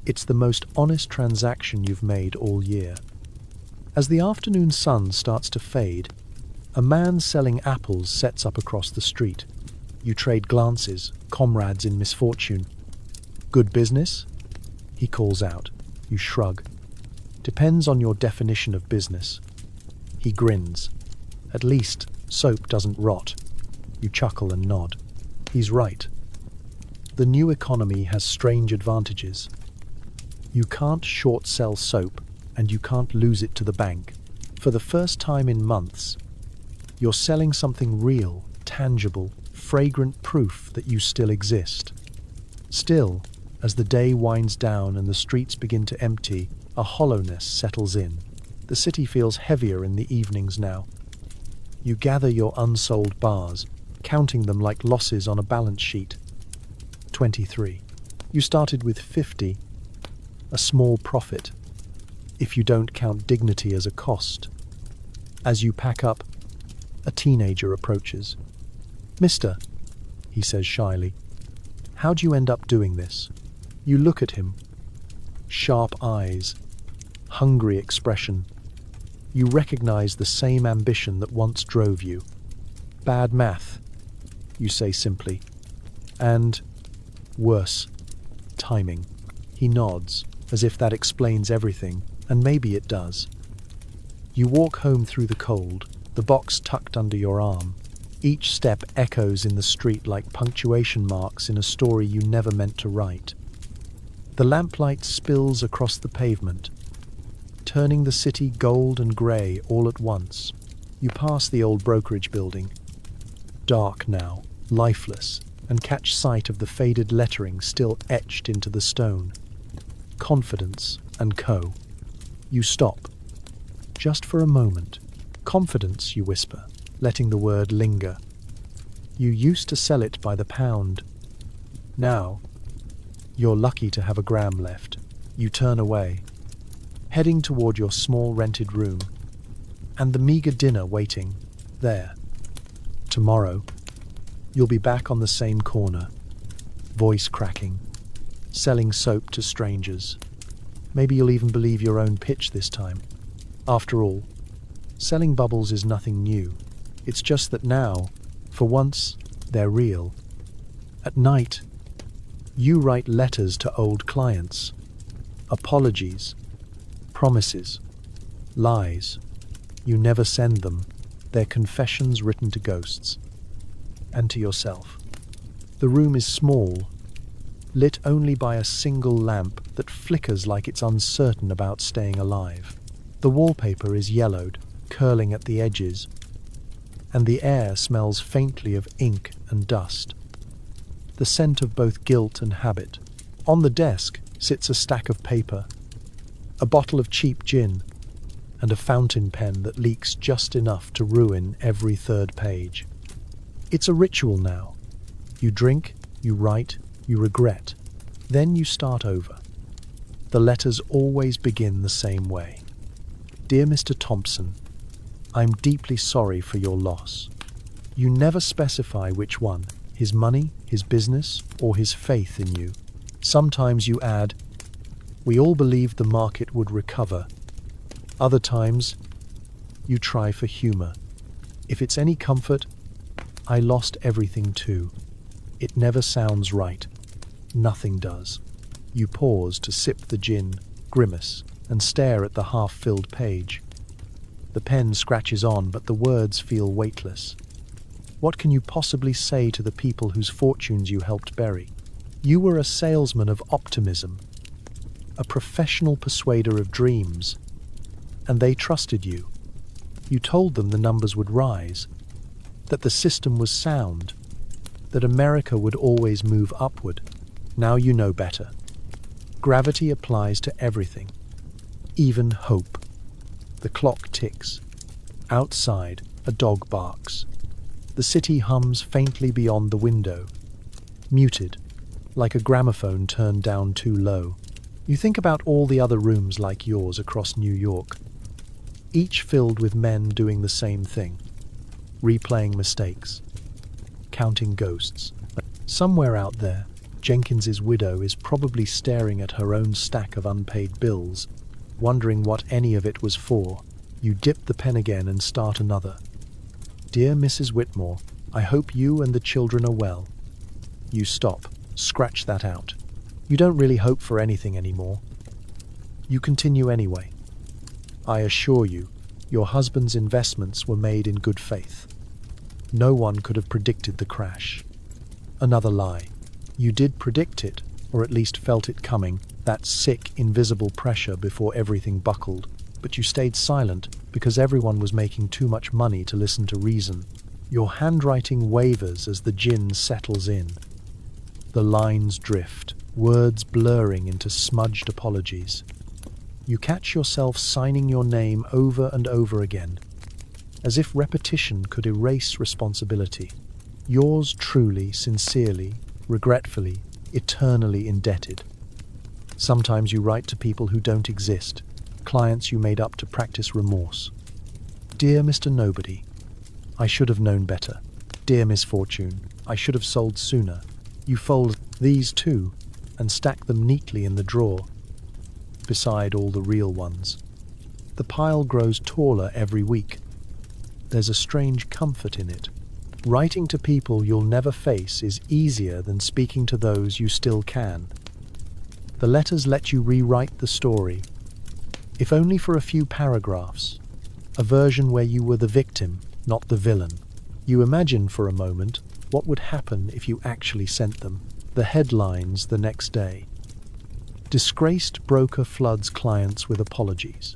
It's the most honest transaction you've made all year. As the afternoon sun starts to fade, a man selling apples sets up across the street. You trade glances, comrades in misfortune. "Good business?" he calls out. You shrug. "Depends on your definition of business." He grins. "At least, soap doesn't rot." You chuckle and nod. He's right. The new economy has strange advantages. You can't short sell soap, and you can't lose it to the bank. For the first time in months, you're selling something real, tangible, fragrant proof that you still exist. Still, as the day winds down and the streets begin to empty, a hollowness settles in. The city feels heavier in the evenings now. You gather your unsold bars, counting them like losses on a balance sheet. 23. You started with 50, a small profit, if you don't count dignity as a cost. As you pack up, a teenager approaches. "Mister," he says shyly, "how'd you end up doing this?" You look at him. Sharp eyes, hungry expression. You recognize the same ambition that once drove you. "Bad math," you say simply. And, worse, timing. He nods, as if that explains everything, and maybe it does. You walk home through the cold, the box tucked under your arm. Each step echoes in the street like punctuation marks in a story you never meant to write. The lamplight spills across the pavement, turning the city gold and grey all at once. You pass the old brokerage building, dark now, lifeless, and catch sight of the faded lettering still etched into the stone. Confidence and Co. You stop. Just for a moment. Confidence, you whisper, letting the word linger. You used to sell it by the pound. Now, you're lucky to have a gram left. You turn away, heading toward your small rented room, and the meager dinner waiting there. Tomorrow, you'll be back on the same corner, voice cracking, selling soap to strangers. Maybe you'll even believe your own pitch this time. After all, selling bubbles is nothing new. It's just that now, for once, they're real. At night, you write letters to old clients. Apologies, promises, lies. You never send them. They're confessions written to ghosts. And to yourself. The room is small, lit only by a single lamp that flickers like it's uncertain about staying alive. The wallpaper is yellowed, curling at the edges, and the air smells faintly of ink and dust. The scent of both guilt and habit. On the desk sits a stack of paper, a bottle of cheap gin, and a fountain pen that leaks just enough to ruin every third page. It's a ritual now. You drink, you write, you regret. Then you start over. The letters always begin the same way. Dear Mr. Thompson, I'm deeply sorry for your loss. You never specify which one, his money, his business, or his faith in you. Sometimes you add, we all believed the market would recover. Other times, you try for humor. If it's any comfort, I lost everything too. It never sounds right. Nothing does. You pause to sip the gin, grimace, and stare at the half-filled page. The pen scratches on, but the words feel weightless. What can you possibly say to the people whose fortunes you helped bury? You were a salesman of optimism, a professional persuader of dreams, and they trusted you. You told them the numbers would rise, that the system was sound, that America would always move upward. Now you know better. Gravity applies to everything, even hope. The clock ticks. Outside, a dog barks. The city hums faintly beyond the window, muted, like a gramophone turned down too low. You think about all the other rooms like yours across New York, each filled with men doing the same thing, replaying mistakes, counting ghosts. Somewhere out there, Jenkins's widow is probably staring at her own stack of unpaid bills, wondering what any of it was for. You dip the pen again and start another. Dear Mrs. Whitmore, I hope you and the children are well. You stop, scratch that out. You don't really hope for anything anymore. You continue anyway. I assure you, your husband's investments were made in good faith. No one could have predicted the crash. Another lie. You did predict it, or at least felt it coming, that sick, invisible pressure before everything buckled. But you stayed silent because everyone was making too much money to listen to reason. Your handwriting wavers as the gin settles in. The lines drift, words blurring into smudged apologies. You catch yourself signing your name over and over again, as if repetition could erase responsibility. Yours truly, sincerely, regretfully, eternally indebted. Sometimes you write to people who don't exist, clients you made up to practice remorse. Dear Mr. Nobody, I should have known better. Dear Misfortune, I should have sold sooner. You fold these too and stack them neatly in the drawer, beside all the real ones. The pile grows taller every week. There's a strange comfort in it. Writing to people you'll never face is easier than speaking to those you still can. The letters let you rewrite the story, if only for a few paragraphs, a version where you were the victim, not the villain. You imagine for a moment what would happen if you actually sent them. The headlines the next day. Disgraced broker floods clients with apologies.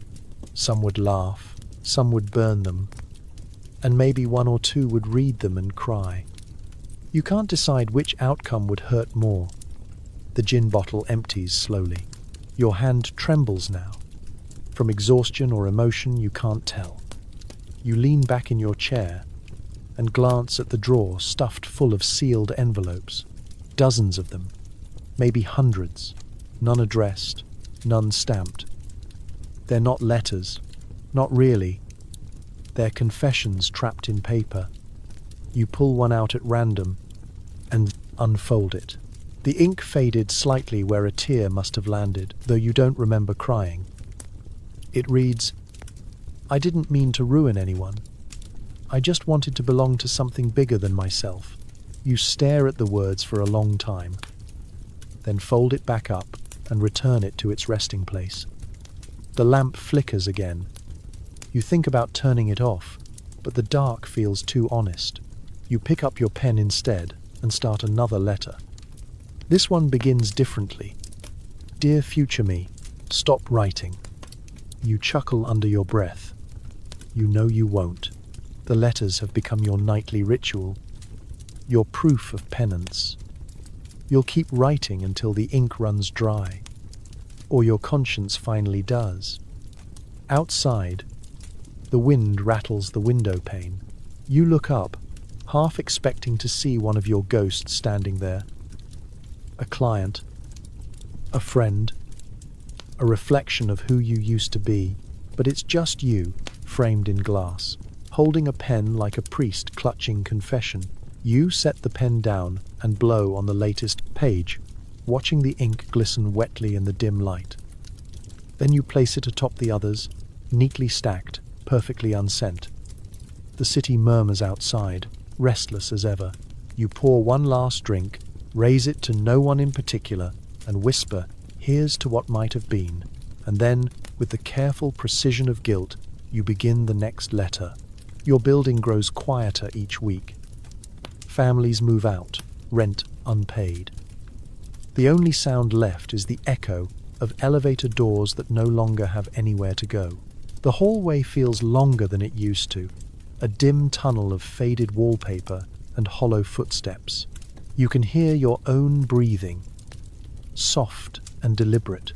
Some would laugh, some would burn them, and maybe one or two would read them and cry. You can't decide which outcome would hurt more. The gin bottle empties slowly. Your hand trembles now. From exhaustion or emotion, you can't tell. You lean back in your chair and glance at the drawer stuffed full of sealed envelopes. Dozens of them, maybe hundreds, none addressed, none stamped. They're not letters, not really. They're confessions trapped in paper. You pull one out at random and unfold it. The ink faded slightly where a tear must have landed, though you don't remember crying. It reads, "I didn't mean to ruin anyone. I just wanted to belong to something bigger than myself." You stare at the words for a long time, then fold it back up and return it to its resting place. The lamp flickers again. You think about turning it off, but the dark feels too honest. You pick up your pen instead and start another letter. This one begins differently. "Dear future me, stop writing." You chuckle under your breath. You know you won't. The letters have become your nightly ritual, your proof of penance. You'll keep writing until the ink runs dry, or your conscience finally does. Outside, the wind rattles the window pane. You look up, half expecting to see one of your ghosts standing there. A client, a friend, a reflection of who you used to be, but it's just you, framed in glass, holding a pen like a priest clutching confession. You set the pen down and blow on the latest page, watching the ink glisten wetly in the dim light. Then you place it atop the others, neatly stacked, perfectly unsent. The city murmurs outside, restless as ever. You pour one last drink, raise it to no one in particular, and whisper, "Here's to what might have been." And then, with the careful precision of guilt, you begin the next letter. Your building grows quieter each week. Families move out, rent unpaid. The only sound left is the echo of elevator doors that no longer have anywhere to go. The hallway feels longer than it used to, a dim tunnel of faded wallpaper and hollow footsteps. You can hear your own breathing, soft and deliberate,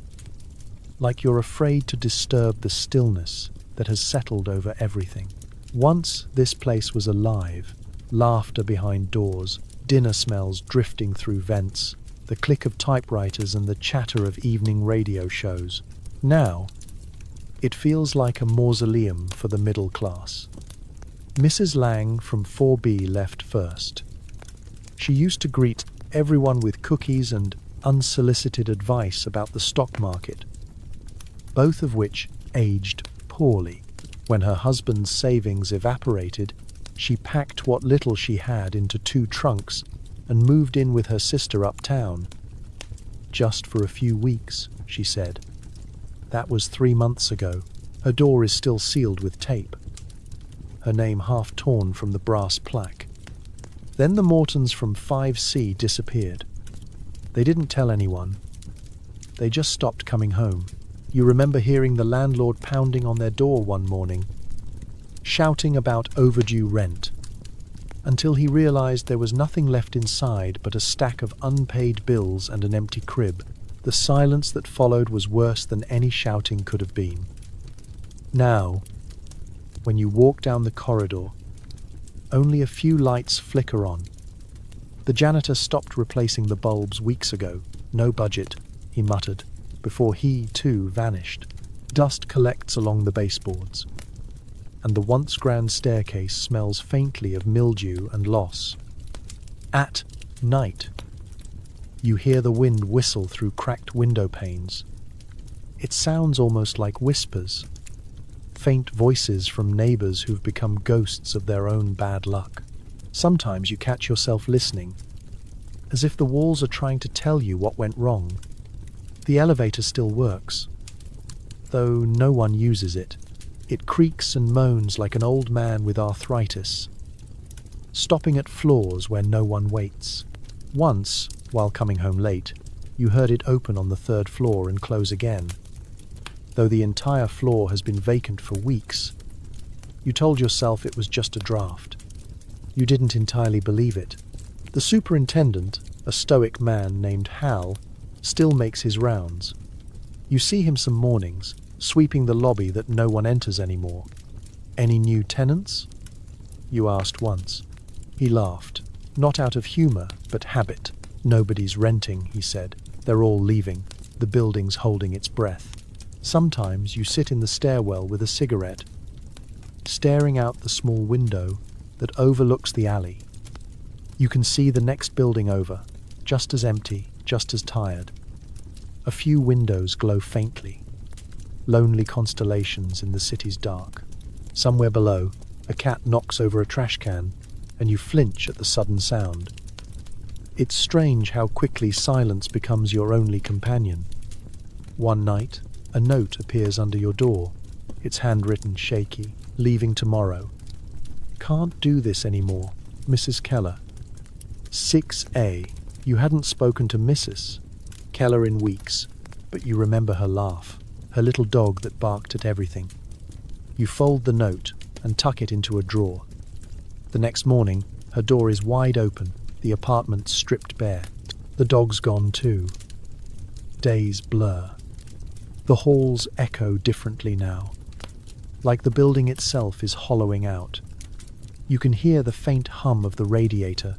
like you're afraid to disturb the stillness that has settled over everything. Once this place was alive, laughter behind doors, dinner smells drifting through vents, the click of typewriters and the chatter of evening radio shows. Now, it feels like a mausoleum for the middle class. Mrs. Lang from 4B left first. She used to greet everyone with cookies and unsolicited advice about the stock market, both of which aged poorly. When her husband's savings evaporated, she packed what little she had into 2 trunks and moved in with her sister uptown. "Just for a few weeks," she said. That was 3 months ago. Her door is still sealed with tape, her name half torn from the brass plaque. Then the Mortons from 5C disappeared. They didn't tell anyone. They just stopped coming home. You remember hearing the landlord pounding on their door one morning, shouting about overdue rent, until he realized there was nothing left inside but a stack of unpaid bills and an empty crib. The silence that followed was worse than any shouting could have been. Now, when you walk down the corridor, only a few lights flicker on. The janitor stopped replacing the bulbs weeks ago. "No budget," he muttered, before he, too, vanished. Dust collects along the baseboards, and the once grand staircase smells faintly of mildew and loss. At night, you hear the wind whistle through cracked window panes. It sounds almost like whispers, faint voices from neighbors who've become ghosts of their own bad luck. Sometimes you catch yourself listening, as if the walls are trying to tell you what went wrong. The elevator still works, though no one uses it. It creaks and moans like an old man with arthritis, stopping at floors where no one waits. Once, while coming home late, you heard it open on the third floor and close again, though the entire floor has been vacant for weeks. You told yourself it was just a draft. You didn't entirely believe it. The superintendent, a stoic man named Hal, still makes his rounds. You see him some mornings, sweeping the lobby that no one enters anymore. "Any new tenants?" you asked once. He laughed, not out of humor, but habit. "Nobody's renting," he said. "They're all leaving. The building's holding its breath." Sometimes you sit in the stairwell with a cigarette, staring out the small window that overlooks the alley. You can see the next building over, just as empty, just as tired. A few windows glow faintly, lonely constellations in the city's dark. Somewhere below, a cat knocks over a trash can, and you flinch at the sudden sound. It's strange how quickly silence becomes your only companion. One night, a note appears under your door. It's handwritten, shaky, "Leaving tomorrow. Can't do this anymore, Mrs. Keller." 6A. You hadn't spoken to Mrs. Keller in weeks, but you remember her laugh, her little dog that barked at everything. You fold the note and tuck it into a drawer. The next morning, her door is wide open, the apartment stripped bare. The dog's gone too. Days blur. The halls echo differently now, like the building itself is hollowing out. You can hear the faint hum of the radiator,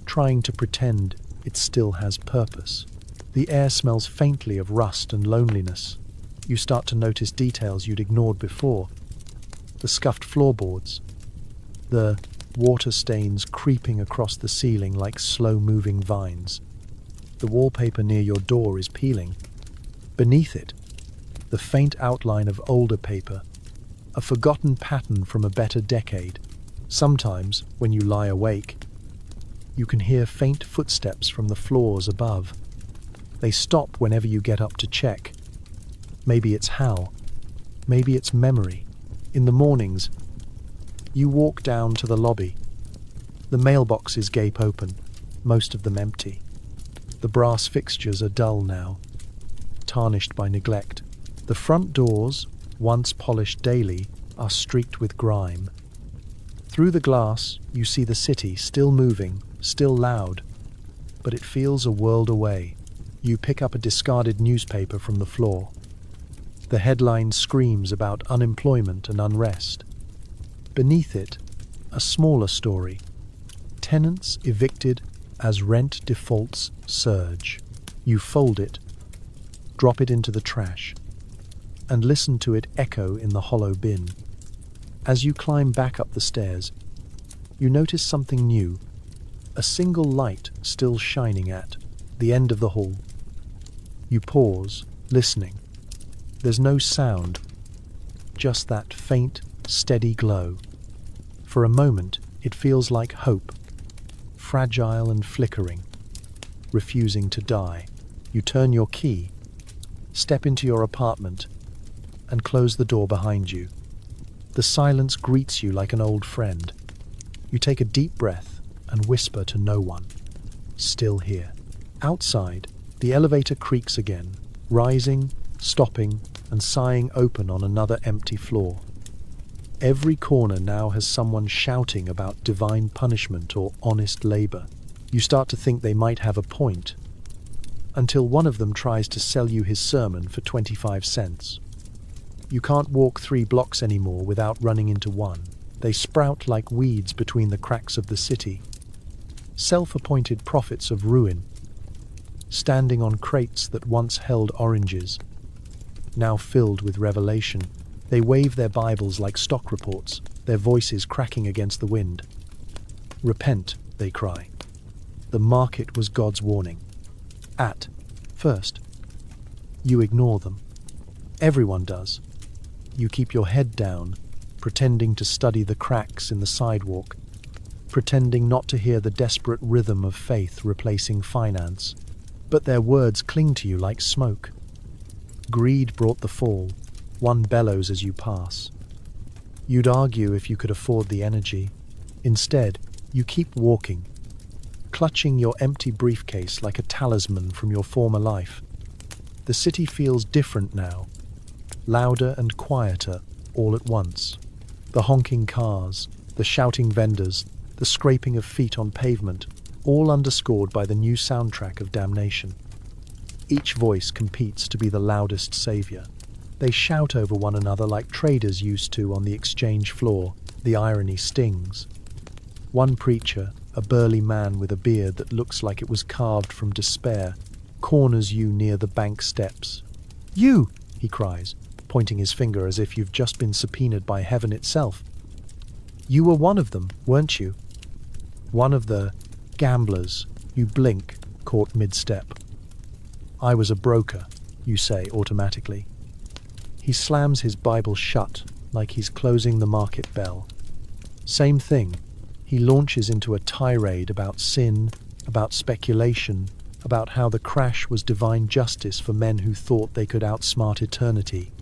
trying to pretend it still has purpose. The air smells faintly of rust and loneliness. You start to notice details you'd ignored before. The scuffed floorboards, the water stains creeping across the ceiling like slow-moving vines. The wallpaper near your door is peeling. Beneath it, the faint outline of older paper, a forgotten pattern from a better decade. Sometimes, when you lie awake, you can hear faint footsteps from the floors above. They stop whenever you get up to check. Maybe it's Hal. Maybe it's memory. In the mornings, you walk down to the lobby. The mailboxes gape open, most of them empty. The brass fixtures are dull now, tarnished by neglect. The front doors, once polished daily, are streaked with grime. Through the glass, you see the city still moving, still loud, but it feels a world away. You pick up a discarded newspaper from the floor. The headline screams about unemployment and unrest. Beneath it, a smaller story. Tenants evicted as rent defaults surge. You fold it, drop it into the trash, and listen to it echo in the hollow bin. As you climb back up the stairs, you notice something new. A single light still shining at the end of the hall. You pause, listening. There's no sound, just that faint, steady glow. For a moment, it feels like hope, fragile and flickering, refusing to die. You turn your key, step into your apartment, and close the door behind you. The silence greets you like an old friend. You take a deep breath and whisper to no one. Still here. Outside, the elevator creaks again, rising, stopping, and sighing open on another empty floor. Every corner now has someone shouting about divine punishment or honest labor. You start to think they might have a point, until one of them tries to sell you his sermon for 25 cents. You can't walk 3 blocks anymore without running into one. They sprout like weeds between the cracks of the city. Self-appointed prophets of ruin, standing on crates that once held oranges, now filled with revelation. They wave their Bibles like stock reports, their voices cracking against the wind. "Repent," they cry. The market was God's warning. At first, you ignore them. Everyone does. You keep your head down, pretending to study the cracks in the sidewalk. pretending not to hear the desperate rhythm of faith replacing finance. But their words cling to you like smoke. Greed brought the fall. One bellows as you pass. You'd argue if you could afford the energy. Instead, you keep walking, clutching your empty briefcase like a talisman from your former life. The city feels different now, louder and quieter all at once. The honking cars, the shouting vendors, the scraping of feet on pavement, all underscored by the new soundtrack of damnation. Each voice competes to be the loudest savior. They shout over one another like traders used to on the exchange floor. The irony stings. One preacher, a burly man with a beard that looks like it was carved from despair, corners you near the bank steps. "You!" he cries, pointing his finger as if you've just been subpoenaed by heaven itself. "You were one of them, weren't you? One of the gamblers." You blink, caught mid-step. "I was a broker," you say automatically. He slams his Bible shut like he's closing the market bell. Same thing. He launches into a tirade about sin, about speculation, about how the crash was divine justice for men who thought they could outsmart eternity.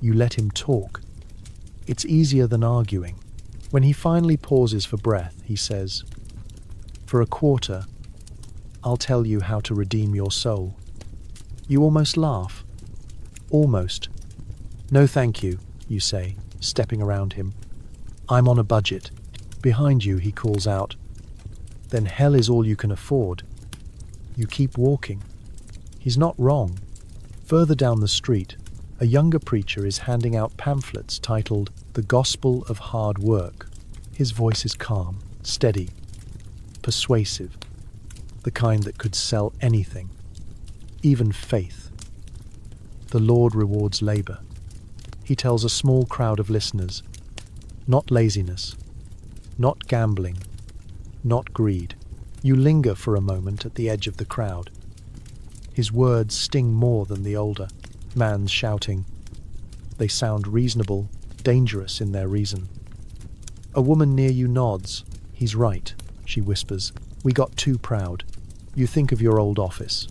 You let him talk. It's easier than arguing. When he finally pauses for breath, he says, "For a quarter, I'll tell you how to redeem your soul." You almost laugh. Almost. "No thank you," you say, stepping around him. "I'm on a budget." Behind you, he calls out, "Then hell is all you can afford." You keep walking. He's not wrong. Further down the street, a younger preacher is handing out pamphlets titled "The Gospel of Hard Work." His voice is calm, steady, persuasive, the kind that could sell anything, even faith. The Lord rewards labor. He tells a small crowd of listeners, not laziness, not gambling, not greed. You linger for a moment at the edge of the crowd. His words sting more than the older man's shouting. They sound reasonable, dangerous in their reason. A woman near you nods. "He's right," she whispers. "We got too proud." You think of your old office.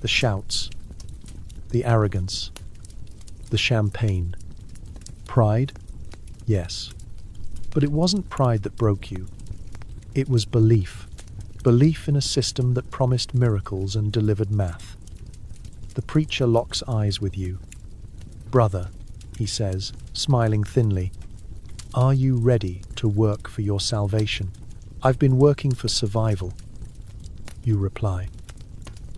The shouts, the arrogance, the champagne. Pride? Yes. But it wasn't pride that broke you. It was belief. Belief in a system that promised miracles and delivered math. The preacher locks eyes with you. "Brother," he says, smiling thinly, "are you ready to work for your salvation?" "I've been working for survival," you reply.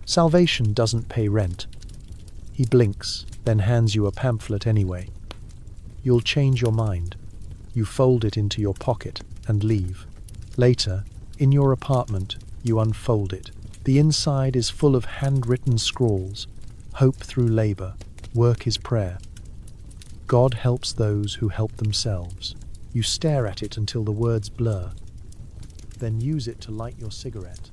"Salvation doesn't pay rent." He blinks, then hands you a pamphlet anyway. You'll change your mind. You fold it into your pocket and leave. Later, in your apartment, you unfold it. The inside is full of handwritten scrawls. Hope through labor. Work is prayer. God helps those who help themselves. You stare at it until the words blur. Then use it to light your cigarette.